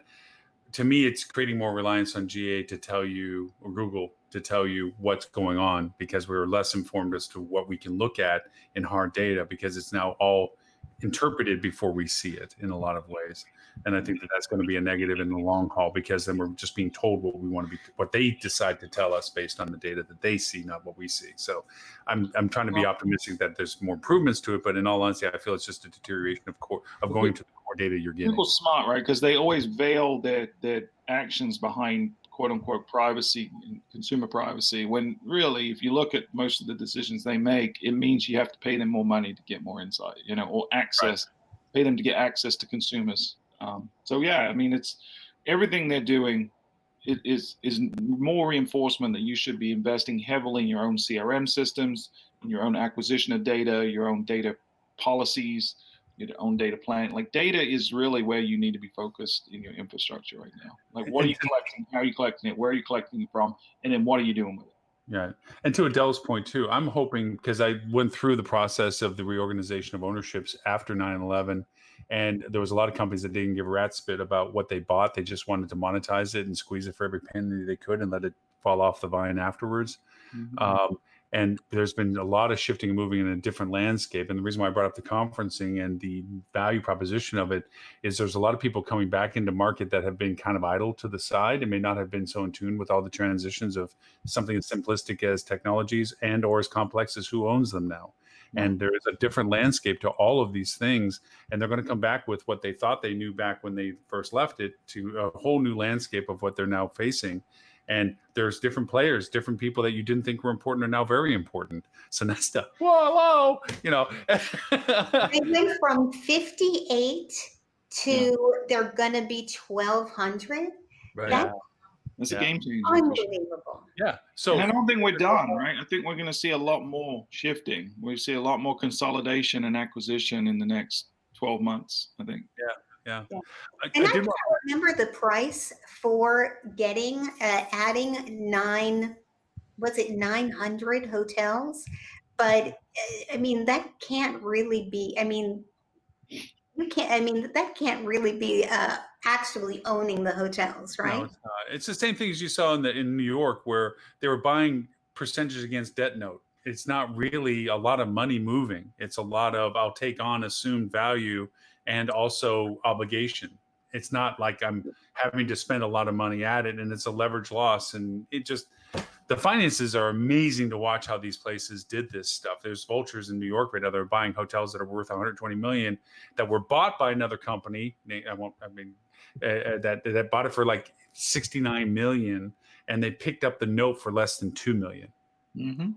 to me, it's creating more reliance on GA to tell you, or Google to tell you what's going on, because we're less informed as to what we can look at in hard data, because it's now all interpreted before we see it in a lot of ways. And I think that that's going to be a negative in the long haul, because then we're just being told what we want to be, what they decide to tell us based on the data that they see, not what we see. So I'm trying to be optimistic that there's more improvements to it, but in all honesty, I feel it's just a deterioration of going to the core data you're getting. Google's smart, right? Because they always veil their actions behind quote unquote privacy and consumer privacy, when really, if you look at most of the decisions they make, it means you have to pay them more money to get more insight, or access, pay them to get access to consumers. So yeah, I mean, it's everything they're doing is more reinforcement that you should be investing heavily in your own CRM systems, in your own acquisition of data, your own data policies, your own data plan. Like, data is really where you need to be focused in your infrastructure right now. Like, what are you collecting? How are you collecting it? Where are you collecting it from? And then what are you doing with it? Yeah. And to Adele's point too, I'm hoping, because I went through the process of the reorganization of ownerships after 9/11, and there was a lot of companies that didn't give a rat's spit about what they bought. They just wanted to monetize it and squeeze it for every penny they could and let it fall off the vine afterwards. Mm-hmm. And there's been a lot of shifting and moving in a different landscape. And the reason why I brought up the conferencing and the value proposition of it is there's a lot of people coming back into market that have been kind of idle to the side and may not have been so in tune with all the transitions of something as simplistic as technologies and or as complex as who owns them now. And there is a different landscape to all of these things. And they're going to come back with what they thought they knew back when they first left it, to a whole new landscape of what they're now facing. And there's different players, different people that you didn't think were important are now very important. So that's the whoa. They went from 58 to they're going to be 1,200. Right. That's It's a game changer. unbelievable. Yeah. So And I don't think we're done, right? I think we're going to see a lot more shifting. We see a lot more consolidation and acquisition in the next 12 months, I think. Yeah. And I can't remember the price for getting, adding 900 hotels? But I mean, that can't really be, that can't really be actually owning the hotels, right? No, it's not. It's the same thing as you saw in New York, where they were buying percentages against debt note. It's not really a lot of money moving. It's a lot of, I'll take on assumed value and also obligation. It's not like I'm having to spend a lot of money at it, and it's a leverage loss. And it just, the finances are amazing to watch how these places did this stuff. There's vultures in New York right now that are buying hotels that are worth 120 million that were bought by another company. That bought it for like 69 million, and they picked up the note for less than 2 million. Mm-hmm.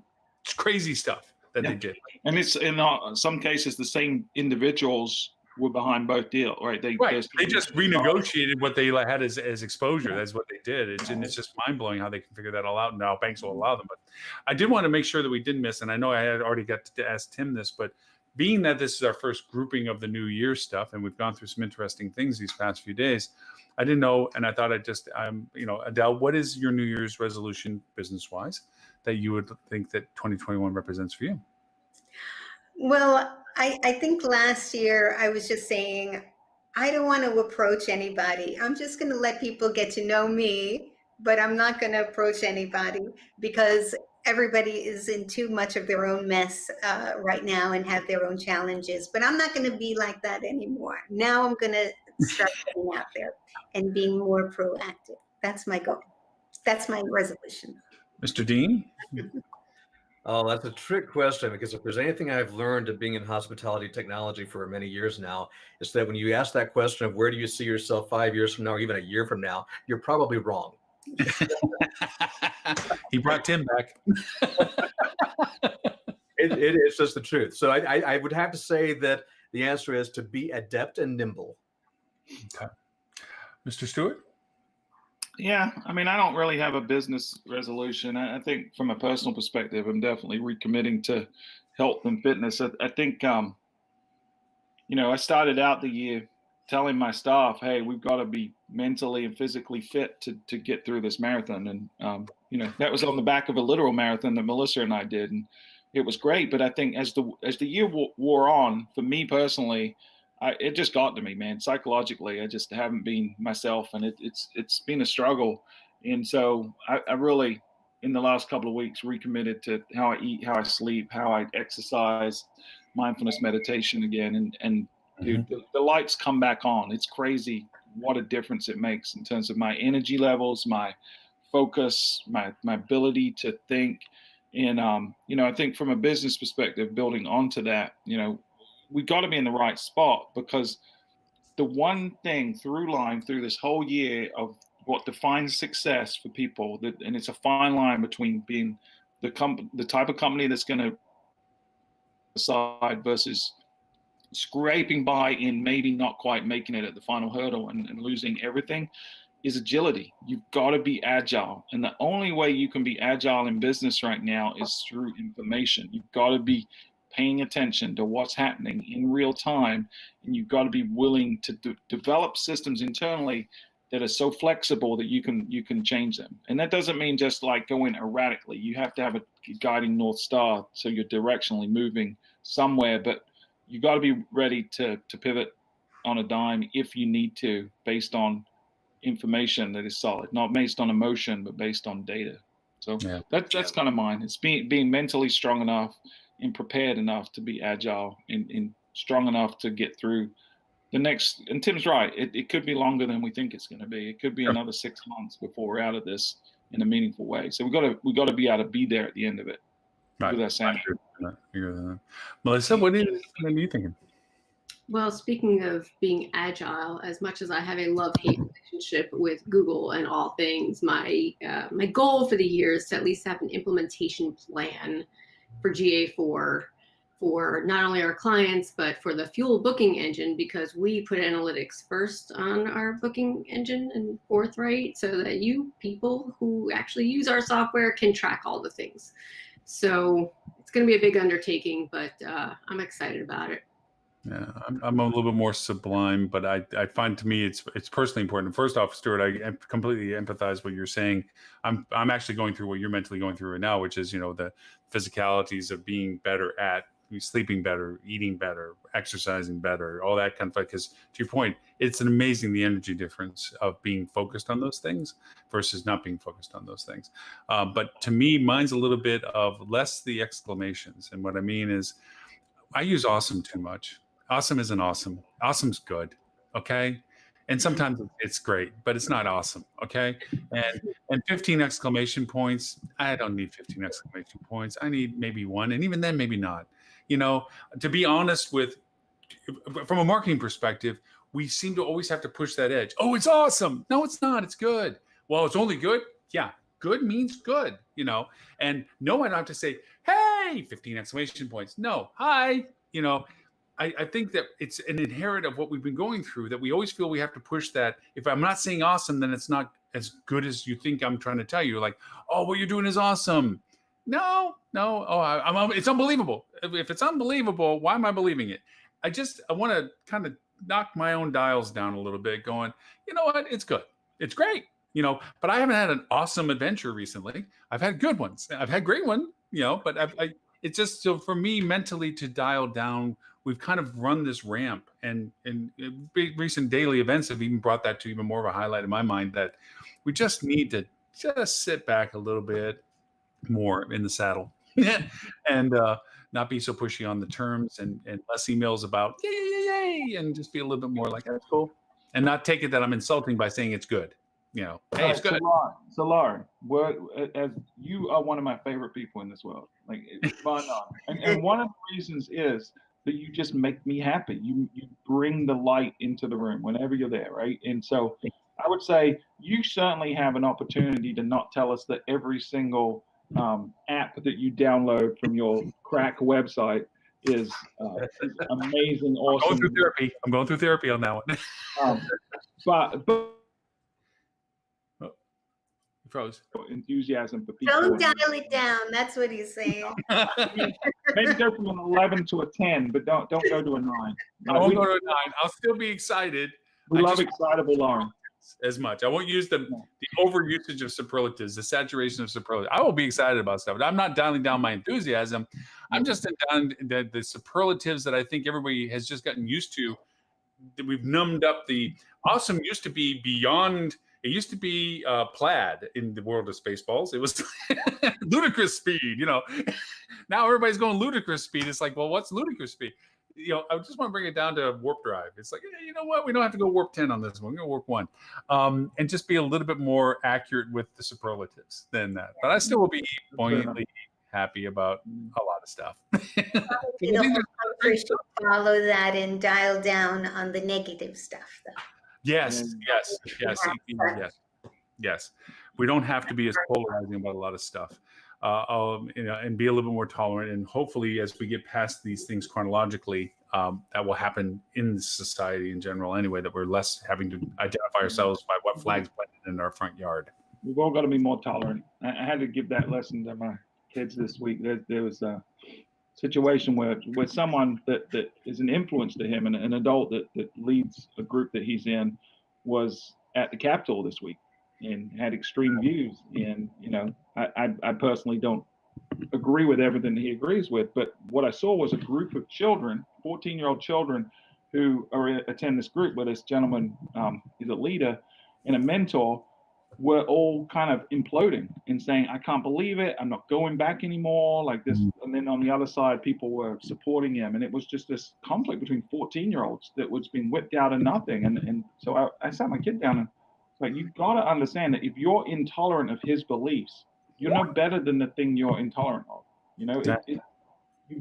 It's crazy stuff that they did. And it's in some cases the same individuals were behind both deals, right? They just renegotiated what they had as exposure. That's what they did. And it's just mind blowing how they can figure that all out. And now banks will allow them. But I did want to make sure that we didn't miss, and I know I had already got to ask Tim this, but being that this is our first grouping of the New Year stuff, and we've gone through some interesting things these past few days, I didn't know, and I thought Adele, what is your New Year's resolution business-wise that you would think that 2021 represents for you? Well, I think last year I was just saying, I don't want to approach anybody. I'm just going to let people get to know me, but I'm not going to approach anybody because everybody is in too much of their own mess right now and have their own challenges. But I'm not going to be like that anymore. Now I'm going to start getting out there and being more proactive. That's my goal. That's my resolution. Mr. Dean? Oh, that's a trick question, because if there's anything I've learned of being in hospitality technology for many years now, is that when you ask that question of where do you see yourself 5 years from now, or even a year from now, you're probably wrong. He brought Tim back. It's just the truth. So I would have to say that the answer is to be adept and nimble. Okay. Mr. Stewart? Yeah, I mean, I don't really have a business resolution. I think from a personal perspective, I'm definitely recommitting to health and fitness. I think, I started out the year telling my staff, hey, we've got to be mentally and physically fit to get through this marathon. And, that was on the back of a literal marathon that Melissa and I did. And it was great. But I think as the year wore on, for me personally, it just got to me, man. Psychologically, I just haven't been myself, and it's been a struggle. And so I really, in the last couple of weeks, recommitted to how I eat, how I sleep, how I exercise, mindfulness meditation again. And dude, the lights come back on. It's crazy what a difference it makes in terms of my energy levels, my focus, my ability to think. And I think from a business perspective, building onto that, we got to be in the right spot, because the one thing through line through this whole year of what defines success for people, and it's a fine line between being the type of company that's going to decide versus scraping by in maybe not quite making it at the final hurdle and losing everything, is agility. You've got to be agile. And the only way you can be agile in business right now is through information. You've got to be paying attention to what's happening in real time. And you've got to be willing to develop systems internally that are so flexible that you can change them. And that doesn't mean just like going erratically. You have to have a guiding North Star so you're directionally moving somewhere, but you got to be ready to pivot on a dime if you need to, based on information that is solid, not based on emotion, but based on data. So that's kind of mine. It's being mentally strong enough and prepared enough to be agile and strong enough to get through the next. And Tim's right. It could be longer than we think it's going to be. It could be another 6 months before we're out of this in a meaningful way. So we got to be able to be there at the end of it. Right. With that saying. Melissa, what are you thinking? Well, speaking of being agile, as much as I have a love-hate relationship with Google and all things, my goal for the year is to at least have an implementation plan for GA4 for not only our clients, but for the fuel booking engine, because we put analytics first on our booking engine and forthright, so that you people who actually use our software can track all the things. So it's going to be a big undertaking, but I'm excited about it. Yeah, I'm a little bit more sublime, but I find, to me, it's personally important. First off, Stuart, I completely empathize what you're saying. I'm actually going through what you're mentally going through right now, which is, the physicalities of being better at sleeping better, eating better, exercising better, all that kind of stuff. Because to your point, it's amazing the energy difference of being focused on those things versus not being focused on those things. But to me, mine's a little bit of less the exclamations. And what I mean is, I use awesome too much. Awesome isn't awesome. Awesome's good. Okay. And sometimes it's great, but it's not awesome. Okay. And 15 exclamation points. I don't need 15 exclamation points. I need maybe one. And even then, maybe not. To be honest from a marketing perspective, we seem to always have to push that edge. Oh, it's awesome. No, it's not. It's good. Well, it's only good. Yeah. Good means good, and no, I don't have to say, hey, 15 exclamation points. No, hi, I think that it's an inherent of what we've been going through, that we always feel we have to push that. If I'm not saying awesome, then it's not as good as you think I'm trying to tell you. Like, oh, what you're doing is awesome. No. Oh, it's unbelievable. If it's unbelievable, why am I believing it? I want to kind of knock my own dials down a little bit, going, you know what? It's good. It's great. But I haven't had an awesome adventure recently. I've had good ones. I've had great ones, but it's just, so for me mentally to dial down, we've kind of run this ramp, and recent daily events have even brought that to even more of a highlight in my mind, that we just need to just sit back a little bit more in the saddle and not be so pushy on the terms, and less emails about yay, and just be a little bit more like, that's cool, and not take it that I'm insulting by saying it's good. Hey, it's good. So Lauren, as you are one of my favorite people in this world, like fun on, and one of the reasons is that you just make me happy. You bring the light into the room whenever you're there, right? And so I would say you certainly have an opportunity to not tell us that every single app that you download from your crack website is amazing, awesome. I'm going through therapy on that one. But froze. Enthusiasm for people. Don't dial it down. That's what he's saying. Maybe go from an 11 to a 10, but don't go to a 9. I won't go to a 9. I'll still be excited. We love excitable Lauren. as much. I won't use the overusage of superlatives, the saturation of superlatives. I will be excited about stuff. I'm not dialing down my enthusiasm. I'm just down the superlatives that I think everybody has just gotten used to. That we've numbed up. The awesome used to be beyond. It used to be plaid in the world of Spaceballs. It was ludicrous speed, you know. Now everybody's going ludicrous speed. It's like, well, what's ludicrous speed? You know, I just want to bring it down to warp drive. It's like, you know what? We don't have to go warp 10 on this one. We're going to warp 1. And just be a little bit more accurate with the superlatives than that. But I still will be buoyantly happy about a lot of stuff. The whole country should follow that and dial down on the negative stuff, though. Yes. We don't have to be as polarizing about a lot of stuff. You know, and be a little bit more tolerant. And hopefully, as we get past these things chronologically, that will happen in society in general anyway, that we're less having to identify ourselves by what flags planted in our front yard. We've all got to be more tolerant. I had to give that lesson to my kids this week. There was a situation where someone that is an influence to him, and an adult that leads a group that he's in, was at the Capitol this week and had extreme views. And, you know, I personally don't agree with everything he agrees with, but what I saw was a group of children, 14-year-old children, who attend this group where this gentleman is a leader and a mentor, were all kind of imploding and saying, I can't believe it, I'm not going back anymore, like this. And then on the other side, people were supporting him, and it was just this conflict between 14-year-olds that was being whipped out of nothing. And so I sat my kid down and like, you've got to understand that if you're intolerant of his beliefs, you're no better than the thing you're intolerant of. You know,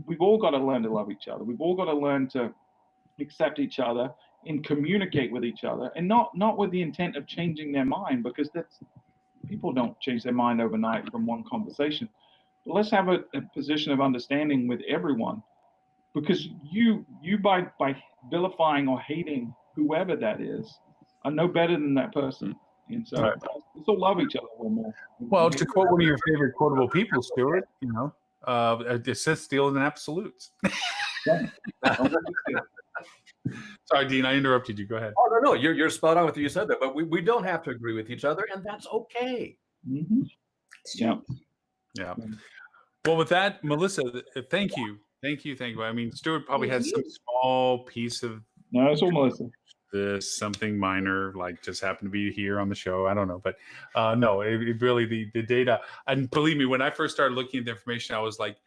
we've all got to learn to love each other. We've all got to learn to accept each other and communicate with each other, and not with the intent of changing their mind, because people don't change their mind overnight from one conversation. But let's have a position of understanding with everyone, because you by vilifying or hating whoever that is, are no better than that person. And so let's all love each other a little more. Well, to quote one of your favorite quotable people, Stuart, you know, it says steal in absolutes. Sorry, Dean, I interrupted you. Go ahead. Oh, no, you're spot on with what you said there, but we don't have to agree with each other, and that's okay. Mm-hmm. Yeah. Well, with that, Melissa, thank you. I mean, Stuart probably had some small piece of. No, it's all Melissa. This something minor, like just happened to be here on the show. I don't know, but no, it really the data. And believe me, when I first started looking at the information, I was like,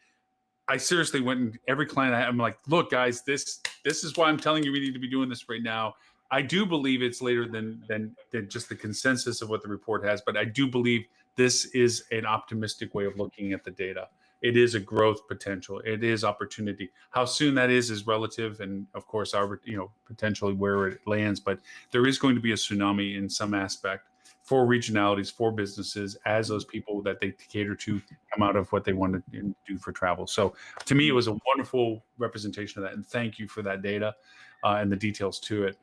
I seriously went and every client I'm like, look, guys, this is why I'm telling you we need to be doing this right now. I do believe it's later than just the consensus of what the report has, but I do believe this is an optimistic way of looking at the data. It is a growth potential. It is opportunity. How soon that is relative, and of course, our potentially where it lands. But there is going to be a tsunami in some aspect for regionalities, for businesses, as those people that they cater to come out of what they want to do for travel. So to me, it was a wonderful representation of that, and thank you for that data and the details to it.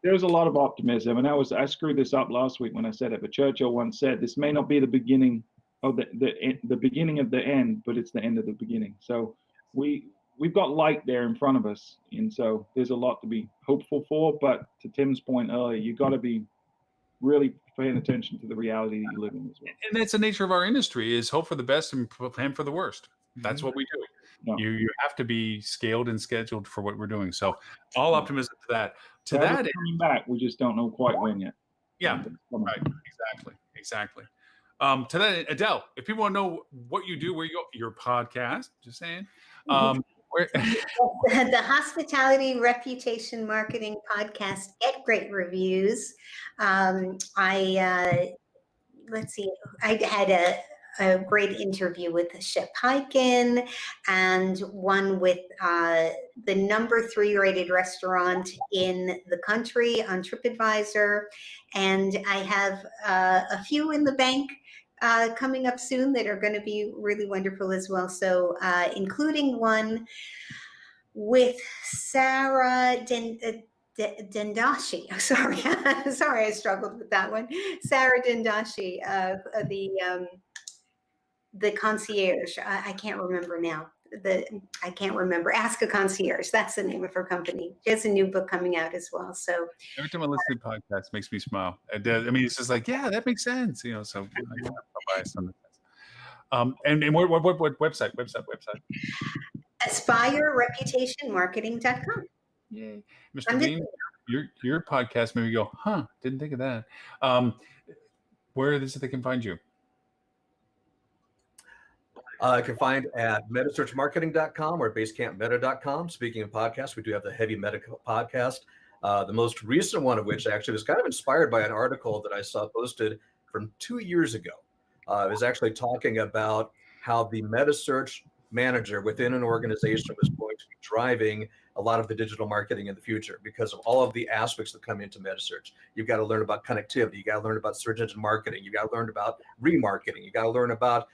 There was a lot of optimism, and I screwed this up last week when I said it. But Churchill once said, "This may not be the beginning." The beginning of the end, but it's the end of the beginning. So we've got light there in front of us, and so there's a lot to be hopeful for. But to Tim's point earlier, you got to be really paying attention to the reality that you live in as well. And that's the nature of our industry: is hope for the best and plan for the worst. That's what we do. Yeah. You have to be scaled and scheduled for what we're doing. So all optimism to that. To that coming back, we just don't know quite when yet. Yeah, right. Exactly. To that, Adele, if people want to know what you do, where you go, your podcast, just saying. Where The Hospitality Reputation Marketing Podcast, get great reviews. Let's see, I had a great interview with Shep Hyken and one with the number 3 rated restaurant in the country on TripAdvisor. And I have a few in the bank coming up soon that are going to be really wonderful as well. So including one with Sarah Dendashi. Sorry, I struggled with that one. Sarah Dendashi, the concierge. I can't remember now. I can't remember, Ask a Concierge. That's the name of her company. She has a new book coming out as well. So Every time I listen to podcasts, it makes me smile. I mean, it's just like, yeah, that makes sense. So I'm biased on that. And what website? AspireReputationMarketing.com. Yay. Mr. Dean, your podcast made me go, didn't think of that. Where is it they can find you? I can find at metasearchmarketing.com or basecampmeta.com. Speaking of podcasts, we do have the Heavy Meta podcast. The most recent one of which actually was kind of inspired by an article that I saw posted from 2 years ago. It was actually talking about how the meta search manager within an organization was going to be driving a lot of the digital marketing in the future because of all of the aspects that come into meta search. You've got to learn about connectivity. You got to learn about search engine marketing. You got to learn about remarketing. You got to learn about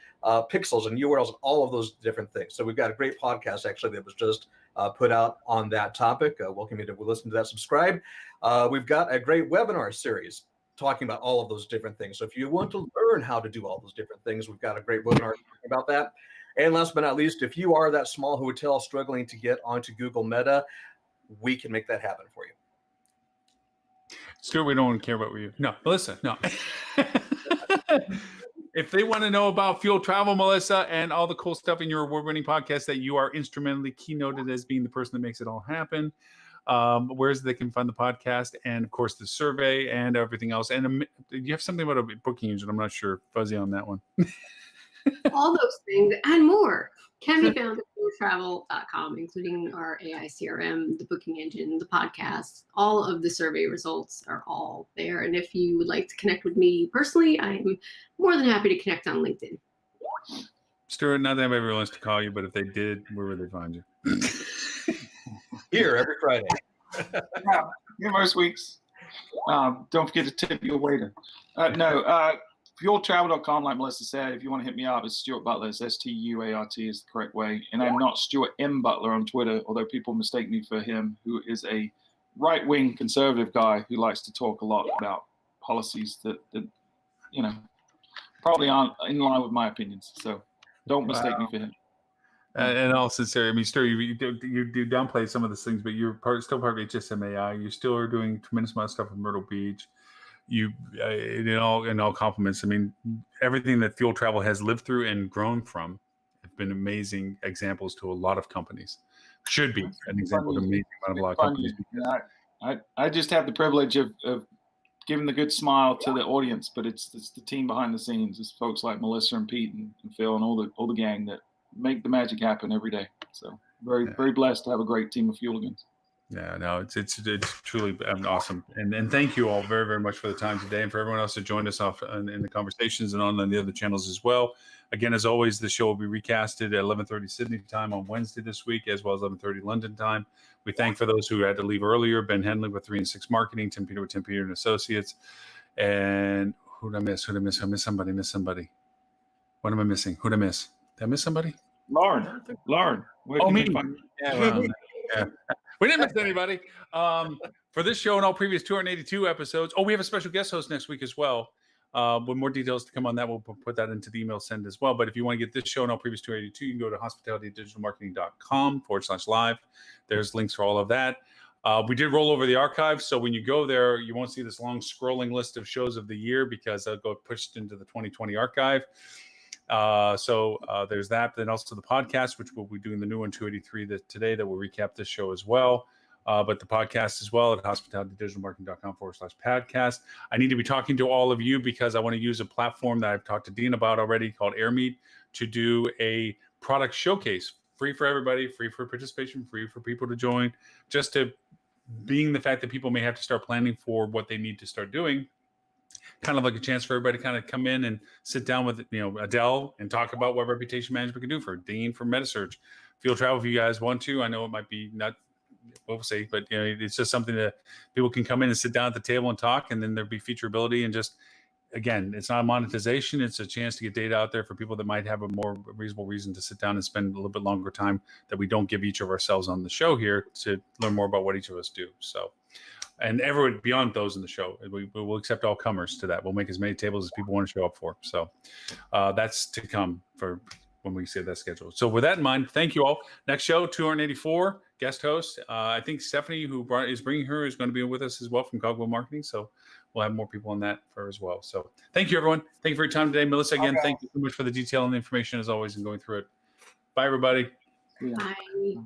pixels and URLs and all of those different things. So we've got a great podcast actually that was just put out on that topic. Welcome you to listen to that, subscribe. We've got a great webinar series talking about all of those different things. So if you want to learn how to do all those different things, we've got a great webinar about that. And last but not least, if you are that small hotel struggling to get onto Google Meta, we can make that happen for you. Stuart, we don't care about you. No, Melissa, no. If they want to know about Fuel Travel, Melissa, and all the cool stuff in your award-winning podcast that you are instrumentally keynoted as being the person that makes it all happen, where's they can find the podcast and, of course, the survey and everything else. And you have something about a booking engine. I'm not sure. Fuzzy on that one. All those things and more can be found at fueltravel.com, including our AI CRM, the booking engine, the podcast. All of the survey results are all there. And if you would like to connect with me personally, I'm more than happy to connect on LinkedIn. Stuart, not that anybody wants to call you, but if they did, where would they find you? Here every Friday. Yeah, most weeks. Don't forget to tip your waiter. Fueltravel.com, like Melissa said. If you want to hit me up, it's Stuart Butler. It's Stuart is the correct way. And I'm not Stuart M. Butler on Twitter, although people mistake me for him, who is a right-wing conservative guy who likes to talk a lot about policies that probably aren't in line with my opinions. So don't mistake me for him. And all sincerity, I mean, Stuart, you do downplay some of these things, but you're still part of HSMAI. You still are doing a tremendous amount of stuff in Myrtle Beach. You, in all compliments, I mean, everything that Fuel Travel has lived through and grown from have been amazing examples to a lot of companies. Should be an example to amazing amount of a lot of companies. I just have the privilege of giving the good smile to the audience, but it's the team behind the scenes. It's folks like Melissa and Pete and Phil and all the gang that make the magic happen every day. So very blessed to have a great team of Fueligans. Yeah, no, it's truly awesome, and thank you all very, very much for the time today, and for everyone else that joined us off in the conversations and on the other channels as well. Again, as always, the show will be recasted at 11:30 Sydney time on Wednesday this week, as well as 11:30 London time. We thank for those who had to leave earlier: Ben Henley with 3 and 6 Marketing, Tim Peter with Tim Peter and Associates, and who did I miss? I missed somebody. What am I missing? Who did I miss? Did I miss somebody? Lauren. Oh, me. Yeah. We didn't miss anybody. For this show and all previous 282 episodes. Oh, we have a special guest host next week as well. With more details to come on that, we'll put that into the email send as well. But if you want to get this show and all previous 282, you can go to hospitalitydigitalmarketing.com/live. There's links for all of that. We did roll over the archive, so when you go there, you won't see this long scrolling list of shows of the year because they'll go pushed into the 2020 archive. So there's that. Then also the podcast, which we'll be doing the new one 283 today that will recap this show as well. But the podcast as well at hospitalitydigitalmarketing.com/podcast. I need to be talking to all of you because I want to use a platform that I've talked to Dean about already called AirMeet to do a product showcase, free for everybody, free for participation, free for people to join, just to being the fact that people may have to start planning for what they need to start doing. Kind of like a chance for everybody to kind of come in and sit down with, Adele and talk about what reputation management can do for Dean for MetaSearch. Fuel Travel, if you guys want to. I know it might be not, we'll see, but it's just something that people can come in and sit down at the table and talk, and then there'll be featureability and just, again, it's not a monetization. It's a chance to get data out there for people that might have a more reasonable reason to sit down and spend a little bit longer time that we don't give each of ourselves on the show here to learn more about what each of us do. So. And everyone beyond those in the show, we will accept all comers to that. We'll make as many tables as people want to show up for. So that's to come for when we set that schedule. So with that in mind, thank you all. Next show, 284 guest host. I think Stephanie, who is bringing her, is going to be with us as well from Cogwell Marketing. So we'll have more people on that for as well. So thank you, everyone. Thank you for your time today. Melissa, again, thank you so much for the detail and the information as always and going through it. Bye, everybody. Yeah. Bye.